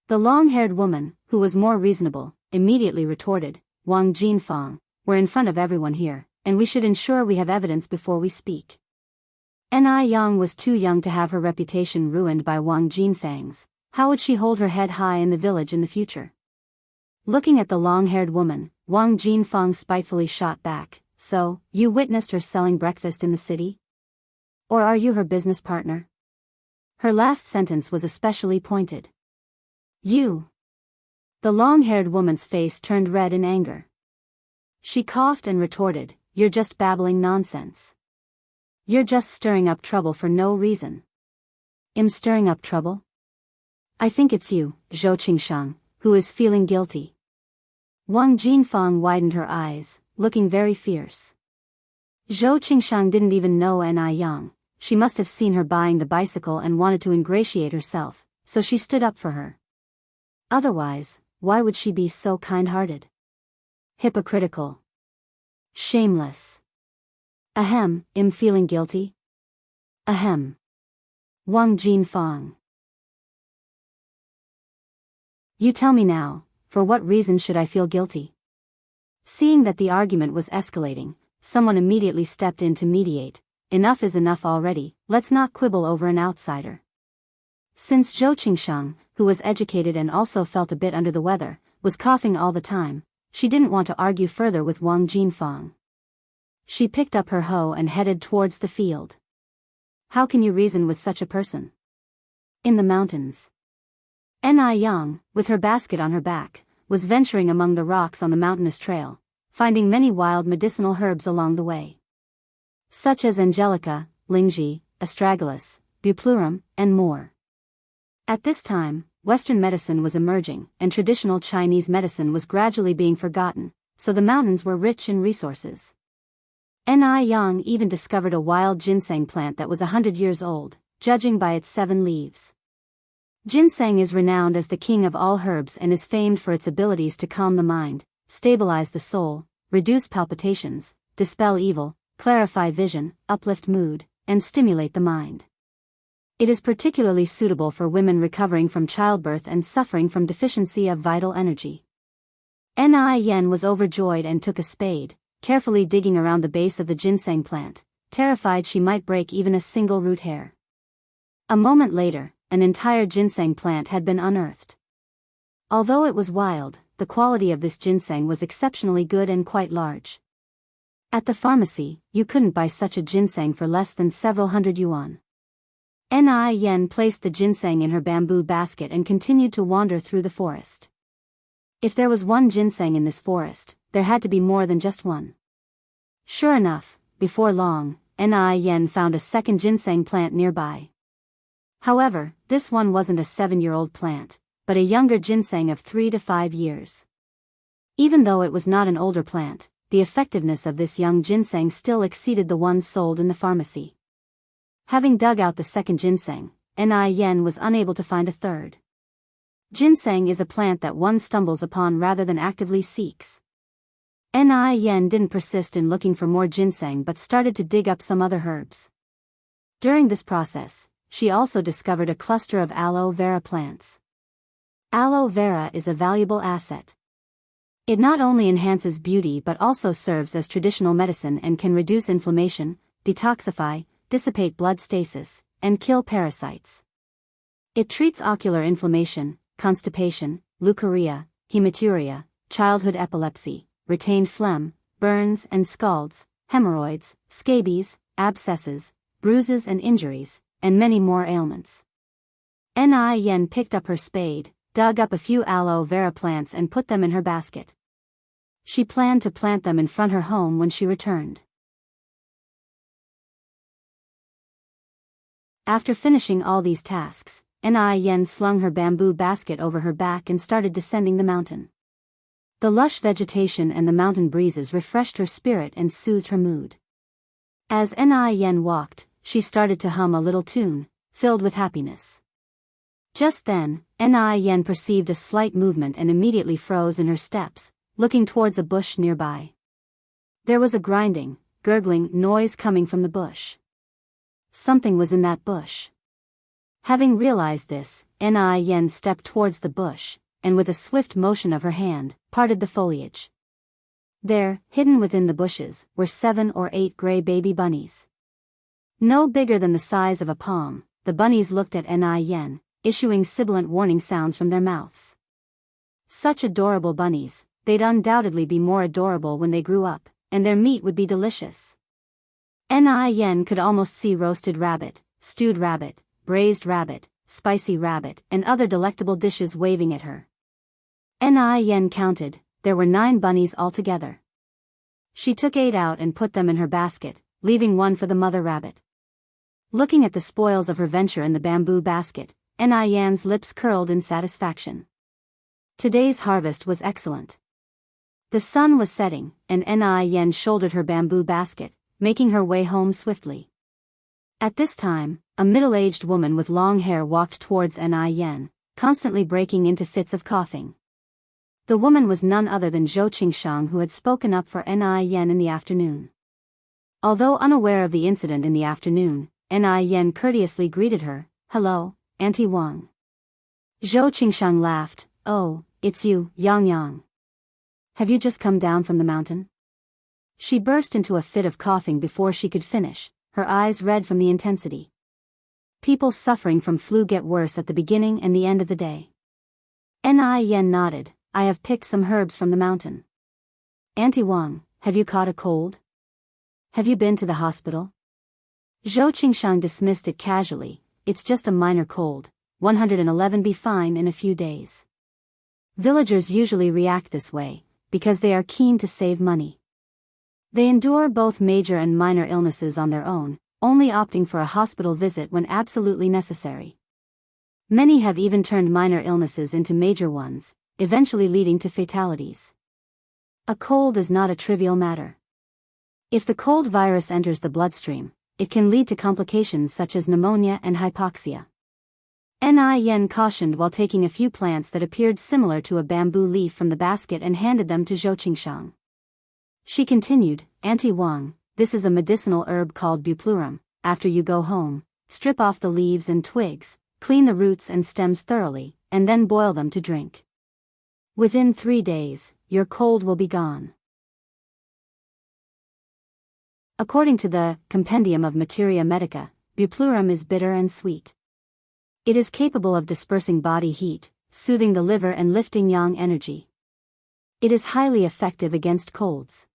The long-haired woman, who was more reasonable, immediately retorted, Wang Jinfang, we're in front of everyone here, and we should ensure we have evidence before we speak. Yang was too young to have her reputation ruined by Wang Jinfang's. How would she hold her head high in the village in the future? Looking at the long-haired woman, Wang Jinfang spitefully shot back, so, you witnessed her selling breakfast in the city? Or are you her business partner? Her last sentence was especially pointed. You. The long-haired woman's face turned red in anger. She coughed and retorted, you're just babbling nonsense. You're just stirring up trouble for no reason. I'm stirring up trouble? I think it's you, Zhou Qingshang, who is feeling guilty. Wang Jinfang widened her eyes, looking very fierce. Zhou Qingshang didn't even know Yang. She must have seen her buying the bicycle and wanted to ingratiate herself, so she stood up for her. Otherwise, why would she be so kind-hearted? Hypocritical. Shameless. Ahem, I'm feeling guilty? Ahem. Wang Jinfang. You tell me now, for what reason should I feel guilty? Seeing that the argument was escalating, someone immediately stepped in to mediate. Enough is enough already, let's not quibble over an outsider. Since Zhou Qingshang, who was educated and also felt a bit under the weather, was coughing all the time, she didn't want to argue further with Wang Jinfang. She picked up her hoe and headed towards the field. How can you reason with such a person? In the mountains. Yang, with her basket on her back, was venturing among the rocks on the mountainous trail, finding many wild medicinal herbs along the way. Such as angelica, lingzhi, astragalus, buplurum, and more. At this time, Western medicine was emerging, and traditional Chinese medicine was gradually being forgotten, so the mountains were rich in resources. Yang even discovered a wild ginseng plant that was 100 years old, judging by its 7 leaves. Ginseng is renowned as the king of all herbs and is famed for its abilities to calm the mind, stabilize the soul, reduce palpitations, dispel evil, clarify vision, uplift mood, and stimulate the mind. It is particularly suitable for women recovering from childbirth and suffering from deficiency of vital energy. Yen was overjoyed and took a spade, carefully digging around the base of the ginseng plant, terrified she might break even a single root hair. A moment later, an entire ginseng plant had been unearthed. Although it was wild, the quality of this ginseng was exceptionally good and quite large. At the pharmacy, you couldn't buy such a ginseng for less than several hundred yuan. Yen placed the ginseng in her bamboo basket and continued to wander through the forest. If there was one ginseng in this forest, there had to be more than just one. Sure enough, before long, Yen found a second ginseng plant nearby. However, this one wasn't a 7-year-old plant, but a younger ginseng of 3 to 5 years. Even though it was not an older plant, the effectiveness of this young ginseng still exceeded the ones sold in the pharmacy. Having dug out the second ginseng, Yen was unable to find a third. Ginseng is a plant that one stumbles upon rather than actively seeks. Yen didn't persist in looking for more ginseng but started to dig up some other herbs. During this process, she also discovered a cluster of aloe vera plants. Aloe vera is a valuable asset. It not only enhances beauty but also serves as traditional medicine and can reduce inflammation, detoxify, dissipate blood stasis, and kill parasites. It treats ocular inflammation, constipation, leukorrhea, hematuria, childhood epilepsy, retained phlegm, burns and scalds, hemorrhoids, scabies, abscesses, bruises and injuries, and many more ailments. Yen picked up her spade, dug up a few aloe vera plants and put them in her basket. She planned to plant them in front her home when she returned. After finishing all these tasks, Yen slung her bamboo basket over her back and started descending the mountain. The lush vegetation and the mountain breezes refreshed her spirit and soothed her mood. As Yen walked, she started to hum a little tune, filled with happiness. Just then, Yen perceived a slight movement and immediately froze in her steps, looking towards a bush nearby. There was a grinding, gurgling noise coming from the bush. Something was in that bush. Having realized this, Yen stepped towards the bush, and with a swift motion of her hand, parted the foliage. There, hidden within the bushes, were 7 or 8 gray baby bunnies. No bigger than the size of a palm, the bunnies looked at Yen, issuing sibilant warning sounds from their mouths. Such adorable bunnies, they'd undoubtedly be more adorable when they grew up, and their meat would be delicious. Yen could almost see roasted rabbit, stewed rabbit, braised rabbit, spicy rabbit, and other delectable dishes waving at her. Yen counted, there were 9 bunnies altogether. She took 8 out and put them in her basket, leaving 1 for the mother rabbit. Looking at the spoils of her venture in the bamboo basket, Yen's lips curled in satisfaction. Today's harvest was excellent. The sun was setting, and Yen shouldered her bamboo basket, making her way home swiftly. At this time, a middle-aged woman with long hair walked towards Yen, constantly breaking into fits of coughing. The woman was none other than Zhou Qingshang, who had spoken up for Yen in the afternoon. Although unaware of the incident in the afternoon, Yen courteously greeted her, "Hello, Auntie Wang." Zhou Qingshang laughed, "Oh, it's you, Yang Yang. Have you just come down from the mountain?" She burst into a fit of coughing before she could finish, her eyes red from the intensity. People suffering from flu get worse at the beginning and the end of the day. Yen nodded, "I have picked some herbs from the mountain." "Auntie Wang, have you caught a cold? Have you been to the hospital?" Zhou Qingshang dismissed it casually, "It's just a minor cold, 111 be fine in a few days." Villagers usually react this way, because they are keen to save money. They endure both major and minor illnesses on their own, only opting for a hospital visit when absolutely necessary. Many have even turned minor illnesses into major ones, eventually leading to fatalities. A cold is not a trivial matter. If the cold virus enters the bloodstream, it can lead to complications such as pneumonia and hypoxia. Yen cautioned while taking a few plants that appeared similar to a bamboo leaf from the basket and handed them to Zhou Qingshang. She continued, "Auntie Wang, this is a medicinal herb called buplurum. After you go home, strip off the leaves and twigs, clean the roots and stems thoroughly, and then boil them to drink. Within 3 days, your cold will be gone. According to the Compendium of Materia Medica, buplurum is bitter and sweet. It is capable of dispersing body heat, soothing the liver and lifting yang energy. It is highly effective against colds.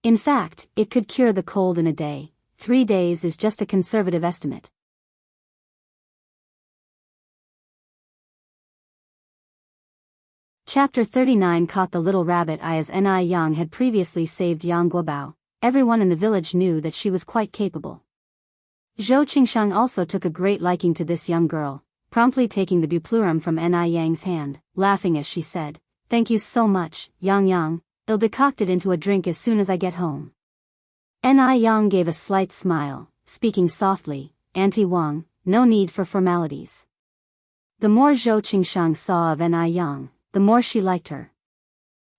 In fact, it could cure the cold in a day. 3 days is just a conservative estimate. Chapter 39 Caught the Little Rabbit. As Ni Yang had previously saved Yang Guobao, everyone in the village knew that she was quite capable. Zhou Qingshang also took a great liking to this young girl, promptly taking the buplurum from Ni Yang's hand, laughing as she said, "Thank you so much, Yang Yang, I'll decoct it into a drink as soon as I get home." Ni Yang gave a slight smile, speaking softly, "Auntie Wang, no need for formalities." The more Zhou Qingshang saw of Ni Yang, the more she liked her.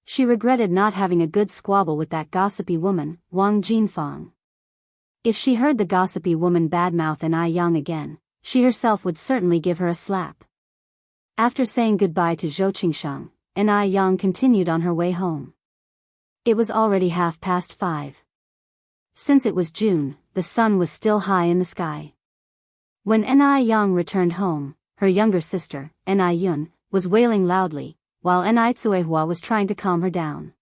She regretted not having a good squabble with that gossipy woman, Wang Jinfang. If she heard the gossipy woman badmouth Ni Yang again, she herself would certainly give her a slap. After saying goodbye to Zhou Qingshang, Ni Yang continued on her way home. It was already 5:30. Since it was June, the sun was still high in the sky. When Ni Yang returned home, her younger sister, Ni Yun, was wailing loudly, while Ni Tsuehua was trying to calm her down.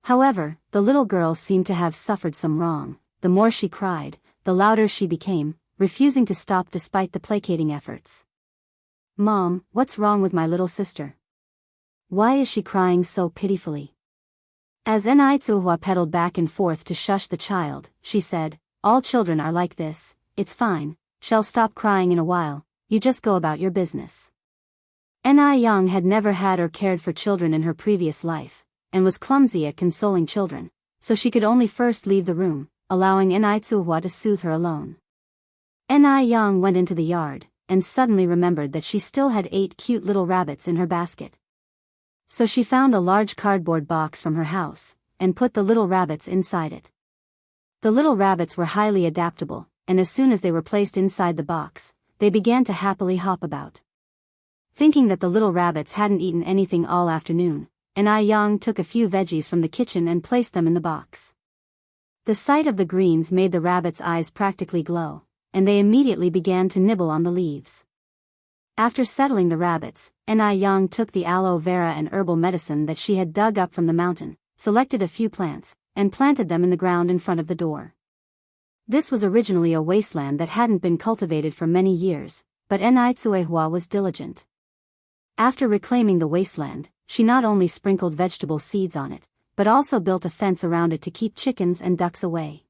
However, the little girl seemed to have suffered some wrong. The more she cried, the louder she became, refusing to stop despite the placating efforts. "Mom, what's wrong with my little sister? Why is she crying so pitifully?" As Ni Tsuehua pedaled back and forth to shush the child, she said, "All children are like this, it's fine, she'll stop crying in a while, you just go about your business." Ni Yang had never had or cared for children in her previous life, and was clumsy at consoling children, so she could only first leave the room, allowing Ni Tsuehua to soothe her alone. Ni Yang went into the yard, and suddenly remembered that she still had 8 cute little rabbits in her basket. So she found a large cardboard box from her house, and put the little rabbits inside it. The little rabbits were highly adaptable, and as soon as they were placed inside the box, they began to happily hop about. Thinking that the little rabbits hadn't eaten anything all afternoon, Ni Yang took a few veggies from the kitchen and placed them in the box. The sight of the greens made the rabbits' eyes practically glow, and they immediately began to nibble on the leaves. After settling the rabbits, Ni Yang took the aloe vera and herbal medicine that she had dug up from the mountain, selected a few plants, and planted them in the ground in front of the door. This was originally a wasteland that hadn't been cultivated for many years, but Ni Tsuehua was diligent. After reclaiming the wasteland, she not only sprinkled vegetable seeds on it, but also built a fence around it to keep chickens and ducks away.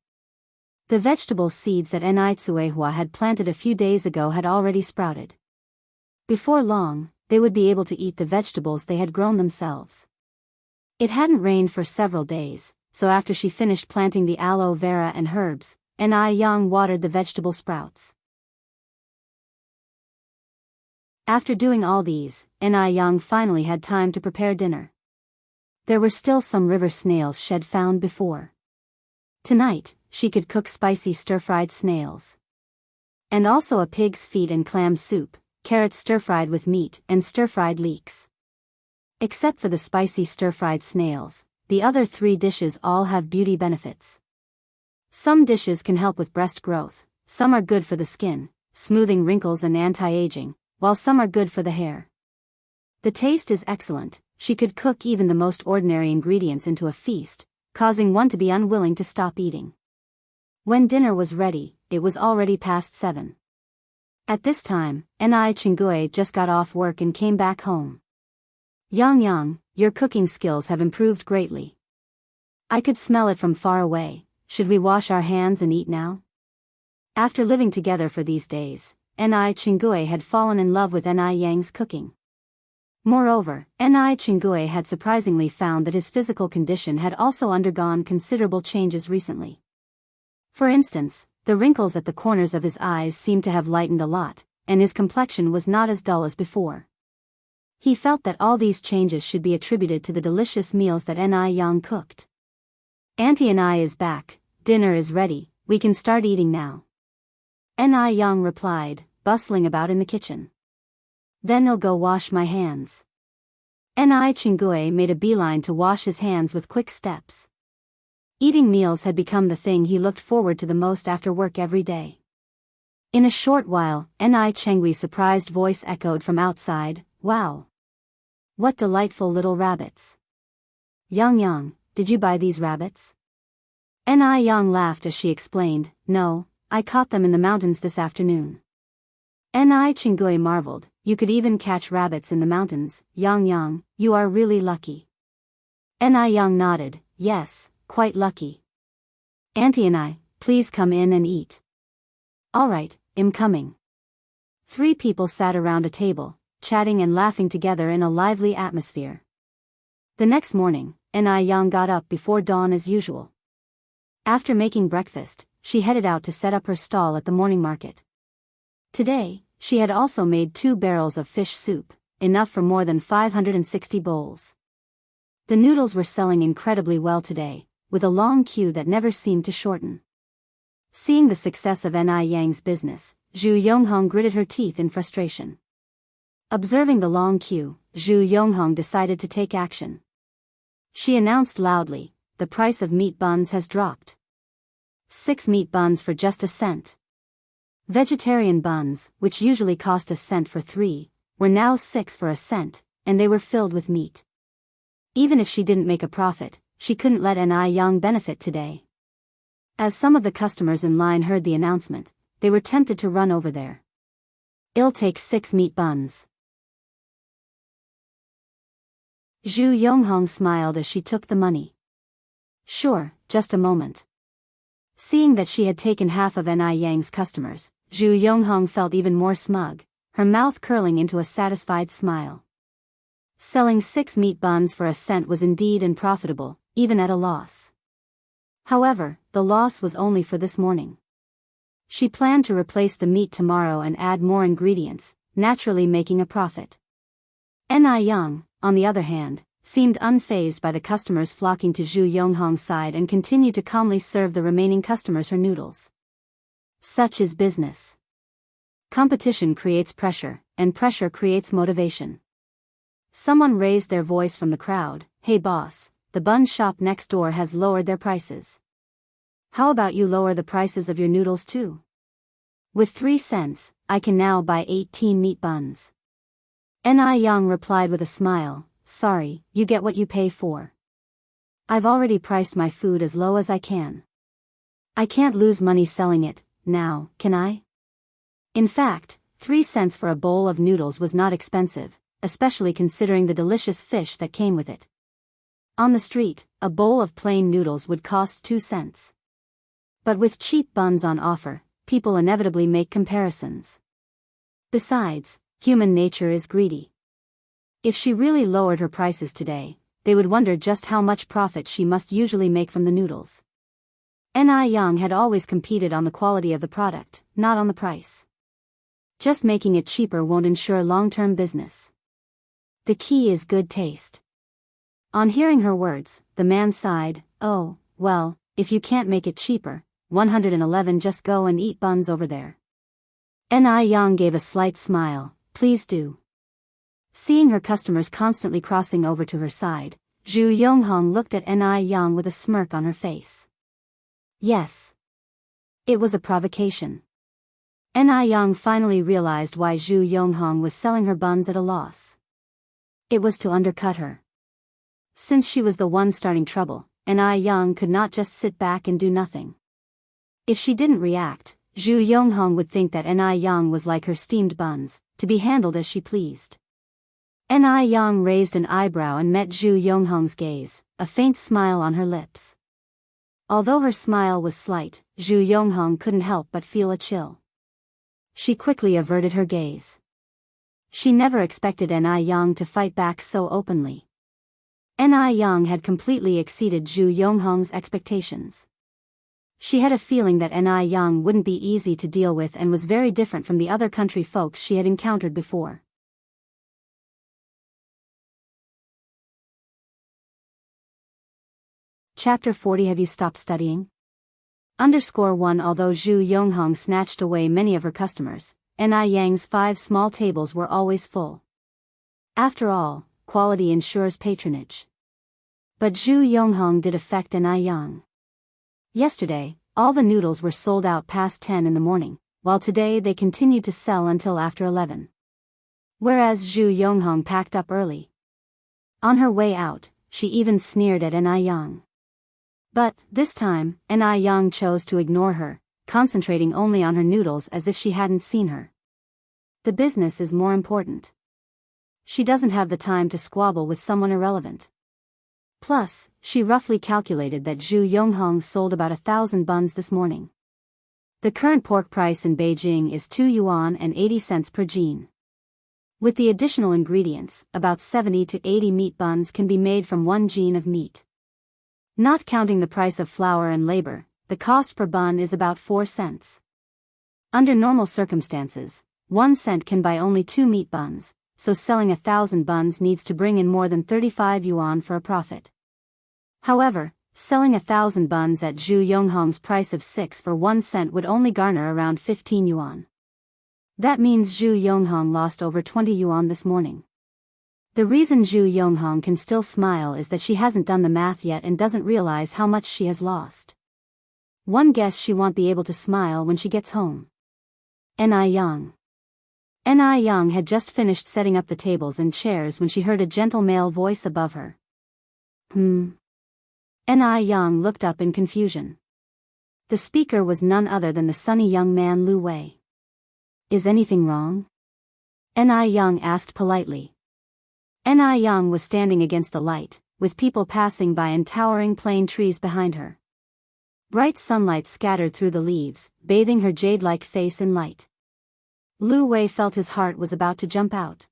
The vegetable seeds that Ni Tsuehua had planted a few days ago had already sprouted. Before long, they would be able to eat the vegetables they had grown themselves. It hadn't rained for several days, so after she finished planting the aloe vera and herbs, Ni Yang watered the vegetable sprouts. After doing all these, Ni Yang finally had time to prepare dinner. There were still some river snails she'd found before. Tonight, she could cook spicy stir-fried snails. And also a pig's feet and clam soup, carrots stir-fried with meat, and stir-fried leeks. Except for the spicy stir-fried snails, the other 3 dishes all have beauty benefits. Some dishes can help with breast growth, some are good for the skin, smoothing wrinkles and anti-aging, while some are good for the hair. The taste is excellent. She could cook even the most ordinary ingredients into a feast, causing one to be unwilling to stop eating. When dinner was ready, it was already past 7. At this time, Ni Chinggui just got off work and came back home. "Yang Yang, your cooking skills have improved greatly. I could smell it from far away. Should we wash our hands and eat now?" After living together for these days, Ni Chinggui had fallen in love with Ni Yang's cooking. Moreover, Ni Chinggui had surprisingly found that his physical condition had also undergone considerable changes recently. For instance, the wrinkles at the corners of his eyes seemed to have lightened a lot, and his complexion was not as dull as before. He felt that all these changes should be attributed to the delicious meals that Ni Yang cooked. "Auntie Ni is back, Dinner is ready, we can start eating now. Ni Young replied, bustling about in the kitchen. Then I'll go wash my hands. Ni Chingue made a beeline to wash his hands with quick steps. Eating meals had become the thing he looked forward to the most after work every day. In a short while, Ni Chingui's surprised voice echoed from outside, "Wow! What delightful little rabbits. Yang, did you buy these rabbits?" Ni Yang laughed as she explained, "No, I caught them in the mountains this afternoon." Ni Chingue marveled, "You could even catch rabbits in the mountains, Yang, you are really lucky." Ni Yang nodded, "Yes, quite lucky. Auntie and I, please come in and eat." "All right, I'm coming." 3 people sat around a table, chatting and laughing together in a lively atmosphere. The next morning, Ni Yang got up before dawn as usual. After making breakfast, she headed out to set up her stall at the morning market. Today, she had also made 2 barrels of fish soup, enough for more than 560 bowls. The noodles were selling incredibly well today, with a long queue that never seemed to shorten. Seeing the success of Ni Yang's business, Zhu Yonghong gritted her teeth in frustration. Observing the long queue, Zhu Yonghong decided to take action. She announced loudly, "The price of meat buns has dropped. 6 meat buns for just a cent." Vegetarian buns, which usually cost a cent for 3, were now 6 for a cent, and they were filled with meat. Even if she didn't make a profit, she couldn't let Ni Yang benefit today. As some of the customers in line heard the announcement, they were tempted to run over there. "I'll take 6 meat buns." Zhu Yonghong smiled as she took the money. "Sure, just a moment." Seeing that she had taken half of Ni Yang's customers, Zhu Yonghong felt even more smug, her mouth curling into a satisfied smile. Selling 6 meat buns for a cent was indeed unprofitable, even at a loss. However, the loss was only for this morning. She planned to replace the meat tomorrow and add more ingredients, naturally making a profit. Ni Yang, on the other hand, seemed unfazed by the customers flocking to Zhu Yonghong's side and continued to calmly serve the remaining customers her noodles. Such is business. Competition creates pressure, and pressure creates motivation. Someone raised their voice from the crowd, "Hey boss, the bun shop next door has lowered their prices. How about you lower the prices of your noodles too? With 3 cents, I can now buy 18 meat buns." Ni Yang replied with a smile, "Sorry, you get what you pay for. I've already priced my food as low as I can. I can't lose money selling it, now, can I?" In fact, 3 cents for a bowl of noodles was not expensive, especially considering the delicious fish that came with it. On the street, a bowl of plain noodles would cost 2 cents. But with cheap buns on offer, people inevitably make comparisons. Besides, human nature is greedy. If she really lowered her prices today, they would wonder just how much profit she must usually make from the noodles. Ni Yang had always competed on the quality of the product, not on the price. Just making it cheaper won't ensure long-term business. The key is good taste. On hearing her words, the man sighed, "Oh, well, if you can't make it cheaper, 111 just go and eat buns over there." Ni Yang gave a slight smile, "Please do." Seeing her customers constantly crossing over to her side, Zhu Yonghong looked at Ni Yang with a smirk on her face. Yes. It was a provocation. Ni Yang finally realized why Zhu Yonghong was selling her buns at a loss. It was to undercut her. Since she was the one starting trouble, Ni Yang could not just sit back and do nothing. If she didn't react, Zhu Yonghong would think that Ni Yang was like her steamed buns, to be handled as she pleased. Ni Yang raised an eyebrow and met Zhu Yonghong's gaze, a faint smile on her lips. Although her smile was slight, Zhu Yonghong couldn't help but feel a chill. She quickly averted her gaze. She never expected Ni Yang to fight back so openly. Ni Yang had completely exceeded Zhu Yonghong's expectations. She had a feeling that Ni Yang wouldn't be easy to deal with and was very different from the other country folks she had encountered before. Chapter 40. Have you stopped studying? _1 Although Zhu Yonghong snatched away many of her customers, Ni Yang's 5 small tables were always full. After all, quality ensures patronage. But Zhu Yonghong did affect Ni Yang. Yesterday, all the noodles were sold out past 10 in the morning, while today they continued to sell until after 11. Whereas Zhu Yonghong packed up early. On her way out, she even sneered at Ni Yang. But, this time, Ni Yang chose to ignore her, concentrating only on her noodles as if she hadn't seen her. The business is more important. She doesn't have the time to squabble with someone irrelevant. Plus, she roughly calculated that Zhu Yonghong sold about 1,000 buns this morning. The current pork price in Beijing is 2 yuan and 80 cents per jin. With the additional ingredients, about 70 to 80 meat buns can be made from 1 jin of meat. Not counting the price of flour and labor, the cost per bun is about 4 cents. Under normal circumstances, 1 cent can buy only 2 meat buns, so selling 1,000 buns needs to bring in more than 35 yuan for a profit. However, selling 1,000 buns at Zhu Yonghong's price of 6 for 1 cent would only garner around 15 yuan. That means Zhu Yonghong lost over 20 yuan this morning. The reason Zhu Yonghong can still smile is that she hasn't done the math yet and doesn't realize how much she has lost. One guess she won't be able to smile when she gets home. Ni Yang had just finished setting up the tables and chairs when she heard a gentle male voice above her. Ni Yang looked up in confusion. The speaker was none other than the sunny young man Lu Wei. Is anything wrong? Ni Yang asked politely. Ni Yang was standing against the light, with people passing by and towering plane trees behind her. Bright sunlight scattered through the leaves, bathing her jade-like face in light. Lu Wei felt his heart was about to jump out.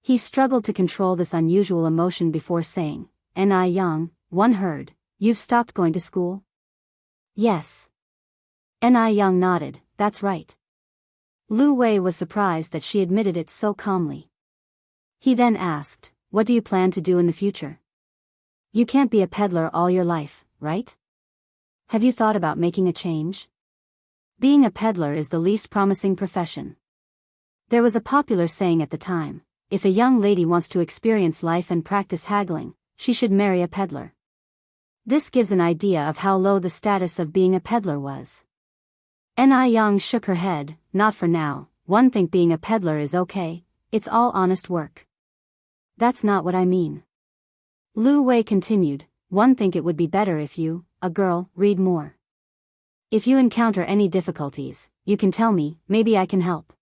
He struggled to control this unusual emotion before saying, Ni Yang, one heard, you've stopped going to school? Yes. Ni Yang nodded, that's right. Lu Wei was surprised that she admitted it so calmly. He then asked, what do you plan to do in the future? You can't be a peddler all your life, right? Have you thought about making a change? Being a peddler is the least promising profession. There was a popular saying at the time, if a young lady wants to experience life and practice haggling, she should marry a peddler. This gives an idea of how low the status of being a peddler was. Ni Yang shook her head, not for now, one think being a peddler is okay, it's all honest work. That's not what I mean. Lu Wei continued, one think it would be better if you, a girl, read more. If you encounter any difficulties, you can tell me, maybe I can help.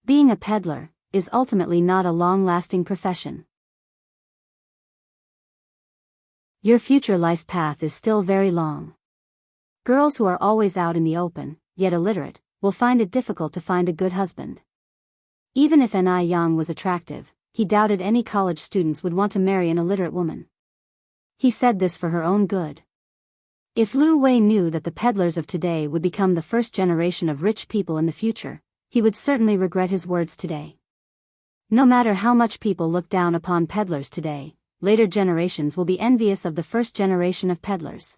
Being a peddler is ultimately not a long-lasting profession. Your future life path is still very long. Girls who are always out in the open, yet illiterate, will find it difficult to find a good husband. Even if Ni Yang was attractive, he doubted any college students would want to marry an illiterate woman. He said this for her own good. If Lu Wei knew that the peddlers of today would become the first generation of rich people in the future, he would certainly regret his words today. No matter how much people look down upon peddlers today, later generations will be envious of the first generation of peddlers.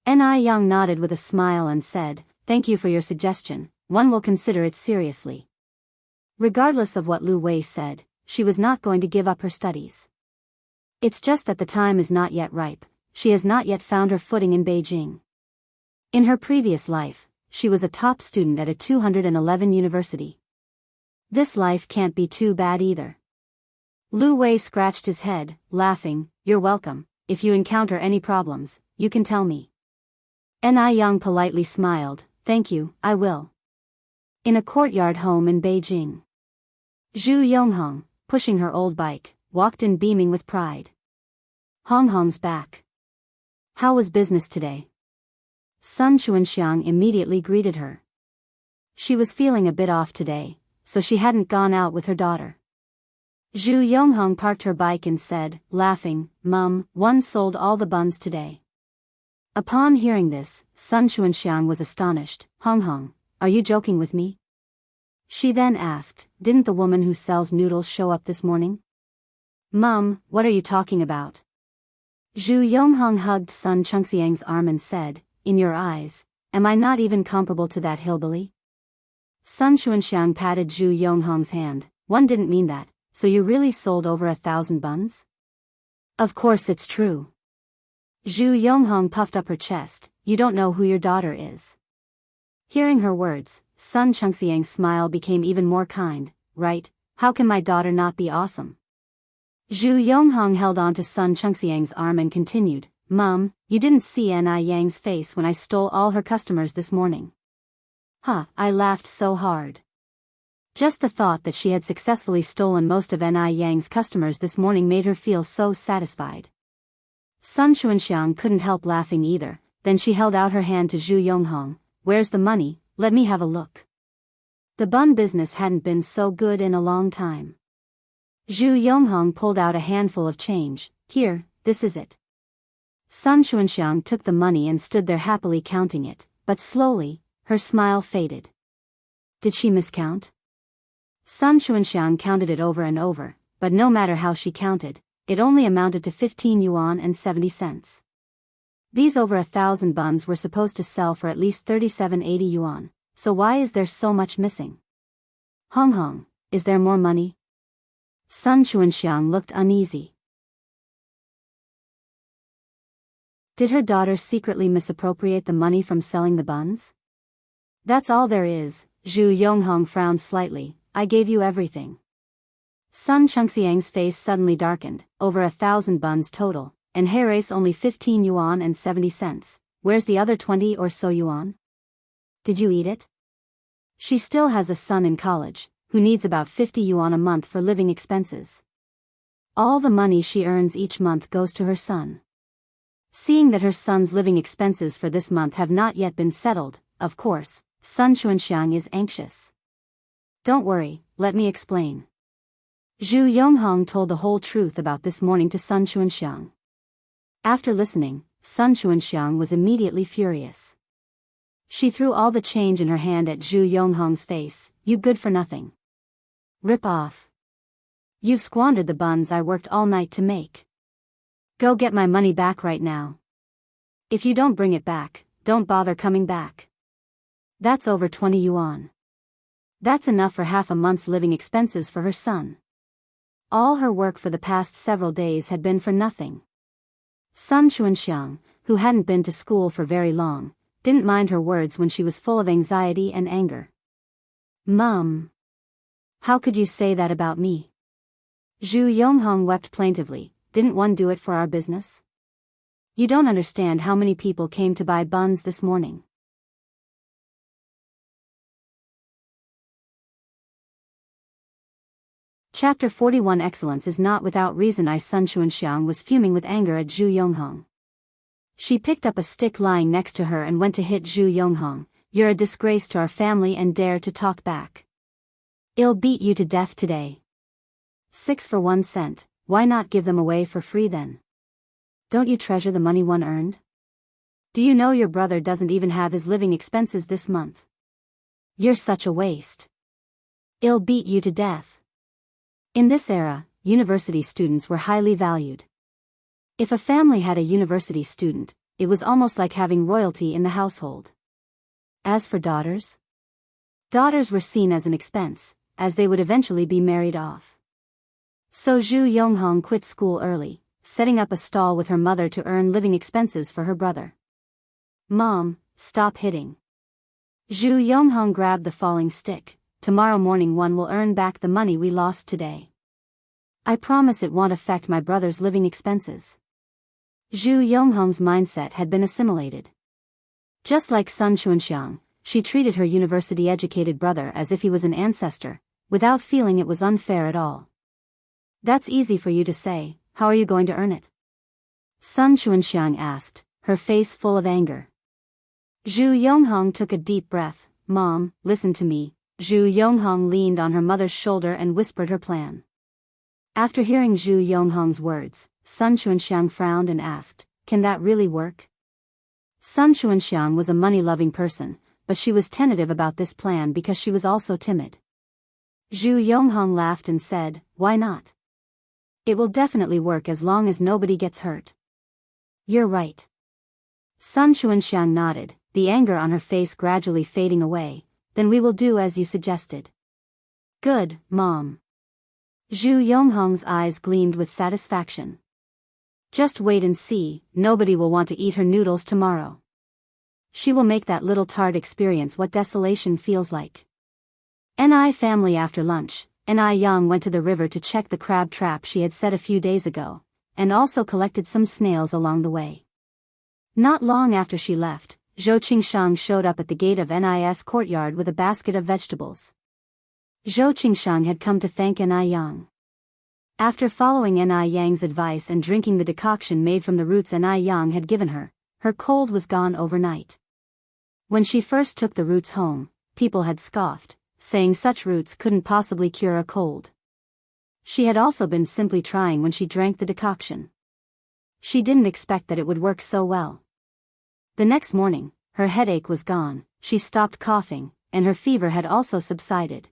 Ni Yang nodded with a smile and said, thank you for your suggestion, one will consider it seriously. Regardless of what Lu Wei said, she was not going to give up her studies. It's just that the time is not yet ripe, she has not yet found her footing in Beijing. In her previous life, she was a top student at a 211 university. This life can't be too bad either. Lu Wei scratched his head, laughing, you're welcome, if you encounter any problems, you can tell me. Ni Yang politely smiled, thank you, I will. In a courtyard home in Beijing. Zhu Yonghong, pushing her old bike, walked in beaming with pride. Hong's back. How was business today? Sun Chuanxiang immediately greeted her. She was feeling a bit off today, so she hadn't gone out with her daughter. Zhu Yonghong parked her bike and said, laughing, Mum, one sold all the buns today. Upon hearing this, Sun Chuanxiang was astonished. Hong, are you joking with me? She then asked, didn't the woman who sells noodles show up this morning? Mum, what are you talking about? Zhu Yonghong hugged Sun Chunxiang's arm and said, in your eyes, am I not even comparable to that hillbilly? Sun Xuanxiang patted Zhu Yonghong's hand. One didn't mean that, so you really sold over 1,000 buns? Of course it's true. Zhu Yonghong puffed up her chest. You don't know who your daughter is. Hearing her words, Sun Chengxiang's smile became even more kind. Right, how can my daughter not be awesome? Zhu Yonghong held on to Sun Chengxiang's arm and continued, Mom, you didn't see Ni Yang's face when I stole all her customers this morning. Huh, I laughed so hard. Just the thought that she had successfully stolen most of Ni Yang's customers this morning made her feel so satisfied. Sun Xuanxiang couldn't help laughing either. Then she held out her hand to Zhu Yonghong. Where's the money? Let me have a look. The bun business hadn't been so good in a long time. Zhu Yonghong pulled out a handful of change. Here, this is it. Sun Xuanxiang took the money and stood there happily counting it, but slowly, her smile faded. Did she miscount? Sun Xuanxiang counted it over and over, but no matter how she counted, it only amounted to 15 yuan and 70 cents. These over 1,000 buns were supposed to sell for at least 3780 yuan, so why is there so much missing? Hong Hong, is there more money? Sun Xuanxiang looked uneasy. Did her daughter secretly misappropriate the money from selling the buns? That's all there is. Zhu Yonghong frowned slightly. I gave you everything. Sun Chengxiang's face suddenly darkened. Over 1,000 buns total, and Harry's only 15 yuan and 70 cents. Where's the other 20 or so yuan? Did you eat it? She still has a son in college, who needs about 50 yuan a month for living expenses. All the money she earns each month goes to her son. Seeing that her son's living expenses for this month have not yet been settled, of course, Sun Xuanxiang is anxious. Don't worry, let me explain. Zhu Yonghong told the whole truth about this morning to Sun Xuanxiang. After listening, Sun Xuanxiang was immediately furious. She threw all the change in her hand at Zhu Yonghong's face. You good for nothing. Rip off. You've squandered the buns I worked all night to make. Go get my money back right now. If you don't bring it back, don't bother coming back. That's over 20 yuan. That's enough for half a month's living expenses for her son. All her work for the past several days had been for nothing. Sun Xuanxiang, who hadn't been to school for very long, didn't mind her words when she was full of anxiety and anger. Mom. How could you say that about me? Zhu Yonghong wept plaintively. Didn't one do it for our business? You don't understand how many people came to buy buns this morning. Chapter 41 Excellence is not without reason. Sun Xuanxiang was fuming with anger at Zhu Yonghong. She picked up a stick lying next to her and went to hit Zhu Yonghong. You're a disgrace to our family and dare to talk back. I'll beat you to death today. 6 for 1 cent, why not give them away for free then? Don't you treasure the money one earned? Do you know your brother doesn't even have his living expenses this month? You're such a waste. I'll beat you to death. In this era, university students were highly valued. If a family had a university student, it was almost like having royalty in the household. As for daughters? Daughters were seen as an expense, as they would eventually be married off. So Zhu Yonghong quit school early, setting up a stall with her mother to earn living expenses for her brother. Mom, stop hitting. Zhu Yonghong grabbed the falling stick. Tomorrow morning one will earn back the money we lost today. I promise it won't affect my brother's living expenses. Zhu Yonghong's mindset had been assimilated. Just like Sun Xuanxiang, she treated her university-educated brother as if he was an ancestor, without feeling it was unfair at all. That's easy for you to say, how are you going to earn it? Sun Xuanxiang asked, her face full of anger. Zhu Yonghong took a deep breath. Mom, listen to me. Zhu Yonghong leaned on her mother's shoulder and whispered her plan. After hearing Zhu Yonghong's words, Sun Xuanxiang frowned and asked, can that really work? Sun Xuanxiang was a money-loving person, but she was tentative about this plan because she was also timid. Zhu Yonghong laughed and said, why not? It will definitely work as long as nobody gets hurt. You're right. Sun Xuanxiang nodded, the anger on her face gradually fading away. Then we will do as you suggested. Good, Mom. Zhu Yonghong's eyes gleamed with satisfaction. Just wait and see, nobody will want to eat her noodles tomorrow. She will make that little tart experience what desolation feels like. Ni family after lunch, Ni Yang went to the river to check the crab trap she had set a few days ago, and also collected some snails along the way. Not long after she left, Zhou Qingshang showed up at the gate of Ni's courtyard with a basket of vegetables. Zhou Qingshang had come to thank Ni Yang. After following Ni Yang's advice and drinking the decoction made from the roots Ni Yang had given her, her cold was gone overnight. When she first took the roots home, people had scoffed, saying such roots couldn't possibly cure a cold. She had also been simply trying when she drank the decoction. She didn't expect that it would work so well. The next morning, her headache was gone, she stopped coughing, and her fever had also subsided.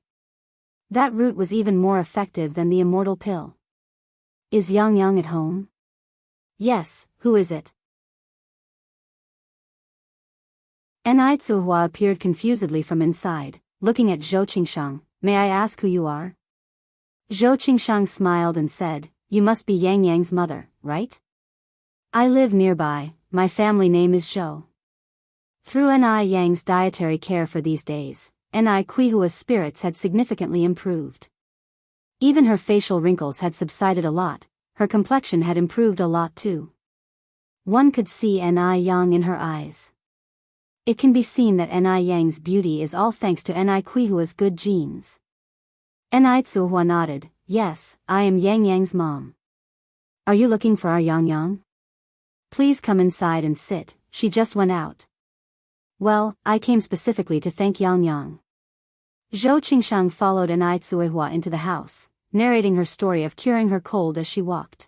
That root was even more effective than the immortal pill. Is Yang Yang at home? Yes, who is it? Ni Tsuhua appeared confusedly from inside, looking at Zhou Qingshang. May I ask who you are? Zhou Qingshang smiled and said, You must be Yang Yang's mother, right? I live nearby, my family name is Zhou. Through Ni Yang's dietary care for these days, Ni Qihua's spirits had significantly improved. Even her facial wrinkles had subsided a lot, her complexion had improved a lot too. One could see Ni Yang in her eyes. It can be seen that Ni Yang's beauty is all thanks to Ni Qihua's good genes. Ni Tsuhua nodded, Yes, I am Yang Yang's mom. Are you looking for our Yang Yang? Please come inside and sit, she just went out. Well, I came specifically to thank Yang Yang. Zhou Qingshang followed Ni Tsuhua into the house, narrating her story of curing her cold as she walked.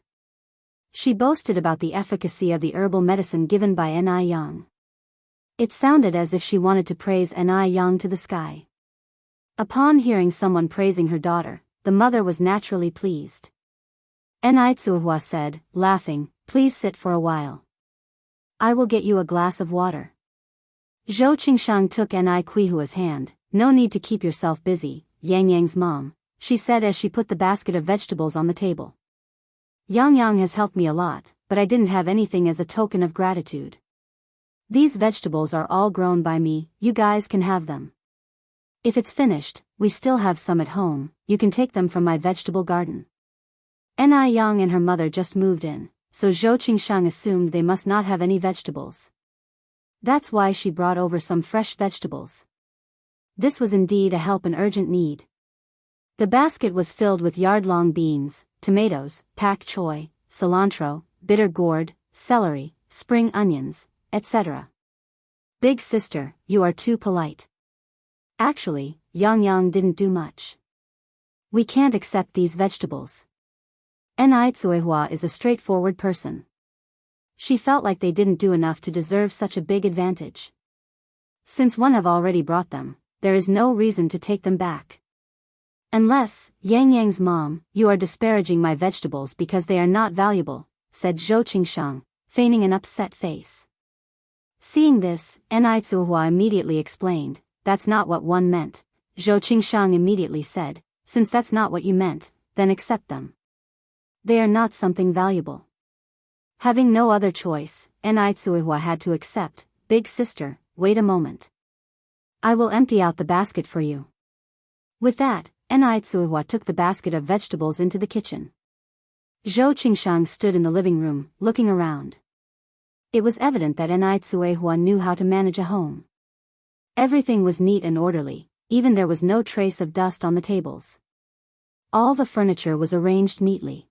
She boasted about the efficacy of the herbal medicine given by Ni Yang. It sounded as if she wanted to praise Ni Yang to the sky. Upon hearing someone praising her daughter, the mother was naturally pleased. Ni Tsuhua said, laughing, Please sit for a while. I will get you a glass of water. Zhou Qingshang took Ni Qihua's hand. No need to keep yourself busy, Yang Yang's mom, she said as she put the basket of vegetables on the table. Yang Yang has helped me a lot, but I didn't have anything as a token of gratitude. These vegetables are all grown by me, you guys can have them. If it's finished, we still have some at home, you can take them from my vegetable garden. Ni Yang and her mother just moved in, so Zhou Qingshang assumed they must not have any vegetables. That's why she brought over some fresh vegetables. This was indeed a help in urgent need. The basket was filled with yard-long beans, tomatoes, pak choy, cilantro, bitter gourd, celery, spring onions, etc. Big sister, you are too polite. Actually, Yang Yang didn't do much. We can't accept these vegetables. Ni Tsuehua is a straightforward person. She felt like they didn't do enough to deserve such a big advantage. Since one have already brought them, there is no reason to take them back. Unless, Yang Yang's mom, you are disparaging my vegetables because they are not valuable, said Zhou Qingshang, feigning an upset face. Seeing this, Ni Tsuhua immediately explained, That's not what one meant. Zhou Qingshang immediately said, Since that's not what you meant, then accept them. They are not something valuable. Having no other choice, Ni Tsuehua had to accept. Big sister, wait a moment. I will empty out the basket for you. With that, Ni Tsuehua took the basket of vegetables into the kitchen. Zhou Qingshang stood in the living room, looking around. It was evident that Ni Tsuehua knew how to manage a home. Everything was neat and orderly, even there was no trace of dust on the tables. All the furniture was arranged neatly.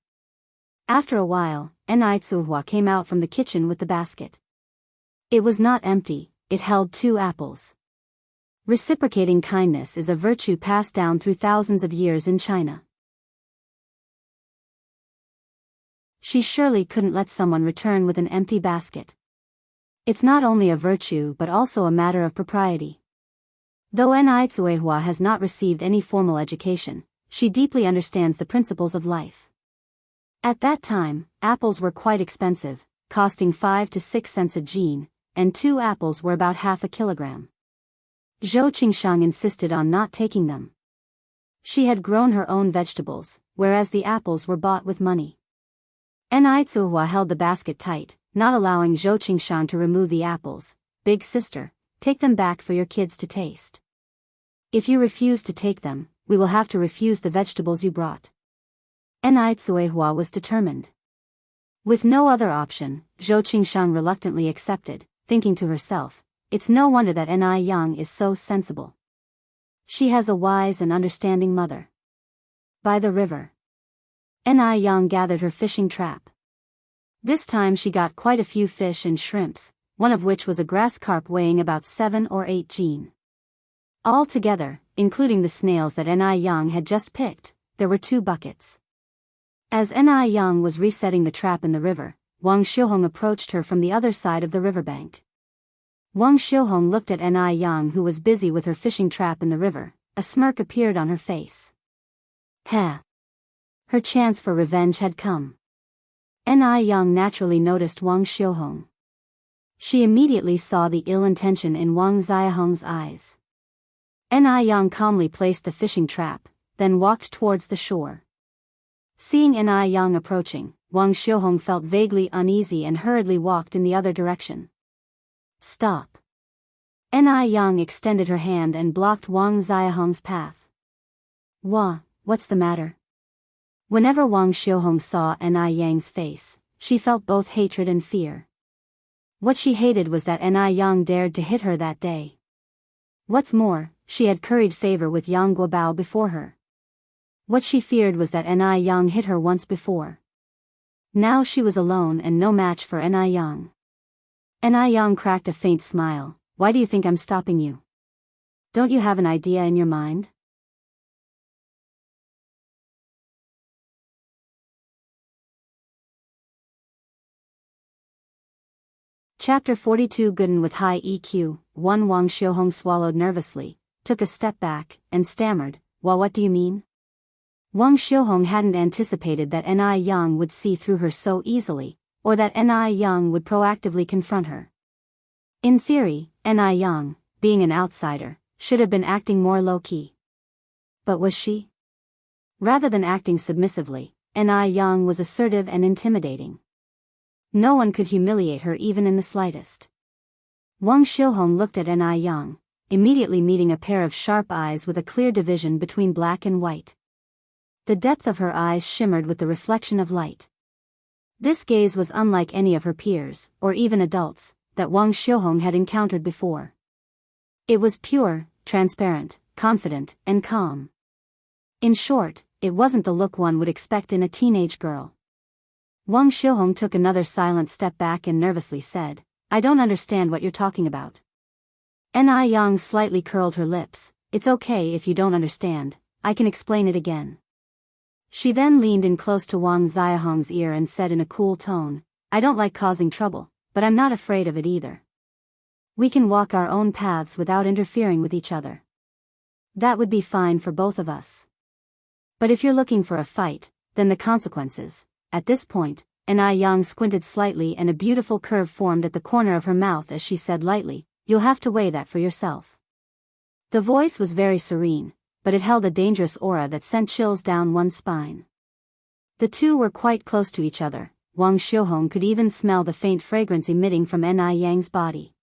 After a while, Ni Tsuehua came out from the kitchen with the basket. It was not empty, it held 2 apples. Reciprocating kindness is a virtue passed down through thousands of years in China. She surely couldn't let someone return with an empty basket. It's not only a virtue but also a matter of propriety. Though Ni Tsuehua has not received any formal education, she deeply understands the principles of life. At that time, apples were quite expensive, costing 5 to 6 cents a gene, and 2 apples were about half a kilogram. Zhou Qingshang insisted on not taking them. She had grown her own vegetables, whereas the apples were bought with money. Enrich held the basket tight, not allowing Zhou Qingshang to remove the apples. Big sister, take them back for your kids to taste. If you refuse to take them, we will have to refuse the vegetables you brought. Enrich was determined. With no other option, Zhou Qingshang reluctantly accepted, thinking to herself, it's no wonder that Enrich is so sensible. She has a wise and understanding mother. By the river, Enrich gathered her fishing trap. This time she got quite a few fish and shrimps, one of which was a grass carp weighing about 7 or 8 jin. Altogether, including the snails that Enrich had just picked, there were 2 buckets. As Enrich was resetting the trap in the river, Wang Xiuhong approached her from the other side of the riverbank. Wang Xiuhong looked at Enrich, who was busy with her fishing trap in the river. A smirk appeared on her face. Heh! Her chance for revenge had come. Enrich naturally noticed Wang Xiuhong. She immediately saw the ill intention in Wang Xiuhong's eyes. Enrich calmly placed the fishing trap, then walked towards the shore. Seeing Enrich approaching, Wang Xiuhong felt vaguely uneasy and hurriedly walked in the other direction. Stop! Enrich extended her hand and blocked Wang Xiuhong's path. What's the matter? Whenever Wang Xiuhong saw Enrich's face, she felt both hatred and fear. What she hated was that Enrich dared to hit her that day. What's more, she had curried favor with Yang Guobao before her. What she feared was that Enrich hit her once before. Now she was alone and no match for Enrich. Enrich cracked a faint smile. Why do you think I'm stopping you? Don't you have an idea in your mind? Chapter 42. Gooden with high EQ. Wang Xiuhong swallowed nervously, took a step back, and stammered, what do you mean? Wang Xiuhong hadn't anticipated that Enrich would see through her so easily, or that Enrich would proactively confront her. In theory, Enrich, being an outsider, should have been acting more low-key. But was she? Rather than acting submissively, Enrich was assertive and intimidating. No one could humiliate her even in the slightest. Wang Xiuhong looked at Enrich, immediately meeting a pair of sharp eyes with a clear division between black and white. The depth of her eyes shimmered with the reflection of light. This gaze was unlike any of her peers, or even adults, that Wang Xiuhong had encountered before. It was pure, transparent, confident, and calm. In short, it wasn't the look one would expect in a teenage girl. Wang Xiuhong took another silent step back and nervously said, I don't understand what you're talking about. Enrich slightly curled her lips. It's okay if you don't understand, I can explain it again. She then leaned in close to Wang Xiuhong's ear and said in a cool tone, I don't like causing trouble, but I'm not afraid of it either. We can walk our own paths without interfering with each other. That would be fine for both of us. But if you're looking for a fight, then the consequences. At this point, Enrich squinted slightly and a beautiful curve formed at the corner of her mouth as she said lightly, you'll have to weigh that for yourself. The voice was very serene, but it held a dangerous aura that sent chills down one's spine. The two were quite close to each other. Wang Xiuhong could even smell the faint fragrance emitting from Enrich's body.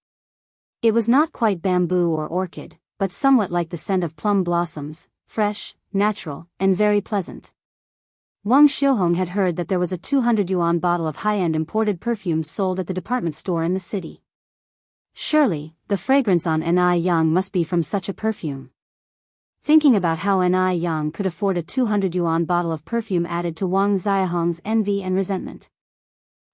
It was not quite bamboo or orchid, but somewhat like the scent of plum blossoms, fresh, natural, and very pleasant. Wang Xiuhong had heard that there was a 200 yuan bottle of high-end imported perfume sold at the department store in the city. Surely, the fragrance on Enrich must be from such a perfume. Thinking about how Enrich could afford a 200 yuan bottle of perfume added to Wang Xiuhong's envy and resentment.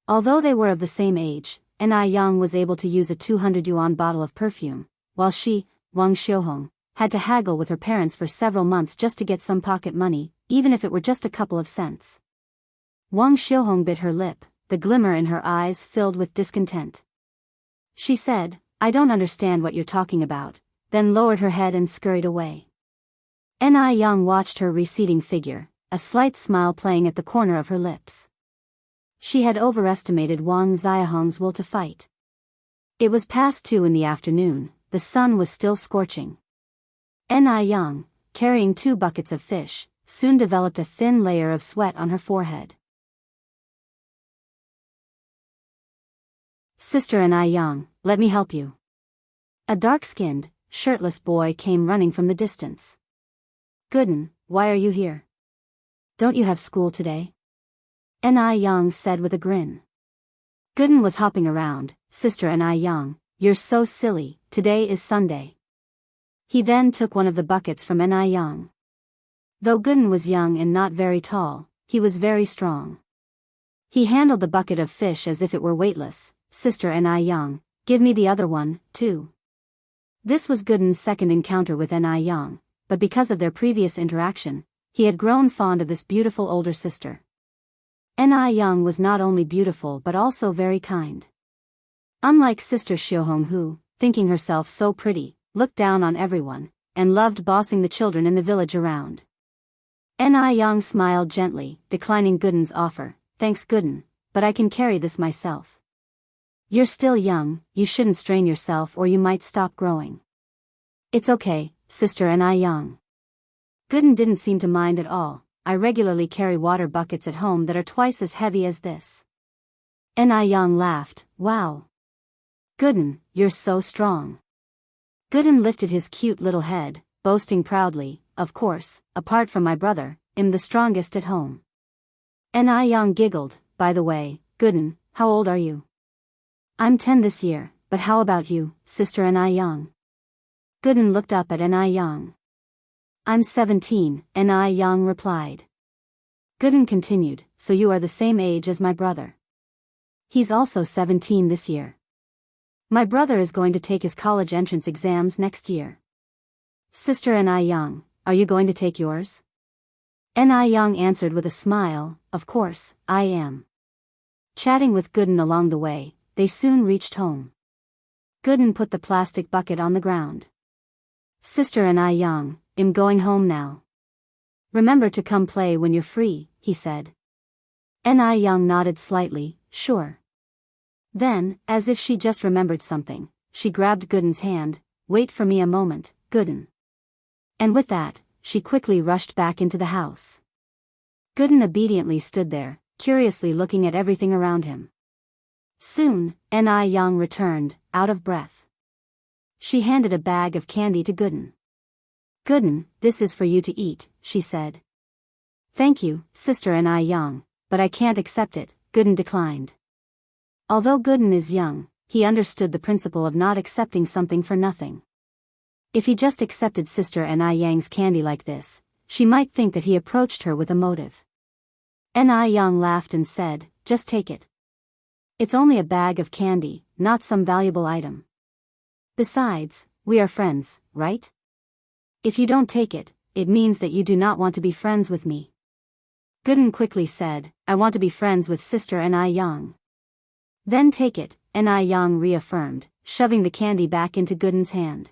Although they were of the same age, Enrich was able to use a 200 yuan bottle of perfume, while she, Wang Xiuhong, had to haggle with her parents for several months just to get some pocket money, even if it were just a couple of cents. Wang Xiuhong bit her lip, the glimmer in her eyes filled with discontent. She said, I don't understand what you're talking about, then lowered her head and scurried away. Enrich watched her receding figure, a slight smile playing at the corner of her lips. She had overestimated Wang Xiuhong's will to fight. It was past 2 in the afternoon, the sun was still scorching. Ni Young, carrying 2 buckets of fish, soon developed a thin layer of sweat on her forehead. Sister Ni Young, let me help you. A dark-skinned, shirtless boy came running from the distance. Gooden, why are you here? Don't you have school today? Ni Young said with a grin. Gooden was hopping around. Sister Ni Young, you're so silly, today is Sunday. He then took one of the buckets from Ni Young. Though Gooden was young and not very tall, he was very strong. He handled the bucket of fish as if it were weightless. Sister Ni Young, give me the other one, too. This was Gooden's second encounter with Ni Young, but because of their previous interaction, he had grown fond of this beautiful older sister. Ni Young was not only beautiful but also very kind. Unlike Sister Xiaohong who, thinking herself so pretty, looked down on everyone, and loved bossing the children in the village around. Ni Young smiled gently, declining Gooden's offer. Thanks Gooden, but I can carry this myself. You're still young, you shouldn't strain yourself or you might stop growing. It's okay, Sister Ni Young. Gooden didn't seem to mind at all. I regularly carry water buckets at home that are twice as heavy as this. Ni Young laughed. Wow. Gooden, you're so strong. Gooden lifted his cute little head, boasting proudly, of course, apart from my brother, I'm the strongest at home. Ni Young giggled. By the way, Gooden, how old are you? I'm 10 this year, but how about you, Sister Ni Young? Gooden looked up at Ni Young. I'm 17, Ni Young replied. Gooden continued, so you are the same age as my brother. He's also 17 this year. My brother is going to take his college entrance exams next year. Sister Ni Young, are you going to take yours? Ni Young answered with a smile, of course, I am. Chatting with Gooden along the way, they soon reached home. Gooden put the plastic bucket on the ground. Sister Ni Young, I'm going home now. Remember to come play when you're free, he said. Ni Young nodded slightly, sure. Then, as if she just remembered something, she grabbed Gooden's hand. Wait for me a moment, Gooden. And with that, she quickly rushed back into the house. Gooden obediently stood there, curiously looking at everything around him. Soon, Ni Young returned, out of breath. She handed a bag of candy to Gooden. Gooden, this is for you to eat, she said. Thank you, Sister Ni Young, but I can't accept it, Gooden declined. Although Gooden is young, he understood the principle of not accepting something for nothing. If he just accepted Sister Ni Young's candy like this, she might think that he approached her with a motive. Ni Young laughed and said, just take it. It's only a bag of candy, not some valuable item. Besides, we are friends, right? If you don't take it, it means that you do not want to be friends with me. Gooden quickly said, I want to be friends with Sister Ni Young. Then take it, Ni Young reaffirmed, shoving the candy back into Gooden's hand.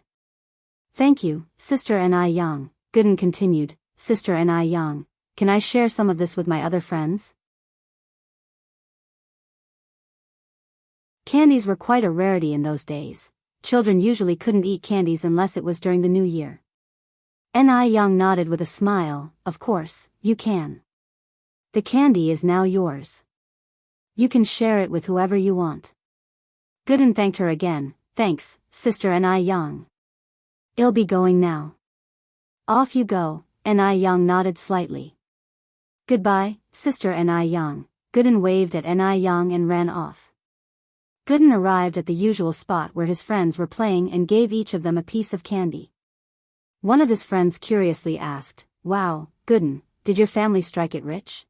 Thank you, Sister Ni Young, Gooden continued. Sister Ni Young, can I share some of this with my other friends? Candies were quite a rarity in those days. Children usually couldn't eat candies unless it was during the New Year. Ni Young nodded with a smile. Of course, you can. The candy is now yours. You can share it with whoever you want. Gooden thanked her again. Thanks, Sister Ni Young. I'll be going now. Off you go, Ni Young nodded slightly. Goodbye, Sister Ni Young. Gooden waved at Ni Young and ran off. Gooden arrived at the usual spot where his friends were playing and gave each of them a piece of candy. One of his friends curiously asked, Wow, Gooden, did your family strike it rich?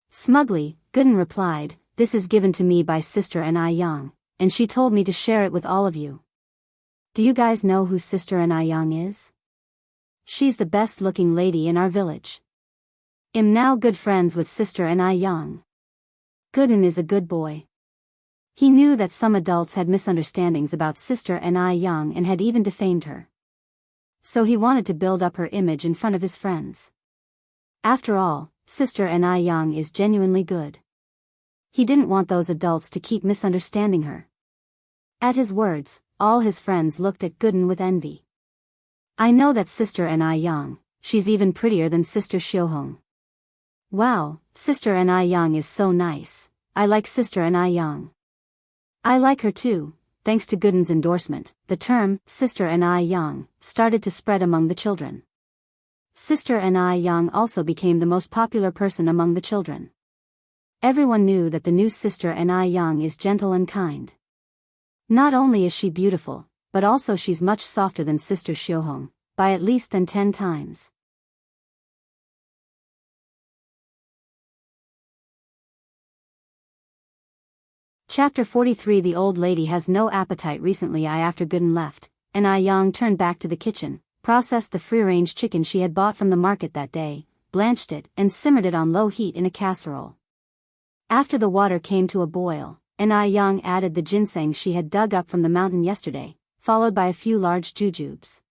Smugly, Gooden replied, This is given to me by Sister Ni Young, and she told me to share it with all of you. Do you guys know who Sister Ni Young is? She's the best-looking lady in our village. I'm now good friends with Sister Ni Young. Gooden is a good boy. He knew that some adults had misunderstandings about Sister Ni Young and had even defamed her. So he wanted to build up her image in front of his friends. After all, Sister Ni Young is genuinely good. He didn't want those adults to keep misunderstanding her. At his words, all his friends looked at Gooden with envy. I know that sister Ni Young, she's even prettier than sister Xiaohong. Wow, sister Ni Young is so nice, I like sister Ni Young. I like her too. Thanks to Gooden's endorsement, the term, Sister Ni Young, started to spread among the children. Sister Ni Young also became the most popular person among the children. Everyone knew that the new Sister Ni Young is gentle and kind. Not only is she beautiful, but also she's much softer than Sister Xiaohong, by at least 10 times. Chapter 43. The old lady has no appetite. Recently after Gooden left, Ni Young turned back to the kitchen, processed the free-range chicken she had bought from the market that day, blanched it and simmered it on low heat in a casserole. After the water came to a boil, Ni Young added the ginseng she had dug up from the mountain yesterday, followed by a few large jujubes.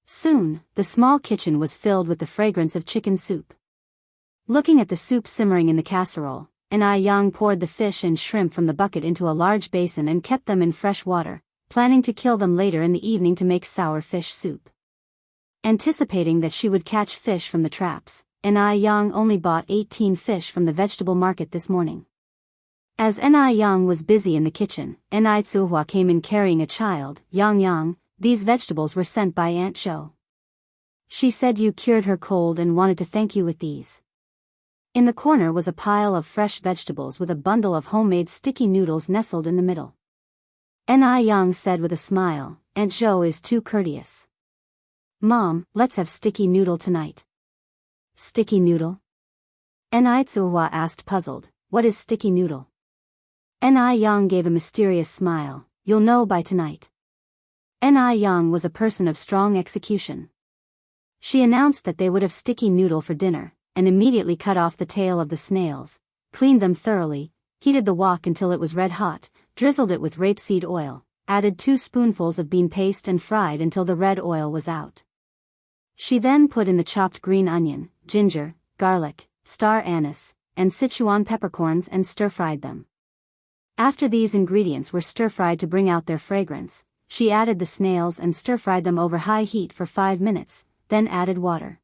Soon, the small kitchen was filled with the fragrance of chicken soup. Looking at the soup simmering in the casserole, Ni Young poured the fish and shrimp from the bucket into a large basin and kept them in fresh water, planning to kill them later in the evening to make sour fish soup. Anticipating that she would catch fish from the traps, Ni Young only bought 18 fish from the vegetable market this morning. As Ni Young was busy in the kitchen, Ni Tsuhua came in carrying a child, Yang Yang. These vegetables were sent by Aunt Zhou. She said you cured her cold and wanted to thank you with these. In the corner was a pile of fresh vegetables with a bundle of homemade sticky noodles nestled in the middle. Ni Young said with a smile, Aunt Zhou is too courteous. Mom, let's have sticky noodle tonight. Sticky noodle? Ni Tsuhua asked puzzled, what is sticky noodle? Ni Young gave a mysterious smile, you'll know by tonight. Ni Young was a person of strong execution. She announced that they would have sticky noodle for dinner, and immediately cut off the tail of the snails, cleaned them thoroughly, heated the wok until it was red hot, drizzled it with rapeseed oil, added 2 spoonfuls of bean paste and fried until the red oil was out. She then put in the chopped green onion, ginger, garlic, star anise, and Sichuan peppercorns and stir-fried them. After these ingredients were stir-fried to bring out their fragrance, she added the snails and stir-fried them over high heat for 5 minutes, then added water.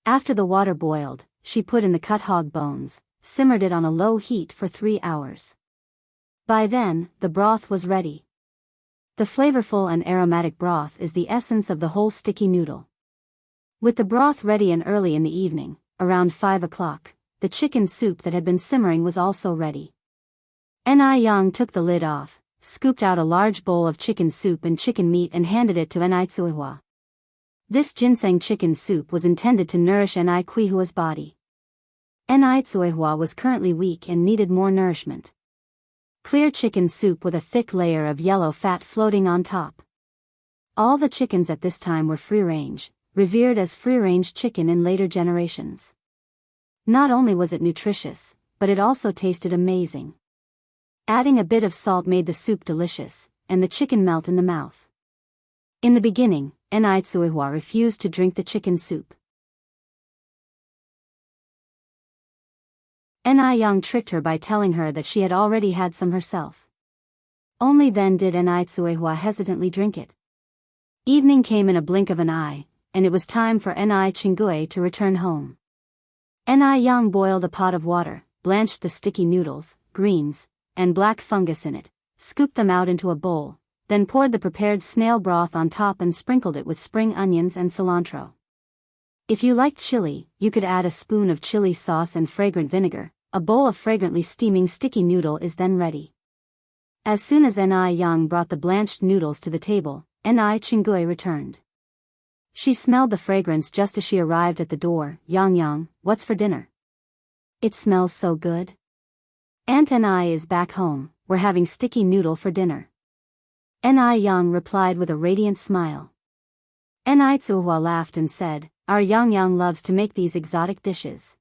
After the water boiled, she put in the cut hog bones, simmered it on a low heat for 3 hours. By then, the broth was ready. The flavorful and aromatic broth is the essence of the whole sticky noodle. With the broth ready and early in the evening, around 5 o'clock, the chicken soup that had been simmering was also ready. Ni Young took the lid off, scooped out a large bowl of chicken soup and chicken meat and handed it to Ni Tsuhua. This ginseng chicken soup was intended to nourish Ni Kuihua's body. Ni Tsuhua was currently weak and needed more nourishment. Clear chicken soup with a thick layer of yellow fat floating on top. All the chickens at this time were free-range, revered as free-range chicken in later generations. Not only was it nutritious, but it also tasted amazing. Adding a bit of salt made the soup delicious, and the chicken melt in the mouth. In the beginning, Ni Tsuhua refused to drink the chicken soup. Ni Young tricked her by telling her that she had already had some herself. Only then did Ni Tsuhua hesitantly drink it. Evening came in a blink of an eye, and it was time for Ni Chingue to return home. Ni Young boiled a pot of water, blanched the sticky noodles, greens, and black fungus in it, scooped them out into a bowl, then poured the prepared snail broth on top and sprinkled it with spring onions and cilantro. If you liked chili, you could add a spoon of chili sauce and fragrant vinegar. A bowl of fragrantly steaming sticky noodle is then ready. As soon as Ni Young brought the blanched noodles to the table, Ni Chingue returned. She smelled the fragrance just as she arrived at the door. Yang Yang, what's for dinner? It smells so good. Aunt Ni is back home, we're having sticky noodle for dinner. Ni Young replied with a radiant smile. Ni Tsuhua laughed and said, our Yang Yang loves to make these exotic dishes.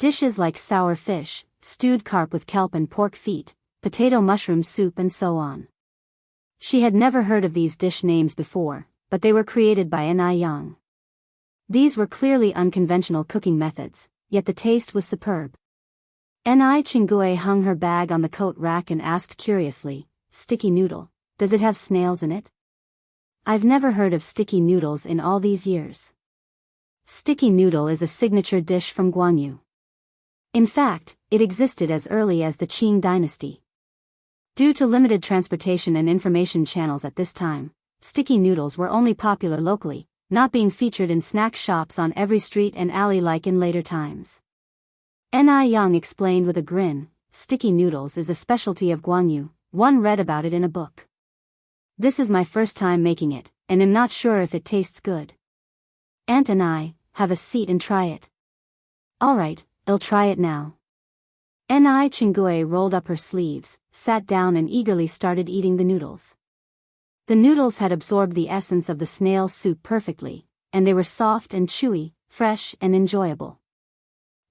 Dishes like sour fish, stewed carp with kelp and pork feet, potato mushroom soup and so on. She had never heard of these dish names before, but they were created by Ni Young. These were clearly unconventional cooking methods, yet the taste was superb. Ni Chingue hung her bag on the coat rack and asked curiously, sticky noodle. Does it have snails in it? I've never heard of sticky noodles in all these years. Sticky noodle is a signature dish from Guangyu. In fact, it existed as early as the Qing dynasty. Due to limited transportation and information channels at this time, sticky noodles were only popular locally, not being featured in snack shops on every street and alley like in later times. Ni Yang explained with a grin, sticky noodles is a specialty of Guangyu, one read about it in a book. This is my first time making it, and am not sure if it tastes good. Aunt and I, have a seat and try it. Alright, I'll try it now. Ni Chingue rolled up her sleeves, sat down and eagerly started eating the noodles. The noodles had absorbed the essence of the snail soup perfectly, and they were soft and chewy, fresh and enjoyable.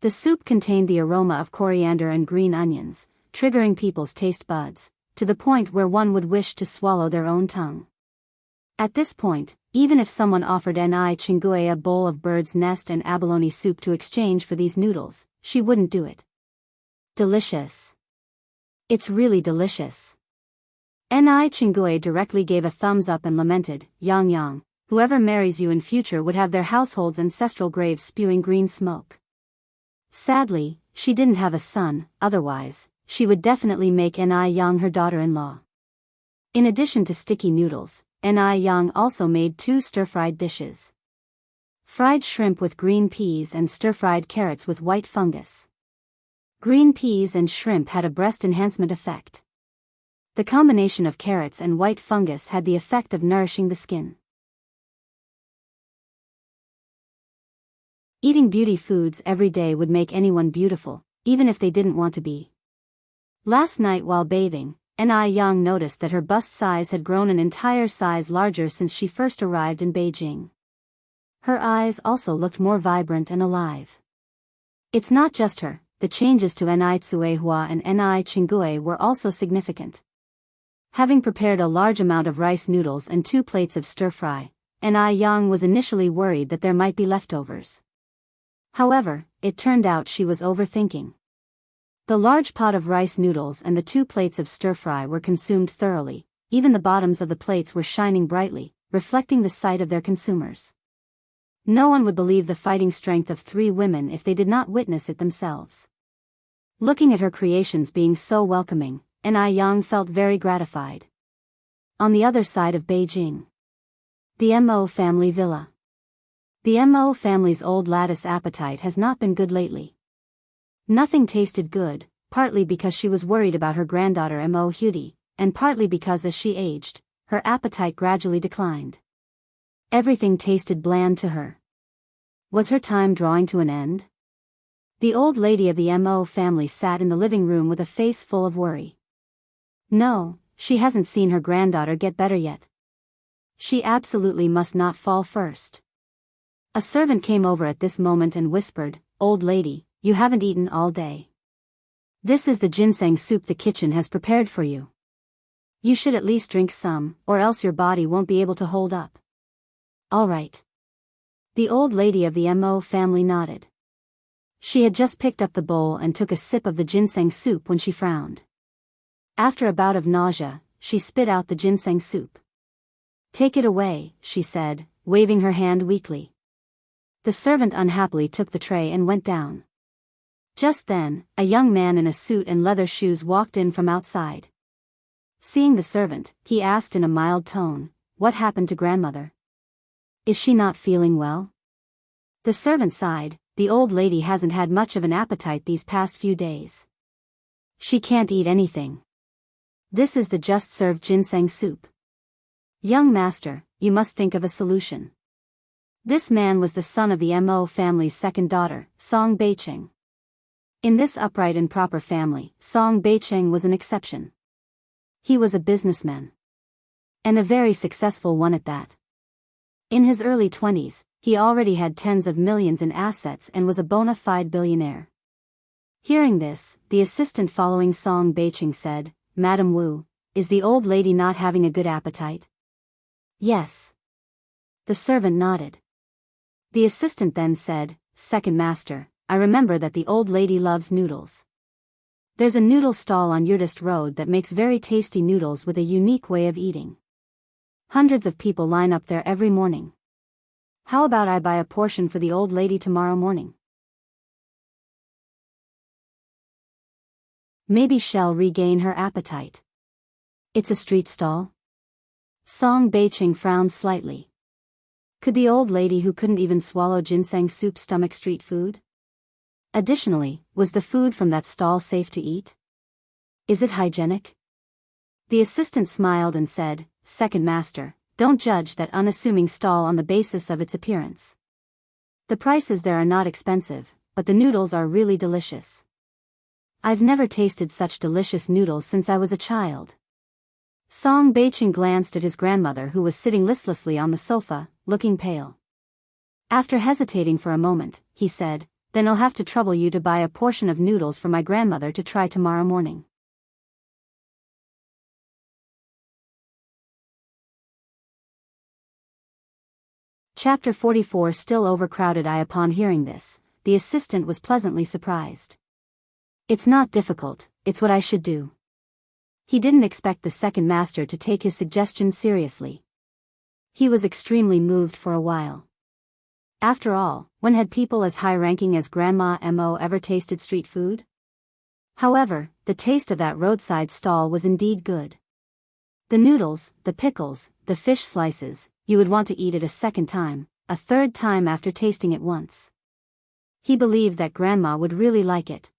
The soup contained the aroma of coriander and green onions, triggering people's taste buds, to the point where one would wish to swallow their own tongue. At this point, even if someone offered Ni Chingue a bowl of bird's nest and abalone soup to exchange for these noodles, she wouldn't do it. Delicious. It's really delicious. Ni Chingue directly gave a thumbs up and lamented, Yang Yang, whoever marries you in future would have their household's ancestral graves spewing green smoke. Sadly, she didn't have a son, otherwise, she would definitely make Ni Yang her daughter-in-law. In addition to sticky noodles, Ni Yang also made 2 stir-fried dishes. Fried shrimp with green peas and stir-fried carrots with white fungus. Green peas and shrimp had a breast enhancement effect. The combination of carrots and white fungus had the effect of nourishing the skin. Eating beauty foods every day would make anyone beautiful, even if they didn't want to be. Last night while bathing, Ni Yang noticed that her bust size had grown an entire size larger since she first arrived in Beijing. Her eyes also looked more vibrant and alive. It's not just her, the changes to Ni Tsuehua and Ni Chingue were also significant. Having prepared a large amount of rice noodles and 2 plates of stir-fry, Ni Yang was initially worried that there might be leftovers. However, it turned out she was overthinking. The large pot of rice noodles and the 2 plates of stir-fry were consumed thoroughly, even the bottoms of the plates were shining brightly, reflecting the sight of their consumers. No one would believe the fighting strength of 3 women if they did not witness it themselves. Looking at her creations being so welcoming, Ni Yang felt very gratified. On the other side of Beijing. The Mo family villa. The Mo family's old lattice appetite has not been good lately. Nothing tasted good, partly because she was worried about her granddaughter Mo Hudy, and partly because as she aged, her appetite gradually declined. Everything tasted bland to her. Was her time drawing to an end? The old lady of the Mo family sat in the living room with a face full of worry. No, she hasn't seen her granddaughter get better yet. She absolutely must not fall first. A servant came over at this moment and whispered, "Old lady, you haven't eaten all day. This is the ginseng soup the kitchen has prepared for you. You should at least drink some, or else your body won't be able to hold up." All right. The old lady of the Mo family nodded. She had just picked up the bowl and took a sip of the ginseng soup when she frowned. After a bout of nausea, she spit out the ginseng soup. "Take it away," she said, waving her hand weakly. The servant unhappily took the tray and went down. Just then, a young man in a suit and leather shoes walked in from outside. Seeing the servant, he asked in a mild tone, "What happened to grandmother? Is she not feeling well?" The servant sighed, "The old lady hasn't had much of an appetite these past few days. She can't eat anything. This is the just served ginseng soup. Young master, you must think of a solution." This man was the son of the Mo family's second daughter, Song Beicheng. In this upright and proper family, Song Beicheng was an exception. He was a businessman. And a very successful one at that. In his early 20s, he already had tens of millions in assets and was a bona fide billionaire. Hearing this, the assistant following Song Beicheng said, "Madam Wu, is the old lady not having a good appetite?" "Yes." The servant nodded. The assistant then said, "Second master, I remember that the old lady loves noodles. There's a noodle stall on Yurdist Road that makes very tasty noodles with a unique way of eating. Hundreds of people line up there every morning. How about I buy a portion for the old lady tomorrow morning? Maybe she'll regain her appetite. It's a street stall? Song Beiqing frowned slightly. Could the old lady who couldn't even swallow ginseng soup stomach street food? Additionally, was the food from that stall safe to eat? Is it hygienic? The assistant smiled and said, "Second master, don't judge that unassuming stall on the basis of its appearance. The prices there are not expensive, but the noodles are really delicious. I've never tasted such delicious noodles since I was a child." Song Beiqing glanced at his grandmother who was sitting listlessly on the sofa, looking pale. After hesitating for a moment, he said, "Then I'll have to trouble you to buy a portion of noodles for my grandmother to try tomorrow morning." Chapter 44. Still overcrowded. Upon hearing this, the assistant was pleasantly surprised. "It's not difficult, it's what I should do." He didn't expect the second master to take his suggestion seriously. He was extremely moved for a while. After all, when had people as high-ranking as Grandma Mo ever tasted street food? However, the taste of that roadside stall was indeed good. The noodles, the pickles, the fish slices, you would want to eat it a second time, a third time after tasting it once. He believed that Grandma would really like it.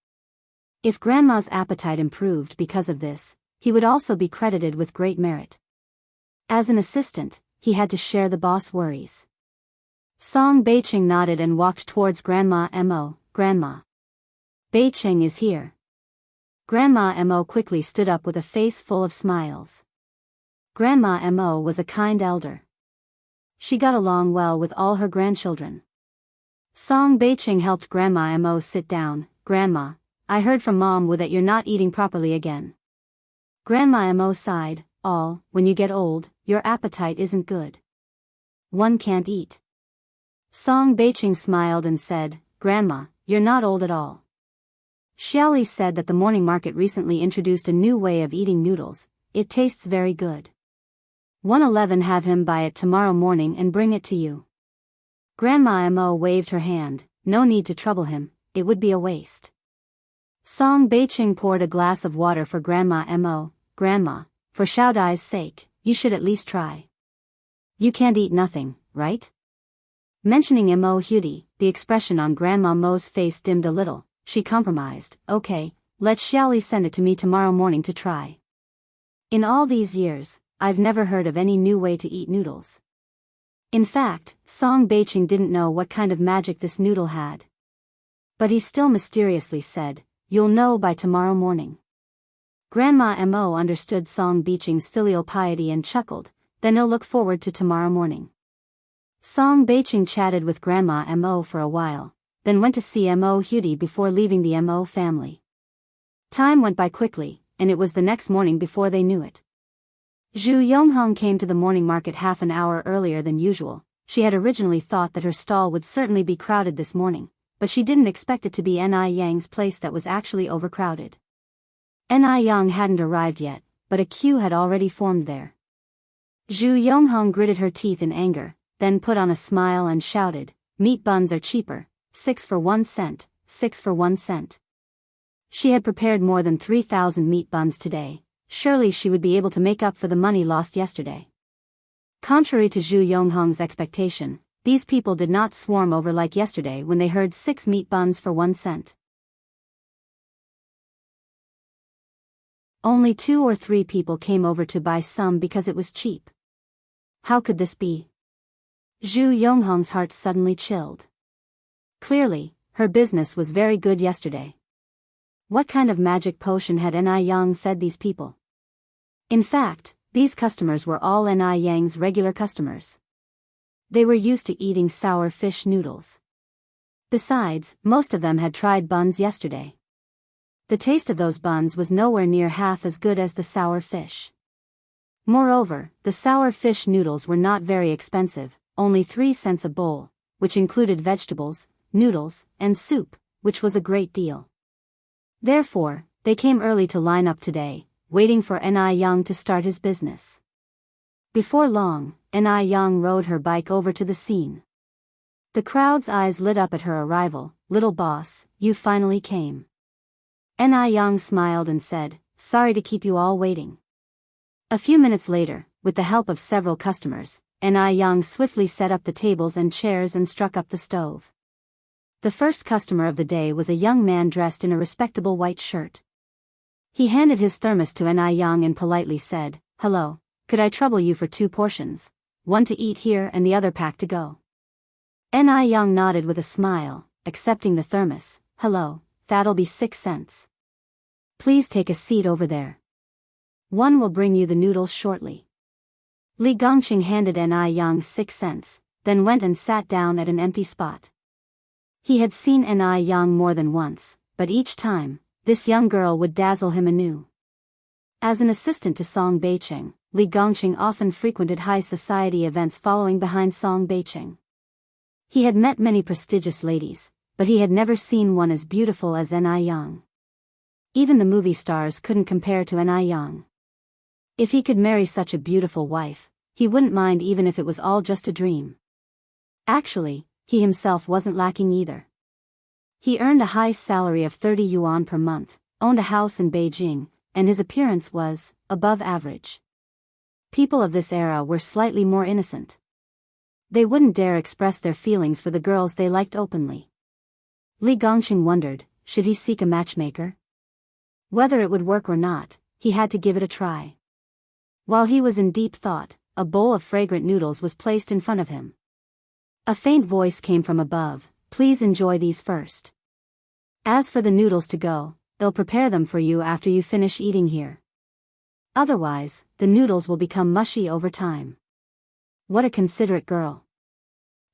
If Grandma's appetite improved because of this, he would also be credited with great merit. As an assistant, he had to share the boss' worries. Song Beiqing nodded and walked towards Grandma Mo. "Grandma Beiqing is here." Grandma Mo quickly stood up with a face full of smiles. Grandma Mo was a kind elder. She got along well with all her grandchildren. Song Beiqing helped Grandma Mo sit down. "Grandma, I heard from Mom that you're not eating properly again." Grandma Mo sighed, "When you get old, your appetite isn't good. One can't eat." Song Beiqing smiled and said, "Grandma, you're not old at all. Xiaoli said that the morning market recently introduced a new way of eating noodles. It tastes very good. 111 have him buy it tomorrow morning and bring it to you." Grandma Mo waved her hand. No need to trouble him, it would be a waste. Song Beiqing poured a glass of water for Grandma Mo. "Grandma, for Xiaodai's sake, you should at least try. You can't eat nothing, right?" Mentioning Mo Hudi, the expression on Grandma Mo's face dimmed a little. She compromised. "Okay, let Xiaoli send it to me tomorrow morning to try. In all these years, I've never heard of any new way to eat noodles." In fact, Song Beiqing didn't know what kind of magic this noodle had. But he still mysteriously said, "You'll know by tomorrow morning." Grandma Mo understood Song Beiqing's filial piety and chuckled, "Then he'll look forward to tomorrow morning." Song Beiqing chatted with Grandma Mo for a while, then went to see Mo Hudi before leaving the Mo family. Time went by quickly, and it was the next morning before they knew it. Zhu Yonghong came to the morning market half an hour earlier than usual. She had originally thought that her stall would certainly be crowded this morning, but she didn't expect it to be Ni Yang's place that was actually overcrowded. Ni Yang hadn't arrived yet, but a queue had already formed there. Zhu Yonghong gritted her teeth in anger, then put on a smile and shouted, "Meat buns are cheaper, 6 for 1 cent, 6 for 1 cent." She had prepared more than 3,000 meat buns today. Surely she would be able to make up for the money lost yesterday. Contrary to Zhu Yonghong's expectation, these people did not swarm over like yesterday when they heard 6 meat buns for 1 cent. Only 2 or 3 people came over to buy some because it was cheap. How could this be? Zhu Yonghong's heart suddenly chilled. Clearly, her business was very good yesterday. What kind of magic potion had Ni Yang fed these people? In fact, these customers were all Ni Yang's regular customers. They were used to eating sour fish noodles. Besides, most of them had tried buns yesterday. The taste of those buns was nowhere near half as good as the sour fish. Moreover, the sour fish noodles were not very expensive, only 3 cents a bowl, which included vegetables, noodles, and soup, which was a great deal. Therefore, They came early to line up today, waiting for Ni Young to start his business. Before long, Ni Young rode her bike over to the scene. The crowd's eyes lit up at her arrival. "Little boss, you finally came." Ni Young smiled and said, "Sorry to keep you all waiting." A few minutes later, with the help of several customers, Ni Young swiftly set up the tables and chairs and struck up the stove. The first customer of the day was a young man dressed in a respectable white shirt. He handed his thermos to Ni Young and politely said, "Hello, could I trouble you for 2 portions, one to eat here and the other pack to go?" Ni Young nodded with a smile, accepting the thermos. "Hello, that'll be 6 cents. Please take a seat over there. One will bring you the noodles shortly." Li Gongqing handed Ni Young 6 cents, then went and sat down at an empty spot. He had seen Ni Young more than once, but each time, this young girl would dazzle him anew. As an assistant to Song Beicheng, Li Gongqing often frequented high society events following behind Song Beicheng. He had met many prestigious ladies, but he had never seen one as beautiful as Ni Young. Even the movie stars couldn't compare to Ni Young. If he could marry such a beautiful wife, he wouldn't mind even if it was all just a dream. Actually, he himself wasn't lacking either. He earned a high salary of 30 yuan per month, owned a house in Beijing, and his appearance was above average. People of this era were slightly more innocent. They wouldn't dare express their feelings for the girls they liked openly. Li Gongqing wondered, should he seek a matchmaker? Whether it would work or not, he had to give it a try. While he was in deep thought, a bowl of fragrant noodles was placed in front of him. A faint voice came from above, "Please enjoy these first. As for the noodles to go, they'll prepare them for you after you finish eating here. Otherwise, the noodles will become mushy over time." What a considerate girl.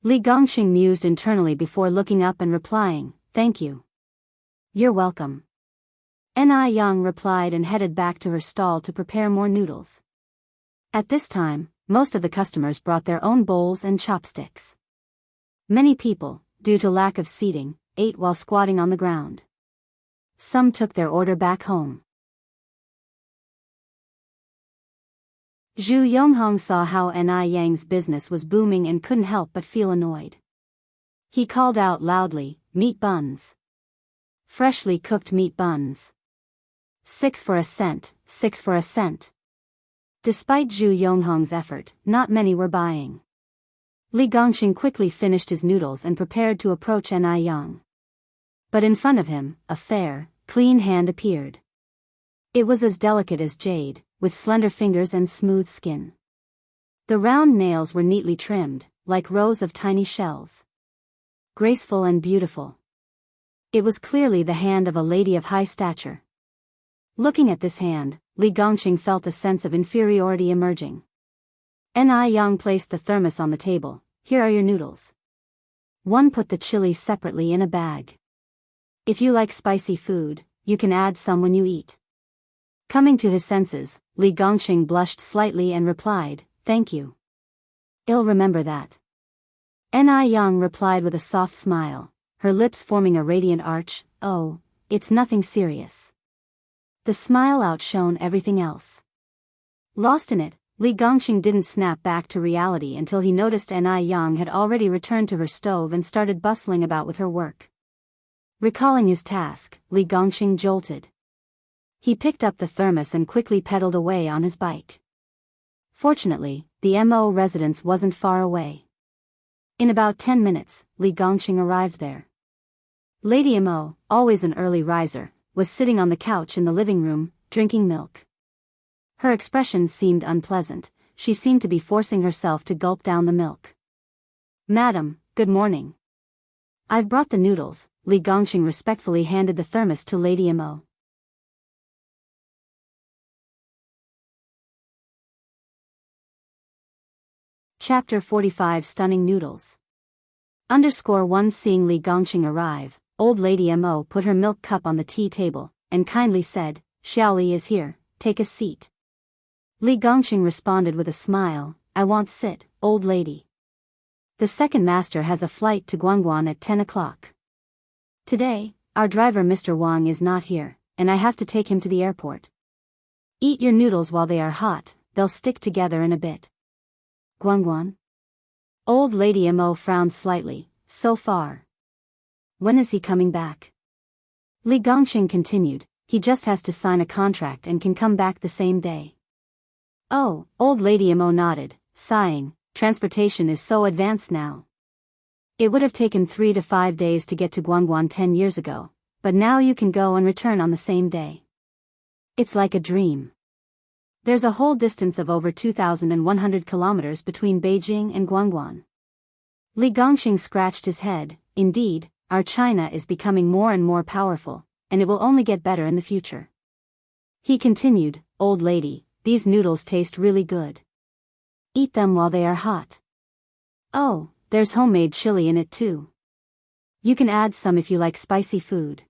Li Gongqing mused internally before looking up and replying, "Thank you." "You're welcome." Ni Young replied and headed back to her stall to prepare more noodles. At this time, most of the customers brought their own bowls and chopsticks. Many people, due to lack of seating, ate while squatting on the ground. Some took their order back home. Zhu Yonghong saw how Ni Yang's business was booming and couldn't help but feel annoyed. He called out loudly, "Meat buns. Freshly cooked meat buns. 6 for a cent, 6 for a cent." Despite Zhu Yonghong's effort, not many were buying. Li Gongqing quickly finished his noodles and prepared to approach Ni Young. But in front of him, a fair, clean hand appeared. It was as delicate as jade, with slender fingers and smooth skin. The round nails were neatly trimmed, like rows of tiny shells. Graceful and beautiful. It was clearly the hand of a lady of high stature. Looking at this hand, Li Gongqing felt a sense of inferiority emerging. Ni Young placed the thermos on the table. "Here are your noodles. One, put the chili separately in a bag. If you like spicy food, you can add some when you eat." Coming to his senses, Li Gongqing blushed slightly and replied, "Thank you. I'll remember that." Ni Young replied with a soft smile, her lips forming a radiant arch. "Oh, it's nothing serious." The smile outshone everything else. Lost in it, Li Gongqing didn't snap back to reality until he noticed Ni Young had already returned to her stove and started bustling about with her work. Recalling his task, Li Gongqing jolted. He picked up the thermos and quickly pedaled away on his bike. Fortunately, the MO residence wasn't far away. In about 10 minutes, Li Gongqing arrived there. Lady Mo, always an early riser, was sitting on the couch in the living room, drinking milk. Her expression seemed unpleasant. She seemed to be forcing herself to gulp down the milk. "Madam, good morning. I've brought the noodles." Li Gongqing respectfully handed the thermos to Lady Mo. Chapter 45 Stunning Noodles. _1 Seeing Li Gongqing arrive, old Lady Mo put her milk cup on the tea table, and kindly said, "Xiaoli is here, take a seat." Li Gongqing responded with a smile, "I won't sit, old lady. The second master has a flight to Guangguan at 10 o'clock. Today, our driver Mr. Wang is not here, and I have to take him to the airport. Eat your noodles while they are hot, they'll stick together in a bit. Guangguan? Old Lady Mo frowned slightly. So far. When is he coming back? Li Gongqing continued, he just has to sign a contract and can come back the same day. Oh, Old Lady Mo nodded, sighing, transportation is so advanced now. It would have taken 3 to 5 days to get to Guangguan 10 years ago, but now you can go and return on the same day. It's like a dream. There's a whole distance of over 2,100 kilometers between Beijing and Guangguan. Li Gongqing scratched his head. Indeed, our China is becoming more and more powerful, and it will only get better in the future. He continued, Old lady, these noodles taste really good. Eat them while they are hot. Oh, there's homemade chili in it too. You can add some if you like spicy food.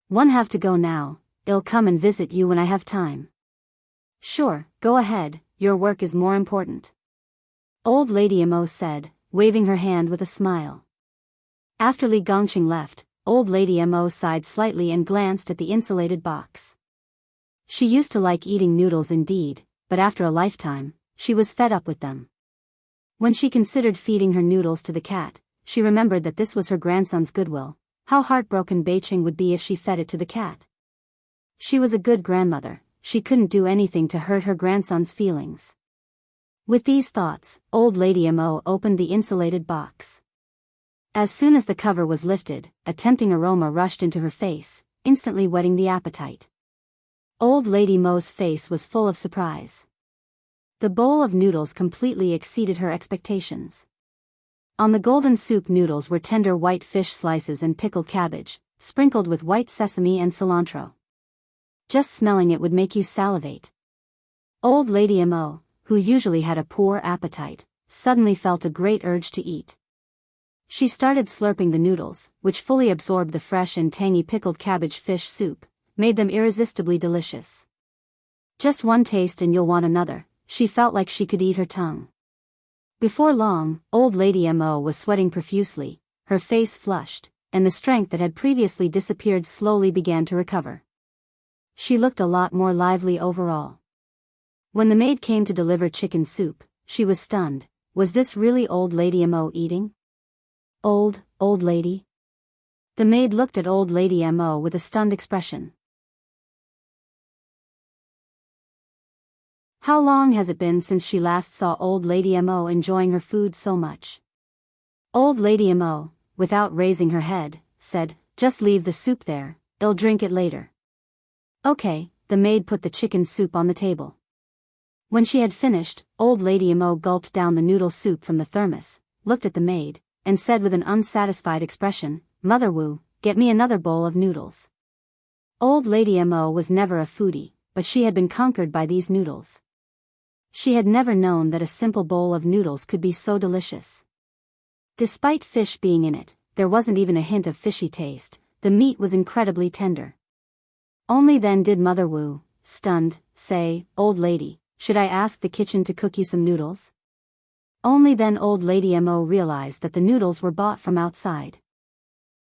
One have to go now, I'll come and visit you when I have time. Sure, go ahead, your work is more important. Old Lady Mo said, waving her hand with a smile. After Li Gongqing left, Old Lady Mo sighed slightly and glanced at the insulated box. She used to like eating noodles indeed, but after a lifetime, she was fed up with them. When she considered feeding her noodles to the cat, she remembered that this was her grandson's goodwill. How heartbroken Beiqing would be if she fed it to the cat. She was a good grandmother, she couldn't do anything to hurt her grandson's feelings. With these thoughts, Old Lady Mo opened the insulated box. As soon as the cover was lifted, a tempting aroma rushed into her face, instantly whetting the appetite. Old Lady Mo's face was full of surprise. The bowl of noodles completely exceeded her expectations. On the golden soup noodles were tender white fish slices and pickled cabbage, sprinkled with white sesame and cilantro. Just smelling it would make you salivate. Old Lady Mo, who usually had a poor appetite, suddenly felt a great urge to eat. She started slurping the noodles, which fully absorbed the fresh and tangy pickled cabbage fish soup, made them irresistibly delicious. Just one taste and you'll want another, she felt like she could eat her tongue. Before long, Old Lady Mo was sweating profusely, her face flushed, and the strength that had previously disappeared slowly began to recover. She looked a lot more lively overall. When the maid came to deliver chicken soup, she was stunned. Was this really Old Lady Mo eating? Old lady? The maid looked at Old Lady Mo with a stunned expression. How long has it been since she last saw Old Lady Mo enjoying her food so much? Old Lady Mo, without raising her head, said, just leave the soup there, I'll drink it later. Okay, the maid put the chicken soup on the table. When she had finished, Old Lady Mo gulped down the noodle soup from the thermos, looked at the maid, and said with an unsatisfied expression, Mother Wu, get me another bowl of noodles. Old Lady Mo was never a foodie, but she had been conquered by these noodles. She had never known that a simple bowl of noodles could be so delicious. Despite fish being in it, there wasn't even a hint of fishy taste, the meat was incredibly tender. Only then did Mother Wu, stunned, say, Old lady, should I ask the kitchen to cook you some noodles? Only then Old Lady Mo realized that the noodles were bought from outside.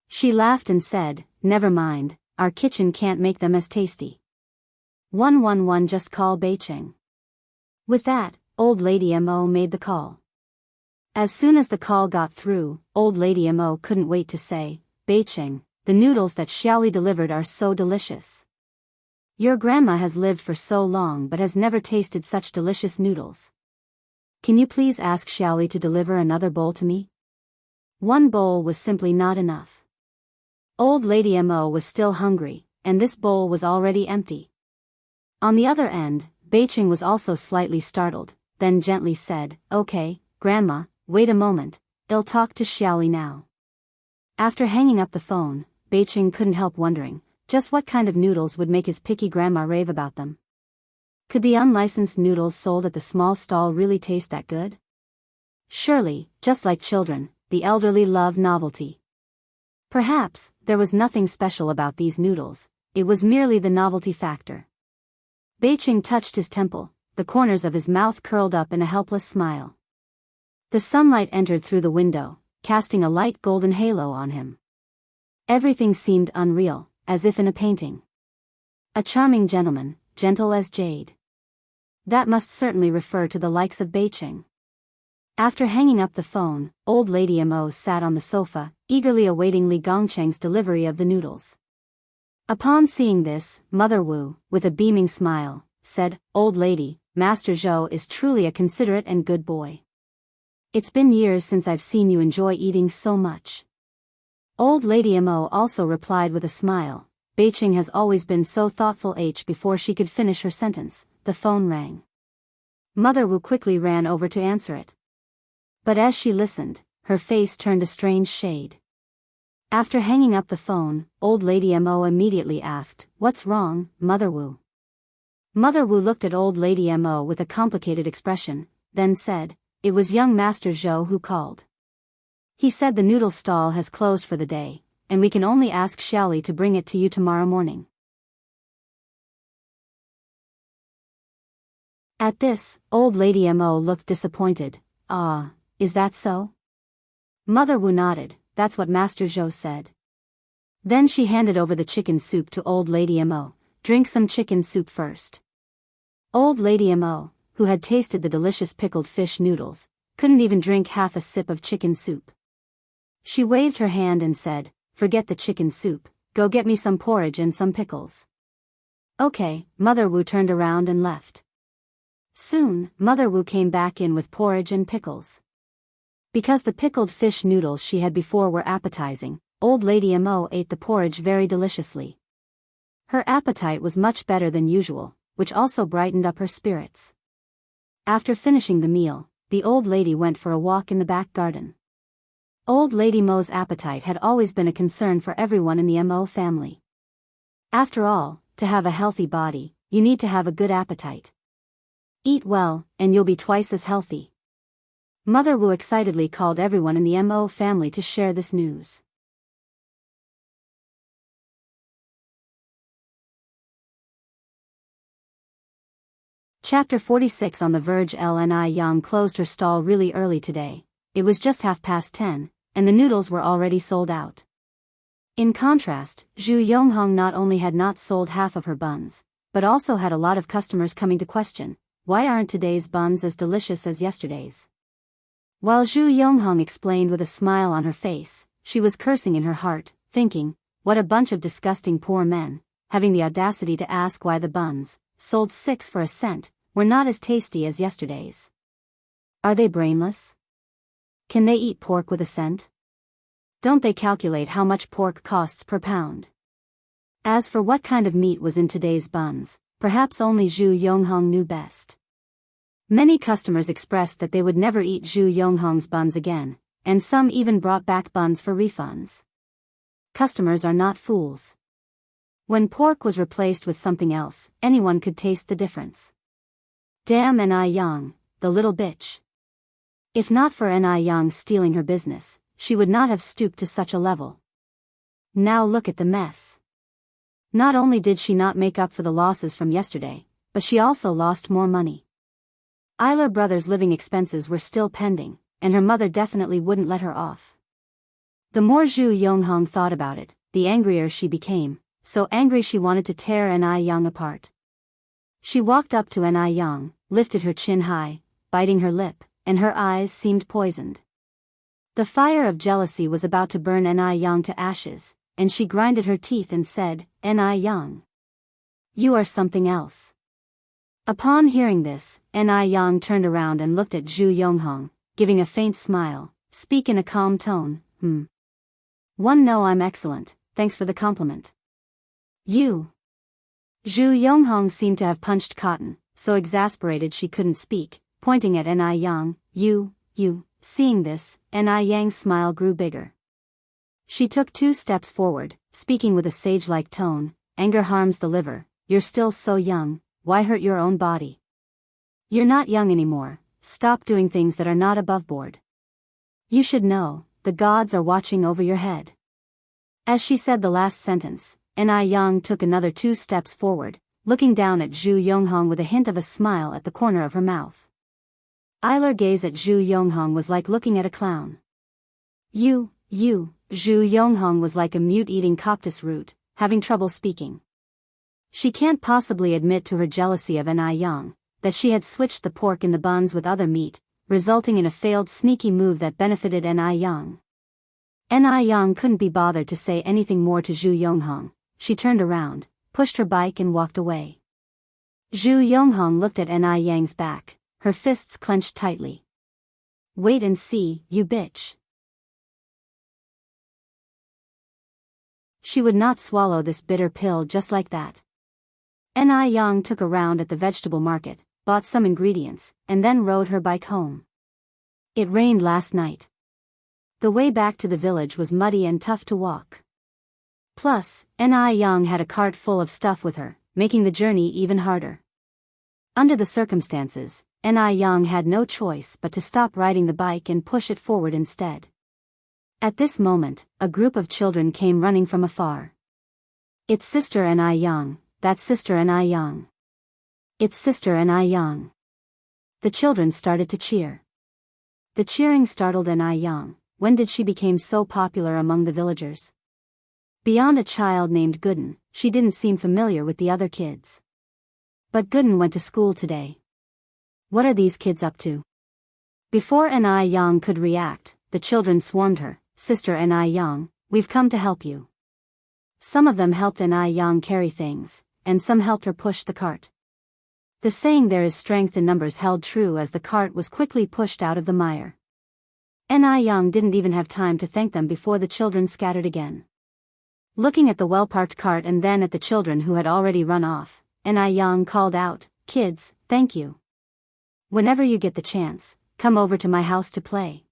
She laughed and said, never mind, our kitchen can't make them as tasty. 111 just call Beiqing. With that, Old Lady Mo made the call. As soon as the call got through, Old Lady Mo couldn't wait to say, Beiqing, the noodles that Xiaoli delivered are so delicious. Your grandma has lived for so long but has never tasted such delicious noodles. Can you please ask Xiaoli to deliver another bowl to me? One bowl was simply not enough. Old Lady Mo was still hungry, and this bowl was already empty. On the other end, Beiqing was also slightly startled, then gently said, Okay, Grandma, wait a moment, I'll talk to Xiaoli now. After hanging up the phone, Beiqing couldn't help wondering, just what kind of noodles would make his picky grandma rave about them. Could the unlicensed noodles sold at the small stall really taste that good? Surely, just like children, the elderly love novelty. Perhaps, there was nothing special about these noodles, it was merely the novelty factor. Beiqing touched his temple, the corners of his mouth curled up in a helpless smile. The sunlight entered through the window, casting a light golden halo on him. Everything seemed unreal, as if in a painting. A charming gentleman, gentle as jade. That must certainly refer to the likes of Beicheng. After hanging up the phone, old lady Mo sat on the sofa, eagerly awaiting Li Gongcheng's delivery of the noodles. Upon seeing this, Mother Wu, with a beaming smile, said, "Old lady, Master Zhou is truly a considerate and good boy. It's been years since I've seen you enjoy eating so much." Old lady Mo also replied with a smile, "Beicheng has always been so thoughtful." Before she could finish her sentence, the phone rang. Mother Wu quickly ran over to answer it. But as she listened, her face turned a strange shade. After hanging up the phone, old lady Mo immediately asked, "What's wrong, Mother Wu?" Mother Wu looked at old lady Mo with a complicated expression, then said, "It was young Master Zhou who called. He said the noodle stall has closed for the day, and we can only ask Xiaoli to bring it to you tomorrow morning." At this, old lady Mo looked disappointed. "Ah, is that so?" Mother Wu nodded, "That's what Master Zhou said." Then she handed over the chicken soup to old lady Mo. "Drink some chicken soup first." Old lady Mo, who had tasted the delicious pickled fish noodles, couldn't even drink half a sip of chicken soup. She waved her hand and said, "Forget the chicken soup, go get me some porridge and some pickles." "Okay." Mother Wu turned around and left. Soon, Mother Wu came back in with porridge and pickles. Because the pickled fish noodles she had before were appetizing, old lady Mo ate the porridge very deliciously. Her appetite was much better than usual, which also brightened up her spirits. After finishing the meal, the old lady went for a walk in the back garden. Old lady Mo's appetite had always been a concern for everyone in the Mo family. After all, to have a healthy body, you need to have a good appetite. Eat well, and you'll be twice as healthy. Mother Wu excitedly called everyone in the Mo family to share this news. Chapter 46. On the verge. Lni Yang closed her stall really early today. It was just 10:30, and the noodles were already sold out. In contrast, Zhu Yonghong not only had not sold half of her buns, but also had a lot of customers coming to question, "Why aren't today's buns as delicious as yesterday's?" While Zhu Yonghong explained with a smile on her face, she was cursing in her heart, thinking, "What a bunch of disgusting poor men, having the audacity to ask why the buns, sold 6 for a cent, were not as tasty as yesterday's. Are they brainless? Can they eat pork with a cent? Don't they calculate how much pork costs per pound?" As for what kind of meat was in today's buns, perhaps only Zhu Yonghong knew best. Many customers expressed that they would never eat Zhu Yonghong's buns again, and some even brought back buns for refunds. Customers are not fools. When pork was replaced with something else, anyone could taste the difference. Damn Ni Yang, the little bitch. If not for Ni Yang stealing her business, she would not have stooped to such a level. Now look at the mess. Not only did she not make up for the losses from yesterday, but she also lost more money. Eiler brothers' living expenses were still pending, and her mother definitely wouldn't let her off. The more Zhu Yonghong thought about it, the angrier she became, so angry she wanted to tear Ni Yang apart. She walked up to Ni Yang, lifted her chin high, biting her lip, and her eyes seemed poisoned. The fire of jealousy was about to burn Ni Yang to ashes, and she grinded her teeth and said, "Ni Yang, you are something else." Upon hearing this, Ni Yang turned around and looked at Zhu Yonghong, giving a faint smile. "Speak in a calm tone, One, no, I'm excellent, thanks for the compliment." "You." Zhu Yonghong seemed to have punched cotton, so exasperated she couldn't speak, pointing at Ni Yang, you. Seeing this, Ni Yang's smile grew bigger. She took 2 steps forward, speaking with a sage-like tone, "Anger harms the liver, you're still so young, why hurt your own body? You're not young anymore, stop doing things that are not above board. You should know, the gods are watching over your head." As she said the last sentence, Ni Yang took another 2 steps forward, looking down at Zhu Yonghong with a hint of a smile at the corner of her mouth. Eiler's gaze at Zhu Yonghong was like looking at a clown. You, Zhu Yonghong was like a mute eating cactus root, having trouble speaking. She can't possibly admit to her jealousy of Ni Young that she had switched the pork in the buns with other meat, resulting in a failed sneaky move that benefited Ni Young. Ni Young couldn't be bothered to say anything more to Zhu Yonghong. She turned around, pushed her bike and walked away. Zhu Yonghong looked at Ni Yang's back, her fists clenched tightly. Wait and see, you bitch. She would not swallow this bitter pill just like that. Ni Yang took a round at the vegetable market, bought some ingredients, and then rode her bike home. It rained last night. The way back to the village was muddy and tough to walk. Plus, Ni Yang had a cart full of stuff with her, making the journey even harder. Under the circumstances, Ni Yang had no choice but to stop riding the bike and push it forward instead. At this moment, a group of children came running from afar. It's Sister Ni Yang, that's Sister Ni Yang. It's Sister Ni Yang. The children started to cheer. The cheering startled Ni Yang. When did she become so popular among the villagers? Beyond a child named Gooden, she didn't seem familiar with the other kids. But Gooden went to school today. What are these kids up to? Before Ni Yang could react, the children swarmed her. Sister Ni Yang, we've come to help you. Some of them helped Ni Yang carry things, and some helped her push the cart. The saying there is strength in numbers held true as the cart was quickly pushed out of the mire. Ni Yang didn't even have time to thank them before the children scattered again. Looking at the well-parked cart and then at the children who had already run off, Ni Yang called out, "Kids, thank you. Whenever you get the chance, come over to my house to play."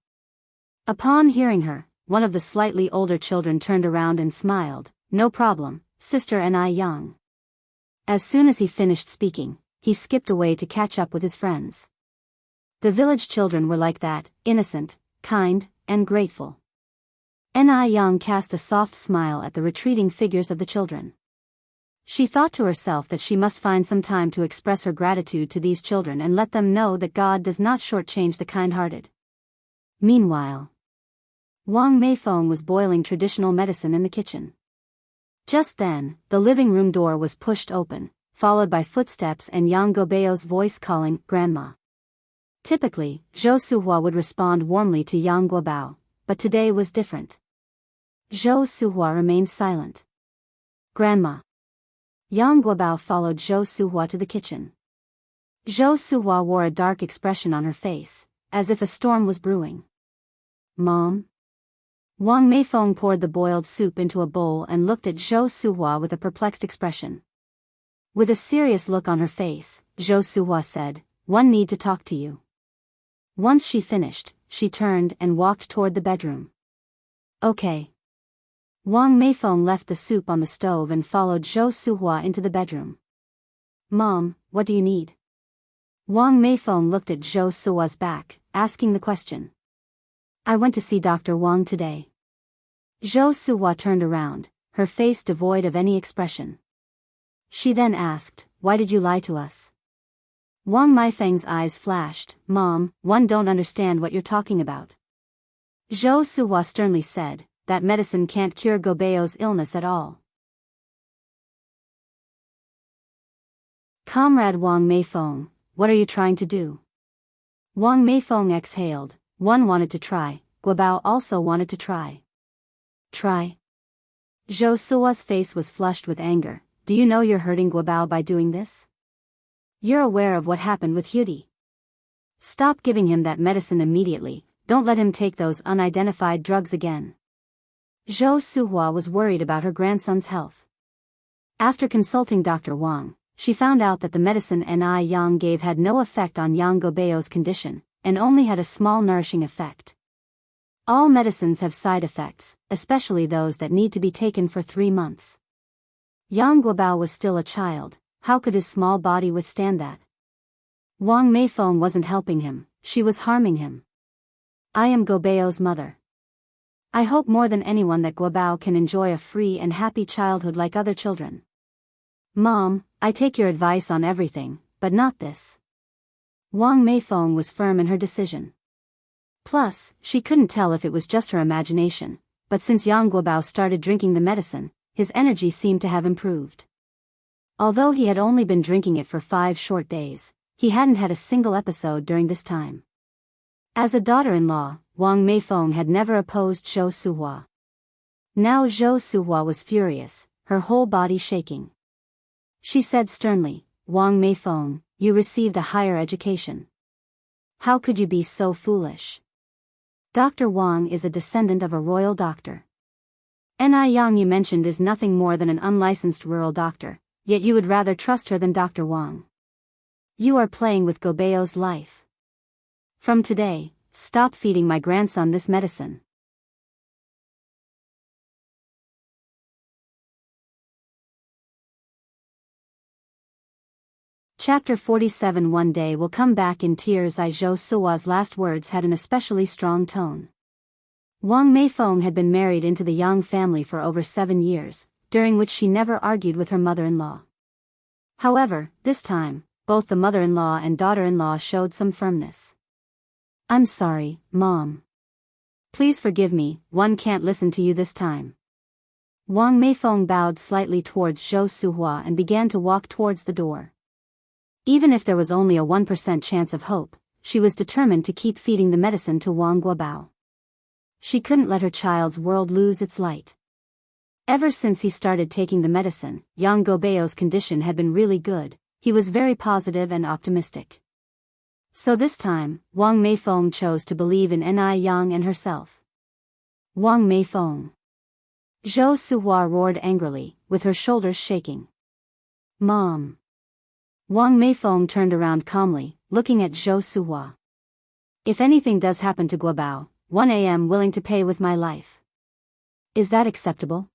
Upon hearing her, one of the slightly older children turned around and smiled. "No problem, Sister Ni Yang." As soon as he finished speaking, he skipped away to catch up with his friends. The village children were like that, innocent, kind, and grateful. Ni Yang cast a soft smile at the retreating figures of the children. She thought to herself that she must find some time to express her gratitude to these children and let them know that God does not shortchange the kind-hearted. Meanwhile, Wang Meifeng was boiling traditional medicine in the kitchen. Just then, the living room door was pushed open, followed by footsteps and Yang Gobeo's voice calling, "Grandma." Typically, Zhou Suhua would respond warmly to Yang Guobao, but today was different. Zhou Suhua remained silent. "Grandma." Yang Guobao followed Zhou Suhua to the kitchen. Zhou Suhua wore a dark expression on her face, as if a storm was brewing. "Mom?" Wang Meifeng poured the boiled soup into a bowl and looked at Zhou Suhua with a perplexed expression. With a serious look on her face, Zhou Suhua said, "One need to talk to you." Once she finished, she turned and walked toward the bedroom. "Okay." Wang Meifeng left the soup on the stove and followed Zhou Suhua into the bedroom. "Mom, what do you need?" Wang Meifeng looked at Zhou Suhua's back, asking the question. "I went to see Dr. Wang today." Zhou Suhua turned around, her face devoid of any expression. She then asked, "Why did you lie to us?" Wang Meifeng's eyes flashed. "Mom, one don't understand what you're talking about." Zhou Suhua sternly said, "That medicine can't cure Gobeo's illness at all." "Comrade Wang Meifeng, what are you trying to do?" Wang Meifeng exhaled. One wanted to try, Guobao also wanted to try. "Try?" Zhou Suhua's face was flushed with anger. "Do you know you're hurting Guobao by doing this? You're aware of what happened with Yudi. Stop giving him that medicine immediately, don't let him take those unidentified drugs again." Zhou Suhua was worried about her grandson's health. After consulting Dr. Wang, she found out that the medicine Ni Yang gave had no effect on Yang Gobeo's condition, and only had a small nourishing effect. All medicines have side effects, especially those that need to be taken for 3 months. Yang Guobao was still a child, how could his small body withstand that? Wang Meifeng wasn't helping him, she was harming him. "I am Gobeo's mother. I hope more than anyone that Guobao can enjoy a free and happy childhood like other children. Mom, I take your advice on everything, but not this." Wang Meifeng was firm in her decision. Plus, she couldn't tell if it was just her imagination, but since Yang Guobao started drinking the medicine, his energy seemed to have improved. Although he had only been drinking it for 5 short days, he hadn't had a single episode during this time. As a daughter-in-law, Wang Meifeng had never opposed Zhou Suhua. Now Zhou Suhua was furious, her whole body shaking. She said sternly, "Wang Meifeng, you received a higher education. How could you be so foolish? Dr. Wang is a descendant of a royal doctor. Yang you mentioned is nothing more than an unlicensed rural doctor, yet you would rather trust her than Dr. Wang. You are playing with Gobeo's life. From today, stop feeding my grandson this medicine." Chapter 47. One day will come back in tears. Zhou Suhua's last words had an especially strong tone. Wang Meifeng had been married into the Yang family for over 7 years, during which she never argued with her mother-in-law. However, this time, both the mother-in-law and daughter-in-law showed some firmness. "I'm sorry, Mom. Please forgive me, one can't listen to you this time." Wang Meifeng bowed slightly towards Zhou Suhua and began to walk towards the door. Even if there was only a 1% chance of hope, she was determined to keep feeding the medicine to Wang Guobao. She couldn't let her child's world lose its light. Ever since he started taking the medicine, Yang Gobeo's condition had been really good. He was very positive and optimistic. So this time, Wang Meifeng chose to believe in Yang and herself. "Wang Meifeng!" Zhou Suhua roared angrily, with her shoulders shaking. "Mom!" Wang Meifeng turned around calmly, looking at Zhou Suhua. "If anything does happen to Guobao, 1 am willing to pay with my life. Is that acceptable?"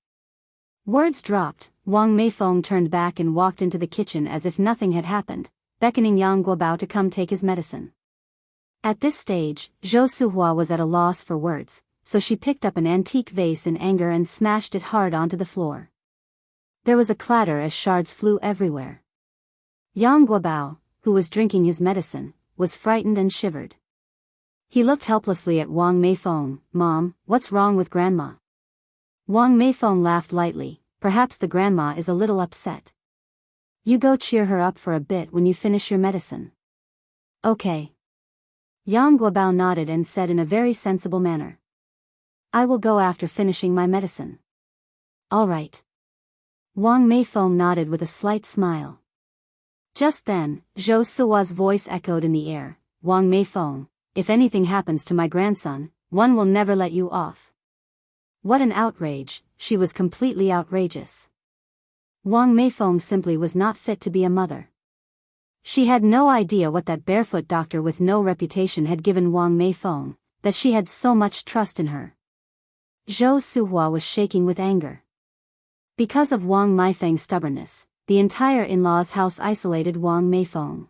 Words dropped, Wang Meifeng turned back and walked into the kitchen as if nothing had happened, beckoning Yang Guobao to come take his medicine. At this stage, Zhou Suhua was at a loss for words, so she picked up an antique vase in anger and smashed it hard onto the floor. There was a clatter as shards flew everywhere. Yang Guobao, who was drinking his medicine, was frightened and shivered. He looked helplessly at Wang Meifeng. "Mom, what's wrong with Grandma?" Wang Meifeng laughed lightly. "Perhaps the grandma is a little upset. You go cheer her up for a bit when you finish your medicine." "Okay." Yang Guobao nodded and said in a very sensible manner, "I will go after finishing my medicine." "All right." Wang Meifeng nodded with a slight smile. Just then, Zhou Suhua's voice echoed in the air. "Wang Meifeng, if anything happens to my grandson, one will never let you off." What an outrage! She was completely outrageous. Wang Meifeng simply was not fit to be a mother. She had no idea what that barefoot doctor with no reputation had given Wang Meifeng, that she had so much trust in her. Zhou Suhua was shaking with anger. Because of Wang Meifeng's stubbornness, the entire in-laws' house isolated Wang Meifeng.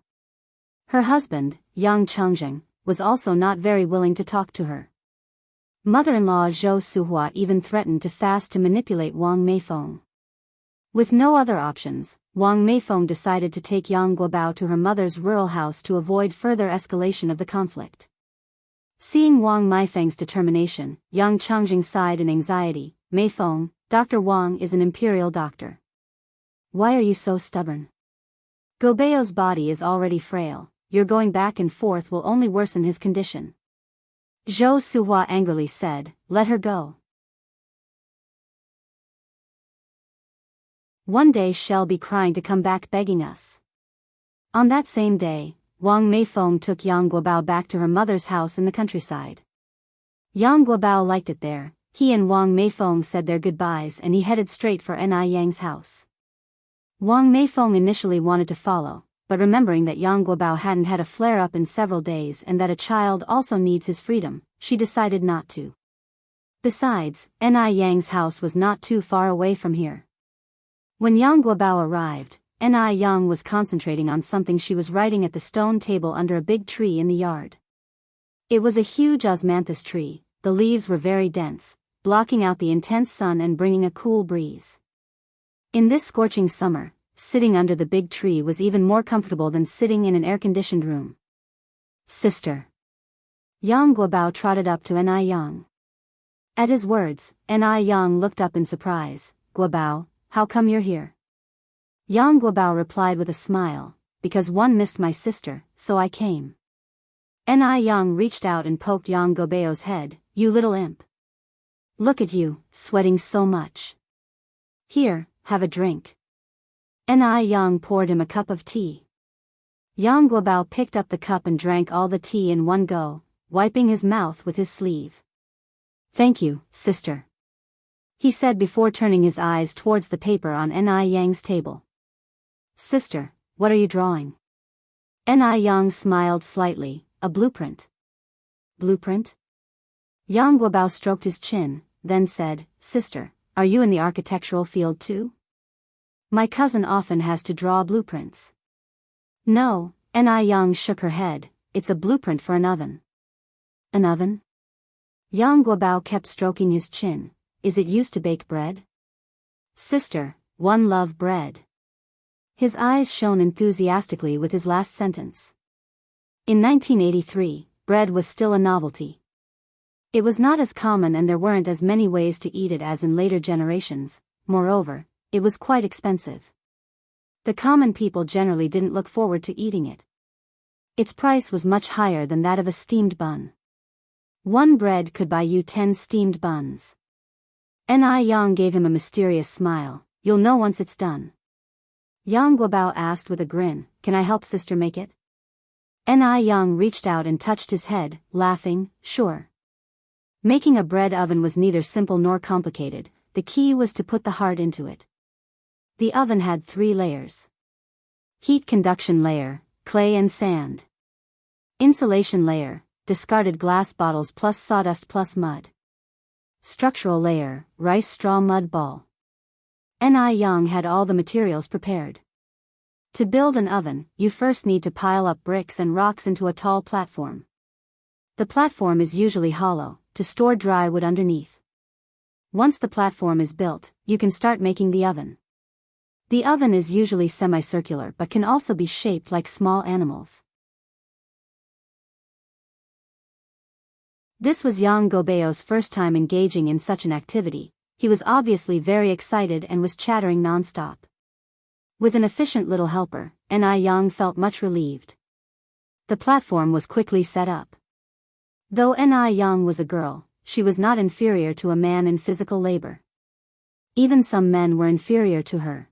Her husband, Yang Changzheng, was also not very willing to talk to her. Mother-in-law Zhou Suhua even threatened to fast to manipulate Wang Meifeng. With no other options, Wang Meifeng decided to take Yang Guobao to her mother's rural house to avoid further escalation of the conflict. Seeing Wang Meifeng's determination, Yang Changzheng sighed in anxiety. "Meifeng, Dr. Wang is an imperial doctor. Why are you so stubborn? Gobeo's body is already frail, your going back and forth will only worsen his condition." Zhou Suhua angrily said, "Let her go. One day she'll be crying to come back begging us." On that same day, Wang Meifeng took Yang Guobao back to her mother's house in the countryside. Yang Guobao liked it there. He and Wang Meifeng said their goodbyes and he headed straight for Yang's house. Wang Meifeng initially wanted to follow, but remembering that Yang Guobao hadn't had a flare-up in several days and that a child also needs his freedom, she decided not to. Besides, Yang's house was not too far away from here. When Yang Guobao arrived, Yang was concentrating on something she was writing at the stone table under a big tree in the yard. It was a huge osmanthus tree, the leaves were very dense, blocking out the intense sun and bringing a cool breeze. In this scorching summer, sitting under the big tree was even more comfortable than sitting in an air-conditioned room. "Sister." Yang Guobao trotted up to Yang. At his words, Yang looked up in surprise. "Guobao, how come you're here?" Yang Guobao replied with a smile, because one missed my sister, so I came. Ni Yang reached out and poked Yang Guobao's head. You little imp. Look at you, sweating so much. Here, have a drink. Ni Yang poured him a cup of tea. Yang Guobao picked up the cup and drank all the tea in one go, wiping his mouth with his sleeve. Thank you, sister, he said before turning his eyes towards the paper on Ni Yang's table. Sister, what are you drawing? Ni Yang smiled slightly. A blueprint. Blueprint? Yang Guobao stroked his chin, then said, Sister, are you in the architectural field too? My cousin often has to draw blueprints. No, Ni Yang shook her head, it's a blueprint for an oven. An oven? Yang Guobao kept stroking his chin. Is it used to bake bread? Sister, one love bread. His eyes shone enthusiastically with his last sentence. In 1983, bread was still a novelty. It was not as common and there weren't as many ways to eat it as in later generations. Moreover, it was quite expensive. The common people generally didn't look forward to eating it. Its price was much higher than that of a steamed bun. One bread could buy you 10 steamed buns. Ni Yang gave him a mysterious smile. You'll know once it's done. Yang Guobao asked with a grin, Can I help sister make it? Ni Yang reached out and touched his head, laughing, Sure. Making a bread oven was neither simple nor complicated, the key was to put the heart into it. The oven had 3 layers. Heat conduction layer, clay and sand. Insulation layer, discarded glass bottles plus sawdust plus mud. Structural layer, rice straw mud ball. Ni Yang had all the materials prepared. To build an oven, you first need to pile up bricks and rocks into a tall platform. The platform is usually hollow, to store dry wood underneath. Once the platform is built, you can start making the oven. The oven is usually semicircular but can also be shaped like small animals. This was Yang Guobao's first time engaging in such an activity. He was obviously very excited and was chattering non-stop. With an efficient little helper, Ni Yang felt much relieved. The platform was quickly set up. Though Ni Yang was a girl, she was not inferior to a man in physical labor. Even some men were inferior to her.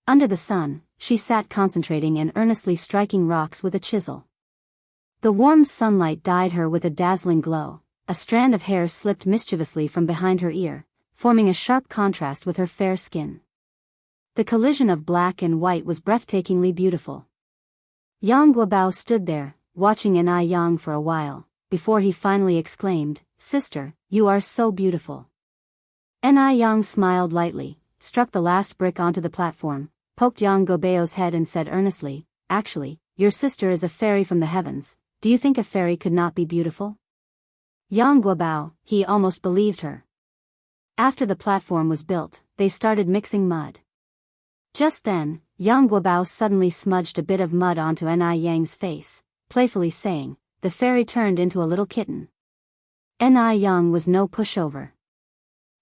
Under the sun, she sat concentrating and earnestly striking rocks with a chisel. The warm sunlight dyed her with a dazzling glow. A strand of hair slipped mischievously from behind her ear, forming a sharp contrast with her fair skin. The collision of black and white was breathtakingly beautiful. Yang Guobao stood there, watching Ni Yang for a while, before he finally exclaimed, Sister, you are so beautiful. Ni Yang smiled lightly, struck the last brick onto the platform, poked Yang Guobao's head and said earnestly, Actually, your sister is a fairy from the heavens. Do you think a fairy could not be beautiful? Yang Guobao, he almost believed her. After the platform was built, they started mixing mud. Just then, Yang Guobao suddenly smudged a bit of mud onto Ni Yang's face, playfully saying, The fairy turned into a little kitten. Ni Yang was no pushover.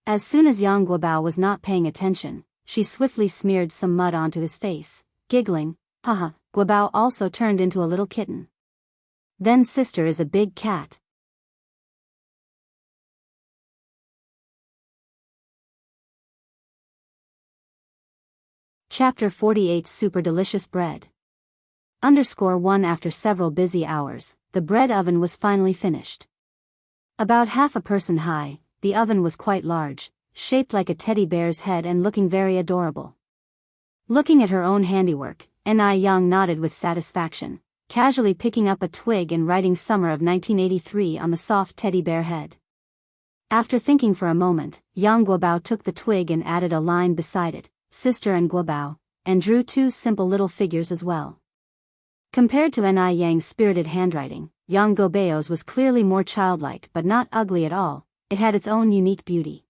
As soon as Yang Guobao was not paying attention, she swiftly smeared some mud onto his face, giggling, Haha, Guobao also turned into a little kitten. Then sister is a big cat. Chapter 48 Super Delicious Bread. _1 After several busy hours, the bread oven was finally finished. About half a person high, the oven was quite large, shaped like a teddy bear's head and looking very adorable. Looking at her own handiwork, Ni Yang nodded with satisfaction, casually picking up a twig and writing Summer of 1983 on the soft teddy bear head. After thinking for a moment, Yang Guobao took the twig and added a line beside it, Sister and Guobao, and drew 2 simple little figures as well. Compared to Ni Yang's spirited handwriting, Yang Guobao's was clearly more childlike but not ugly at all. It had its own unique beauty.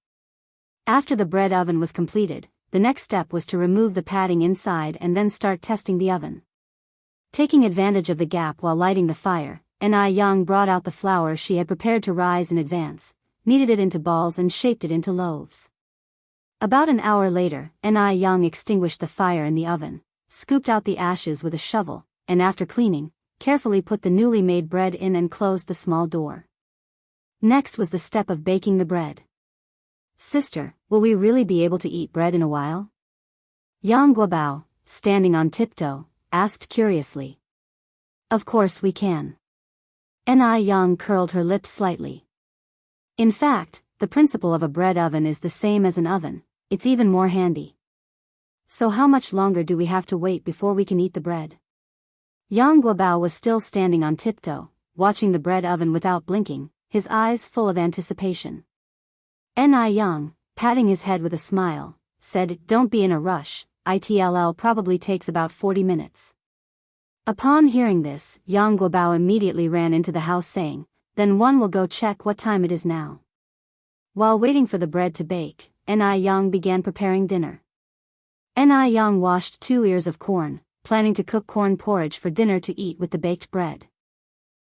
After the bread oven was completed, the next step was to remove the padding inside and then start testing the oven. Taking advantage of the gap while lighting the fire, Ni Yang brought out the flour she had prepared to rise in advance, kneaded it into balls and shaped it into loaves. About an hour later, Ni Young extinguished the fire in the oven, scooped out the ashes with a shovel, and after cleaning, carefully put the newly made bread in and closed the small door. Next was the step of baking the bread. "Sister, will we really be able to eat bread in a while?" Yang Guobao, standing on tiptoe, asked curiously. "Of course we can." Ni Yang curled her lips slightly. "In fact, the principle of a bread oven is the same as an oven, it's even more handy. So how much longer do we have to wait before we can eat the bread?" Yang Guobao was still standing on tiptoe, watching the bread oven without blinking, his eyes full of anticipation. Ni Young, patting his head with a smile, said, "Don't be in a rush, it'll probably takes about 40 minutes. Upon hearing this, Yang Guobao immediately ran into the house saying, "Then one will go check what time it is now." While waiting for the bread to bake, Ni Young began preparing dinner. Ni Young washed 2 ears of corn, planning to cook corn porridge for dinner to eat with the baked bread.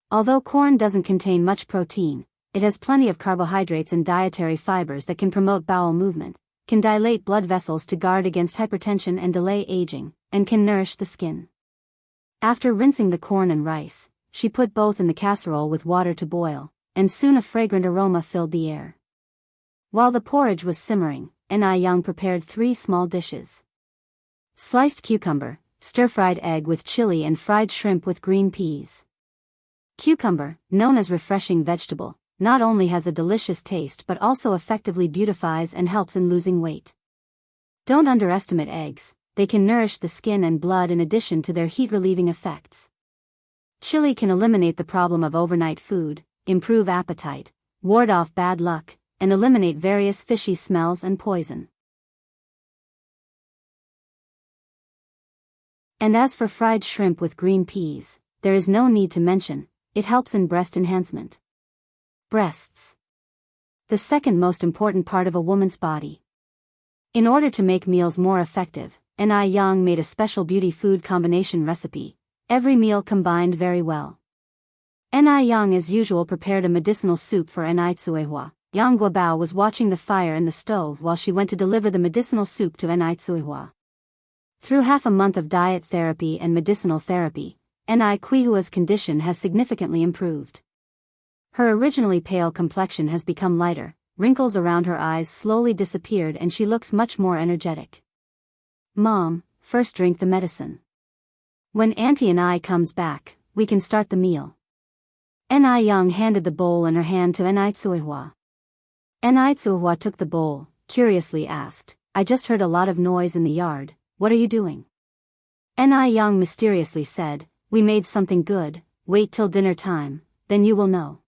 Although corn doesn't contain much protein, it has plenty of carbohydrates and dietary fibers that can promote bowel movement, can dilate blood vessels to guard against hypertension and delay aging, and can nourish the skin. After rinsing the corn and rice, she put both in the casserole with water to boil, and soon a fragrant aroma filled the air. While the porridge was simmering, Ni Young prepared 3 small dishes. Sliced cucumber, stir-fried egg with chili and fried shrimp with green peas. Cucumber, known as refreshing vegetable, not only has a delicious taste but also effectively beautifies and helps in losing weight. Don't underestimate eggs, they can nourish the skin and blood in addition to their heat-relieving effects. Chili can eliminate the problem of overnight food, improve appetite, ward off bad luck, and eliminate various fishy smells and poison. And as for fried shrimp with green peas, there is no need to mention, it helps in breast enhancement. Breasts. The second most important part of a woman's body. In order to make meals more effective, Ni Young made a special beauty food combination recipe, every meal combined very well. Ni Young as usual prepared a medicinal soup for Ni Tsuehua. Yang Guobao was watching the fire in the stove while she went to deliver the medicinal soup to Ni Tsuehua. Through half a month of diet therapy and medicinal therapy, Ni Tsuehua's condition has significantly improved. Her originally pale complexion has become lighter, wrinkles around her eyes slowly disappeared and she looks much more energetic. "Mom, first drink the medicine. When Auntie and I comes back, we can start the meal." Ni Young handed the bowl in her hand to Ni Tsuehua. Ni Tsuehua took the bowl, curiously asked, "I just heard a lot of noise in the yard, what are you doing?" Ni Young mysteriously said, "We made something good, wait till dinner time, then you will know."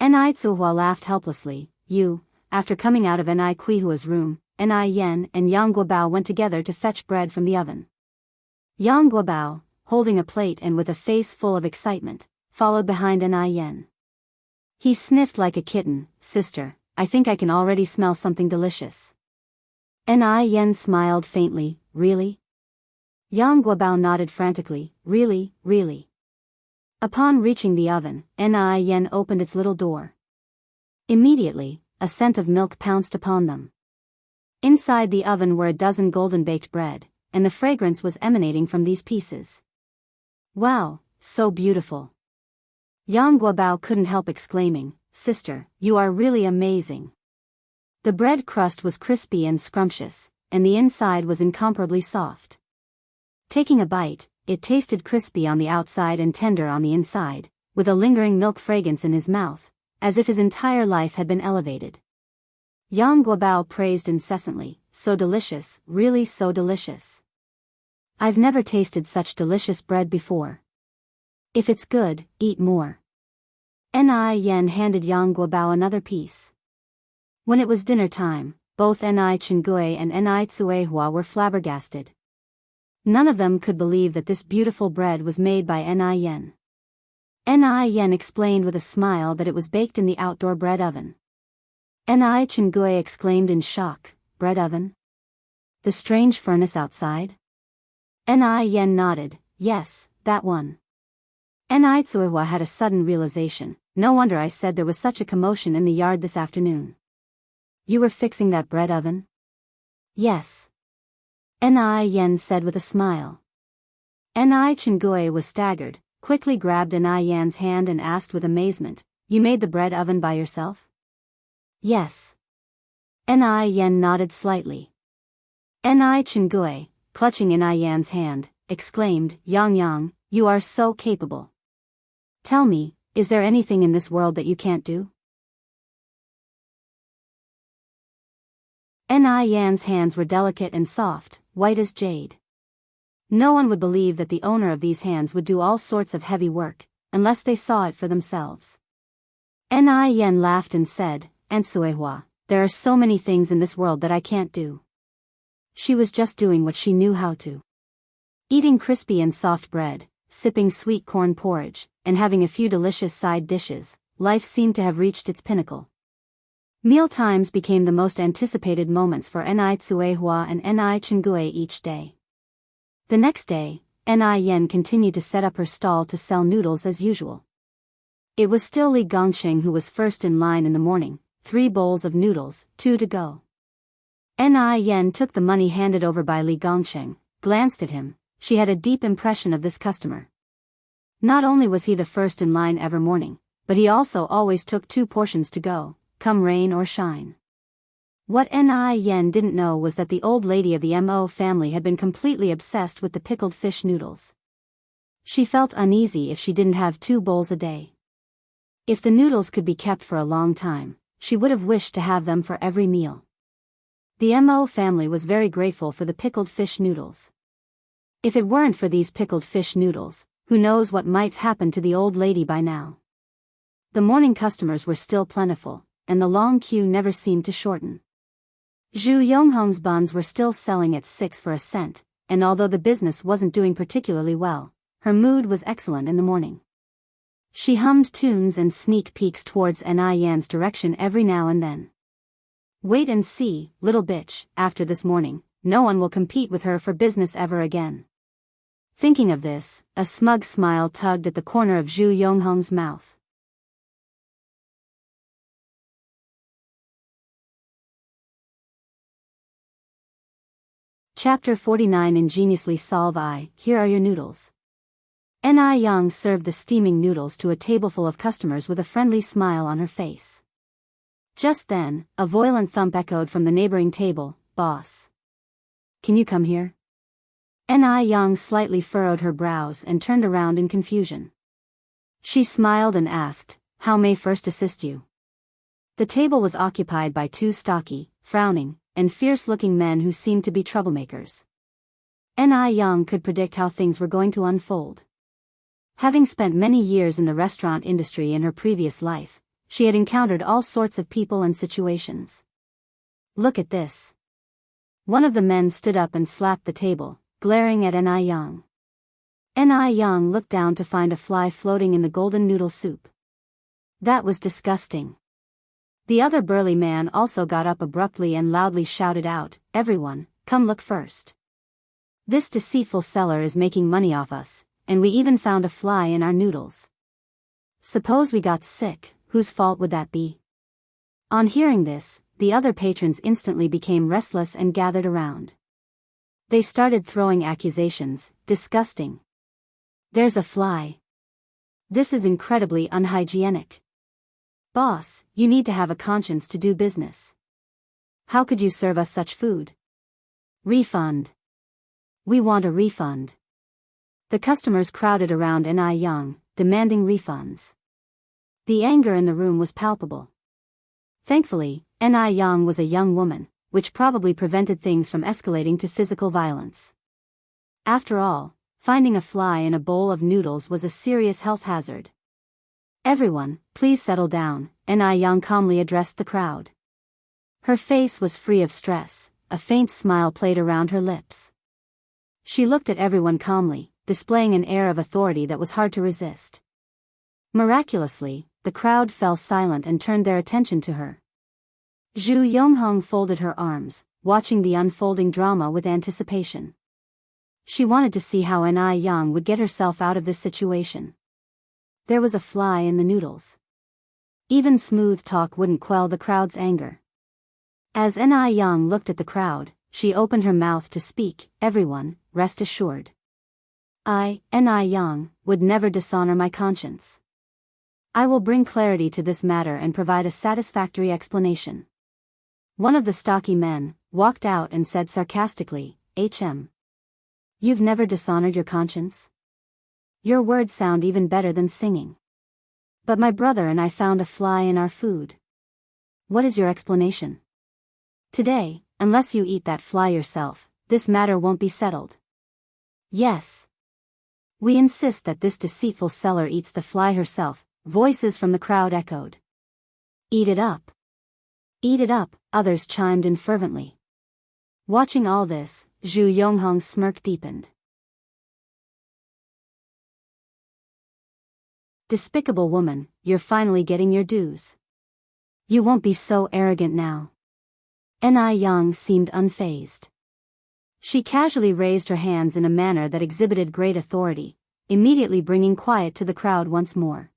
Ni Tsuehua laughed helplessly. "You." After coming out of Ni Tsuehua's room, Ni Yen and Yang Guobao went together to fetch bread from the oven. Yang Guobao, holding a plate and with a face full of excitement, followed behind Ni Yen. He sniffed like a kitten. "Sister, I think I can already smell something delicious." Ni Yen smiled faintly. "Really?" Yang Guobao nodded frantically. "Really, really." Upon reaching the oven, Ni Yen opened its little door. Immediately, a scent of milk pounced upon them. Inside the oven were a dozen golden baked bread, and the fragrance was emanating from these pieces. "Wow, so beautiful." Yang Guobao couldn't help exclaiming, "Sister, you are really amazing." The bread crust was crispy and scrumptious, and the inside was incomparably soft. Taking a bite, it tasted crispy on the outside and tender on the inside, with a lingering milk fragrance in his mouth, as if his entire life had been elevated. Yang Guobao praised incessantly, "So delicious, really so delicious. I've never tasted such delicious bread before. If it's good, eat more." Ni Yen handed Yang Guobao another piece. When it was dinner time, both Ni Chengui and Ni Tsuehua were flabbergasted. None of them could believe that this beautiful bread was made by Ni Yen. Ni Yen explained with a smile that it was baked in the outdoor bread oven. Ni Chengui exclaimed in shock, "Bread oven? The strange furnace outside?" Ni Yen nodded, "Yes, that one." Ni Tsuehua had a sudden realization, "No wonder I said there was such a commotion in the yard this afternoon. You were fixing that bread oven?" Yes. Ni Yen said with a smile. Ni Chingui was staggered, quickly grabbed Ni Yan's hand and asked with amazement, "You made the bread oven by yourself?" Yes. Ni Yen nodded slightly. Ni Chingui, clutching Ni Yan's hand, exclaimed, "Yang Yang, you are so capable. Tell me, is there anything in this world that you can't do?" Ni Yan's hands were delicate and soft, white as jade. No one would believe that the owner of these hands would do all sorts of heavy work, unless they saw it for themselves. Ni Yan laughed and said, "Ansuehua, there are so many things in this world that I can't do." She was just doing what she knew how to. Eating crispy and soft bread, sipping sweet corn porridge, and having a few delicious side dishes, life seemed to have reached its pinnacle. Meal times became the most anticipated moments for Ni Tsuehua and Ni Chingui each day. The next day, Ni Yen continued to set up her stall to sell noodles as usual. It was still Li Gongsheng who was first in line in the morning, 3 bowls of noodles, 2 to go. Ni Yen took the money handed over by Li Gongsheng, glanced at him. She had a deep impression of this customer. Not only was he the first in line every morning, but he also always took 2 portions to go, come rain or shine. What Ni Yen didn't know was that the old lady of the Mo family had been completely obsessed with the pickled fish noodles. She felt uneasy if she didn't have 2 bowls a day. If the noodles could be kept for a long time, she would have wished to have them for every meal. The Mo family was very grateful for the pickled fish noodles. If it weren't for these pickled fish noodles, who knows what might happen to the old lady by now. The morning customers were still plentiful, and the long queue never seemed to shorten. Zhu Yonghong's buns were still selling at 6 for a cent, and although the business wasn't doing particularly well, her mood was excellent in the morning. She hummed tunes and sneak peeks towards Ni Yan's direction every now and then. "Wait and see, little bitch, after this morning, no one will compete with her for business ever again." Thinking of this, a smug smile tugged at the corner of Zhu Yonghong's mouth. Chapter 49 Ingeniously Solve I, Here are your noodles. Ni Yang served the steaming noodles to a tableful of customers with a friendly smile on her face. Just then, a violent thump echoed from the neighboring table. "Boss. Can you come here?" Ni Yang slightly furrowed her brows and turned around in confusion. She smiled and asked, "How may I first assist you?" The table was occupied by 2 stocky, frowning, and fierce-looking men who seemed to be troublemakers. Ni Yang could predict how things were going to unfold. Having spent many years in the restaurant industry in her previous life, she had encountered all sorts of people and situations. "Look at this." One of the men stood up and slapped the table, glaring at Ni Yang. Ni Yang looked down to find a fly floating in the golden noodle soup. That was disgusting. The other burly man also got up abruptly and loudly shouted out, "Everyone, come look first. This deceitful seller is making money off us, and we even found a fly in our noodles. Suppose we got sick, whose fault would that be?" On hearing this, the other patrons instantly became restless and gathered around. They started throwing accusations. "Disgusting. There's a fly. This is incredibly unhygienic. Boss, you need to have a conscience to do business. How could you serve us such food? Refund. We want a refund." The customers crowded around Ni Yang, demanding refunds. The anger in the room was palpable. Thankfully, Ni Yang was a young woman, which probably prevented things from escalating to physical violence. After all, finding a fly in a bowl of noodles was a serious health hazard. "Everyone, please settle down," Ni Yang calmly addressed the crowd. Her face was free of stress, a faint smile played around her lips. She looked at everyone calmly, displaying an air of authority that was hard to resist. Miraculously, the crowd fell silent and turned their attention to her. Zhu Yonghong folded her arms, watching the unfolding drama with anticipation. She wanted to see how Ni Yang would get herself out of this situation. There was a fly in the noodles. Even smooth talk wouldn't quell the crowd's anger. As Ni Yang looked at the crowd, she opened her mouth to speak. Everyone, rest assured. I, Yang, would never dishonor my conscience. I will bring clarity to this matter and provide a satisfactory explanation. One of the stocky men walked out and said sarcastically, You've never dishonored your conscience? Your words sound even better than singing. But my brother and I found a fly in our food. What is your explanation? Today, unless you eat that fly yourself, this matter won't be settled. Yes. We insist that this deceitful seller eats the fly herself, voices from the crowd echoed. Eat it up. Eat it up, others chimed in fervently. Watching all this, Zhu Yonghong's smirk deepened. Despicable woman, you're finally getting your dues. You won't be so arrogant now. Yang seemed unfazed. She casually raised her hands in a manner that exhibited great authority, immediately bringing quiet to the crowd once more.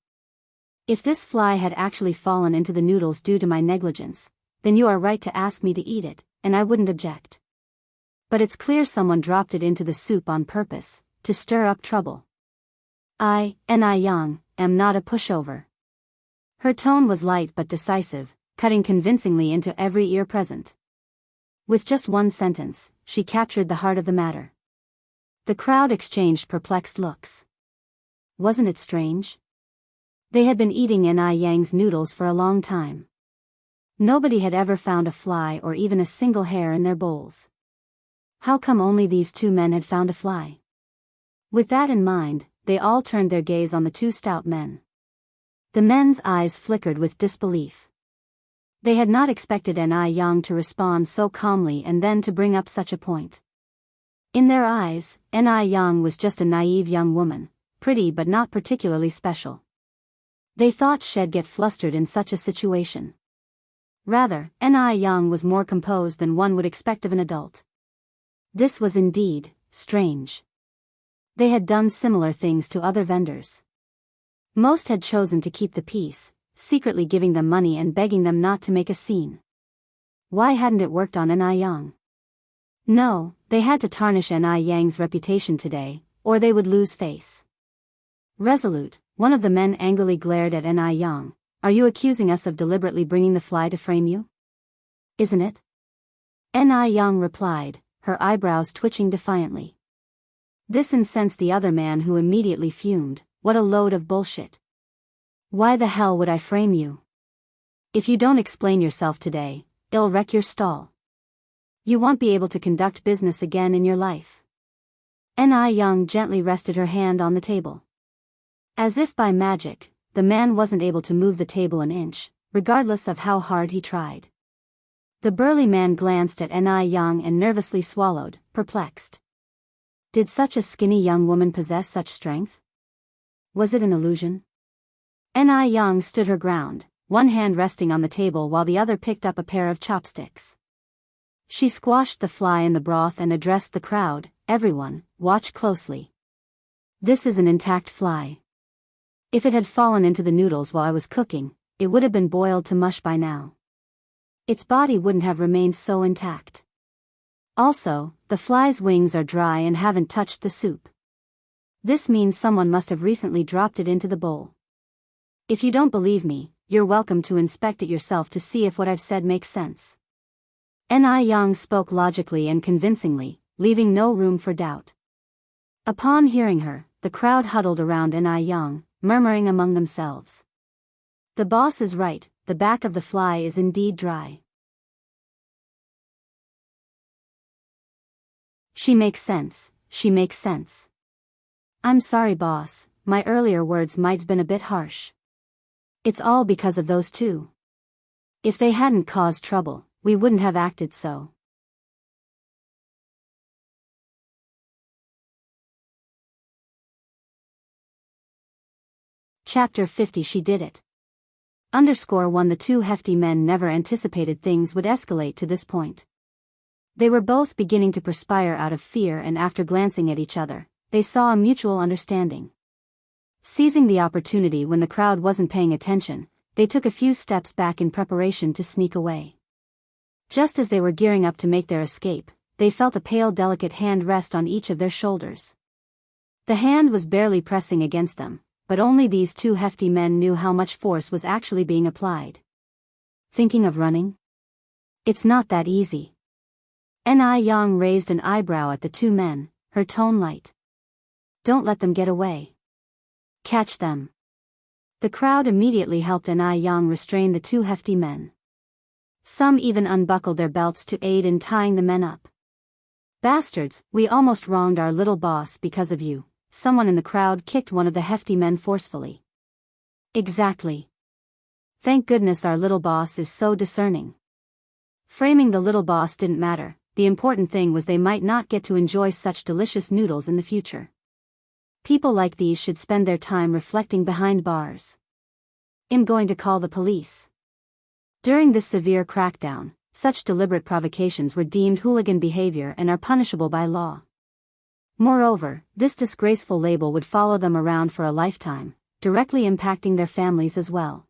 If this fly had actually fallen into the noodles due to my negligence, then you are right to ask me to eat it, and I wouldn't object. But it's clear someone dropped it into the soup on purpose, to stir up trouble. I, Yang, am not a pushover. Her tone was light but decisive, cutting convincingly into every ear present. With just one sentence, she captured the heart of the matter. The crowd exchanged perplexed looks. Wasn't it strange? They had been eating Yang's noodles for a long time. Nobody had ever found a fly or even a single hair in their bowls. How come only these two men had found a fly? With that in mind, they all turned their gaze on the two stout men. The men's eyes flickered with disbelief. They had not expected Yang to respond so calmly and then to bring up such a point. In their eyes, Yang was just a naive young woman, pretty but not particularly special. They thought she'd get flustered in such a situation. Rather, Yang was more composed than one would expect of an adult. This was indeed strange. They had done similar things to other vendors. Most had chosen to keep the peace, secretly giving them money and begging them not to make a scene. Why hadn't it worked on Yang? No, they had to tarnish Yang's reputation today, or they would lose face. Resolute, one of the men angrily glared at Yang. Are you accusing us of deliberately bringing the fly to frame you? Isn't it? Yang replied, her eyebrows twitching defiantly. This incensed the other man, who immediately fumed. What a load of bullshit. Why the hell would I frame you? If you don't explain yourself today, it'll wreck your stall. You won't be able to conduct business again in your life. Yang gently rested her hand on the table. As if by magic, the man wasn't able to move the table an inch, regardless of how hard he tried. The burly man glanced at Yang and nervously swallowed, perplexed. Did such a skinny young woman possess such strength? Was it an illusion? Yang stood her ground, one hand resting on the table while the other picked up a pair of chopsticks. She squashed the fly in the broth and addressed the crowd. Everyone, watch closely. This is an intact fly. If it had fallen into the noodles while I was cooking, it would have been boiled to mush by now. Its body wouldn't have remained so intact. Also, the fly's wings are dry and haven't touched the soup. This means someone must have recently dropped it into the bowl. If you don't believe me, you're welcome to inspect it yourself to see if what I've said makes sense. Yang spoke logically and convincingly, leaving no room for doubt. Upon hearing her, the crowd huddled around Yang, murmuring among themselves. The boss is right, the back of the fly is indeed dry. She makes sense, she makes sense. I'm sorry, boss, my earlier words might have been a bit harsh. It's all because of those two. If they hadn't caused trouble, we wouldn't have acted so. Chapter 50. She did it. _1 The two hefty men never anticipated things would escalate to this point. They were both beginning to perspire out of fear, and after glancing at each other, they saw a mutual understanding. Seizing the opportunity when the crowd wasn't paying attention, they took a few steps back in preparation to sneak away. Just as they were gearing up to make their escape, they felt a pale delicate hand rest on each of their shoulders. The hand was barely pressing against them, but only these two hefty men knew how much force was actually being applied. Thinking of running? It's not that easy. Yang raised an eyebrow at the two men, her tone light. Don't let them get away. Catch them. The crowd immediately helped Yang restrain the two hefty men. Some even unbuckled their belts to aid in tying the men up. Bastards, we almost wronged our little boss because of you, someone in the crowd kicked one of the hefty men forcefully. Exactly. Thank goodness our little boss is so discerning. Framing the little boss didn't matter, the important thing was they might not get to enjoy such delicious noodles in the future. People like these should spend their time reflecting behind bars. I'm going to call the police. During this severe crackdown, such deliberate provocations were deemed hooligan behavior and are punishable by law. Moreover, this disgraceful label would follow them around for a lifetime, directly impacting their families as well.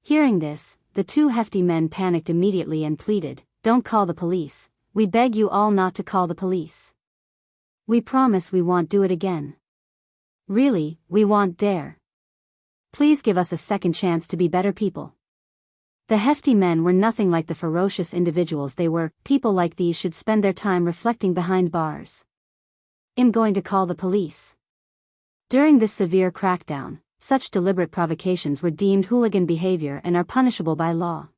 Hearing this, the two hefty men panicked immediately and pleaded, "Don't call the police, we beg you all not to call the police. We promise we won't do it again. Really, we won't dare. Please give us a second chance to be better people." The hefty men were nothing like the ferocious individuals they were. People like these should spend their time reflecting behind bars. I'm going to call the police. During this severe crackdown, such deliberate provocations were deemed hooligan behavior and are punishable by law.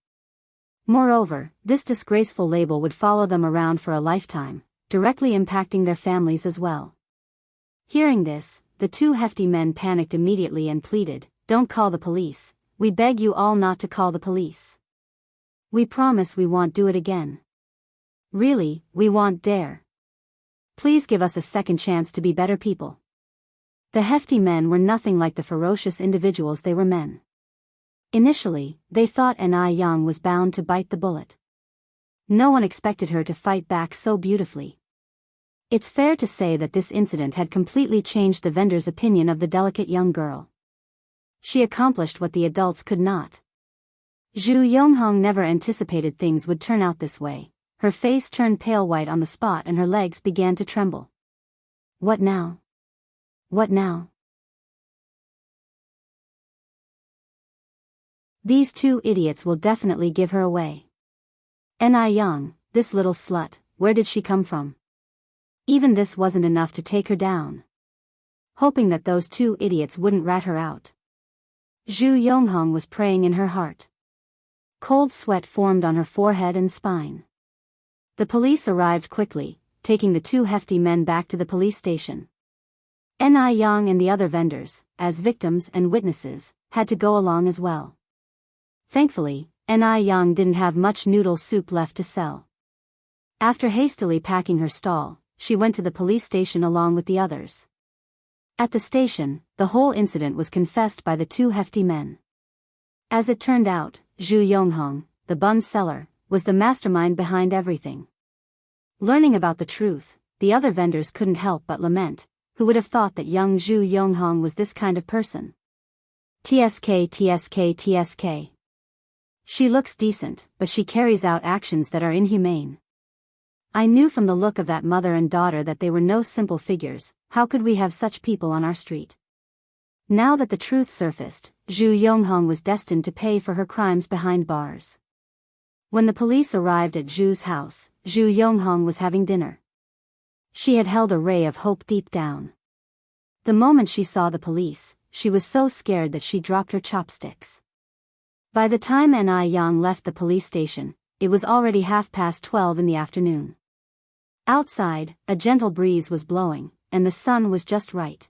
Moreover, this disgraceful label would follow them around for a lifetime, directly impacting their families as well. Hearing this, the two hefty men panicked immediately and pleaded, "Don't call the police, we beg you all not to call the police. We promise we won't do it again. Really, we won't dare. Please give us a second chance to be better people." The hefty men were nothing like the ferocious individuals they were men. Initially, they thought Yang was bound to bite the bullet. No one expected her to fight back so beautifully. It's fair to say that this incident had completely changed the vendor's opinion of the delicate young girl. She accomplished what the adults could not. Zhu Yonghong never anticipated things would turn out this way. Her face turned pale white on the spot and her legs began to tremble. What now? What now? These two idiots will definitely give her away. Yang, this little slut, where did she come from? Even this wasn't enough to take her down. Hoping that those two idiots wouldn't rat her out, Zhu Yonghong was praying in her heart. Cold sweat formed on her forehead and spine. The police arrived quickly, taking the two hefty men back to the police station. Yang and the other vendors, as victims and witnesses, had to go along as well. Thankfully, Yang didn't have much noodle soup left to sell. After hastily packing her stall, she went to the police station along with the others. At the station, the whole incident was confessed by the two hefty men. As it turned out, Zhu Yonghong, the bun seller, was the mastermind behind everything. Learning about the truth, the other vendors couldn't help but lament. Who would have thought that young Zhu Yonghong was this kind of person? TSK. She looks decent, but she carries out actions that are inhumane. I knew from the look of that mother and daughter that they were no simple figures. How could we have such people on our street? Now that the truth surfaced, Zhu Yonghong was destined to pay for her crimes behind bars. When the police arrived at Zhu's house, Zhu Yonghong was having dinner. She had held a ray of hope deep down. The moment she saw the police, she was so scared that she dropped her chopsticks. By the time Yang left the police station, it was already 12:30 in the afternoon. Outside, a gentle breeze was blowing, and the sun was just right.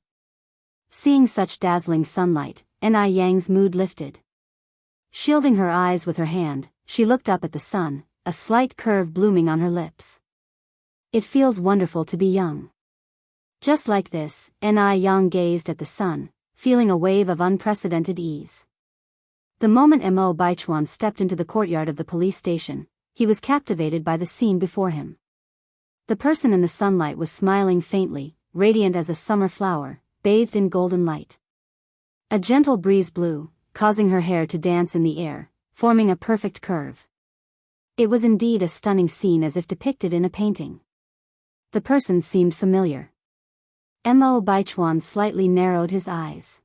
Seeing such dazzling sunlight, Yang's mood lifted. Shielding her eyes with her hand, she looked up at the sun, a slight curve blooming on her lips. It feels wonderful to be young. Just like this, Yang gazed at the sun, feeling a wave of unprecedented ease. The moment Mo Baichuan stepped into the courtyard of the police station, he was captivated by the scene before him. The person in the sunlight was smiling faintly, radiant as a summer flower, bathed in golden light. A gentle breeze blew, causing her hair to dance in the air, forming a perfect curve. It was indeed a stunning scene as if depicted in a painting. The person seemed familiar. Mo Baichuan slightly narrowed his eyes.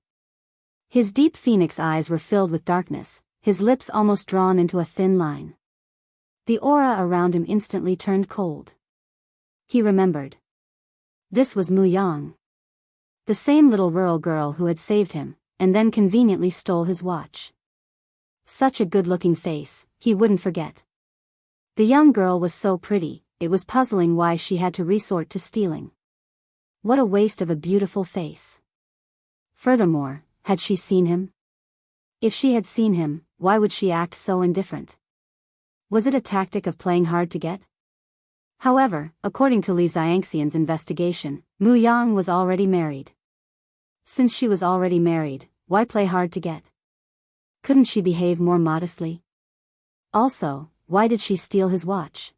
His deep phoenix eyes were filled with darkness, his lips almost drawn into a thin line. The aura around him instantly turned cold. He remembered. This was Mu Yang. The same little rural girl who had saved him, and then conveniently stole his watch. Such a good-looking face, he wouldn't forget. The young girl was so pretty, it was puzzling why she had to resort to stealing. What a waste of a beautiful face. Furthermore, had she seen him? If she had seen him, why would she act so indifferent? Was it a tactic of playing hard to get? However, according to Li Xiangxian's investigation, Mu Yang was already married. Since she was already married, why play hard to get? Couldn't she behave more modestly? Also, why did she steal his watch?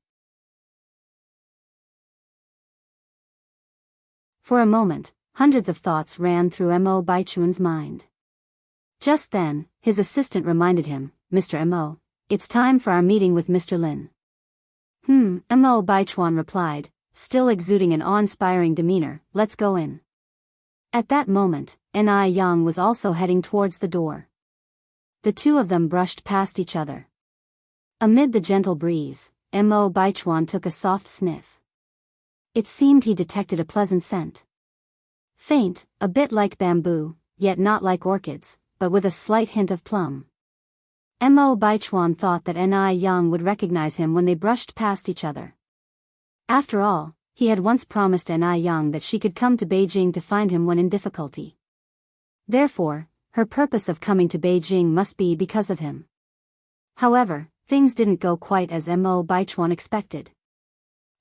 For a moment, hundreds of thoughts ran through Mo Baichuan's mind. Just then, his assistant reminded him, "Mr. Mo, it's time for our meeting with Mr. Lin." Mo Baichuan replied, still exuding an awe-inspiring demeanor, "Let's go in." At that moment, Yang was also heading towards the door. The two of them brushed past each other. Amid the gentle breeze, Mo Baichuan took a soft sniff. It seemed he detected a pleasant scent. Faint, a bit like bamboo, yet not like orchids, but with a slight hint of plum. Mo Baichuan thought that Yang would recognize him when they brushed past each other. After all, he had once promised Yang that she could come to Beijing to find him when in difficulty. Therefore, her purpose of coming to Beijing must be because of him. However, things didn't go quite as Mo Baichuan expected.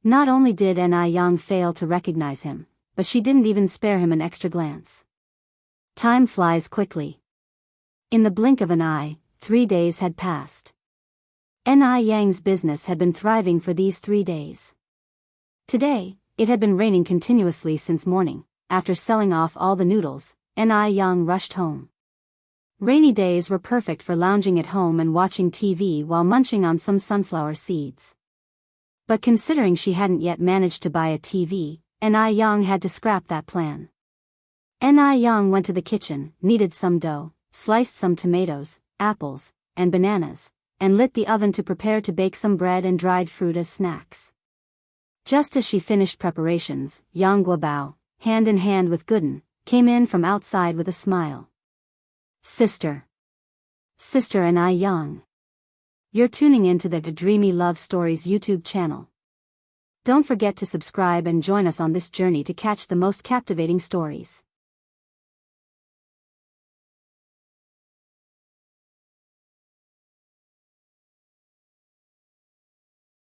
Not only did Yang fail to recognize him, but she didn't even spare him an extra glance. Time flies quickly. In the blink of an eye, 3 days had passed. Yang's business had been thriving for these 3 days. Today, it had been raining continuously since morning. After selling off all the noodles, Yang rushed home. Rainy days were perfect for lounging at home and watching TV while munching on some sunflower seeds. But considering she hadn't yet managed to buy a TV, Yang had to scrap that plan. Yang went to the kitchen, kneaded some dough, sliced some tomatoes, apples, and bananas, and lit the oven to prepare to bake some bread and dried fruit as snacks. Just as she finished preparations, Yang Guobao, hand in hand with Gooden, came in from outside with a smile. Sister Yang. You're tuning into the Dreamy Love Stories YouTube channel. Don't forget to subscribe and join us on this journey to catch the most captivating stories.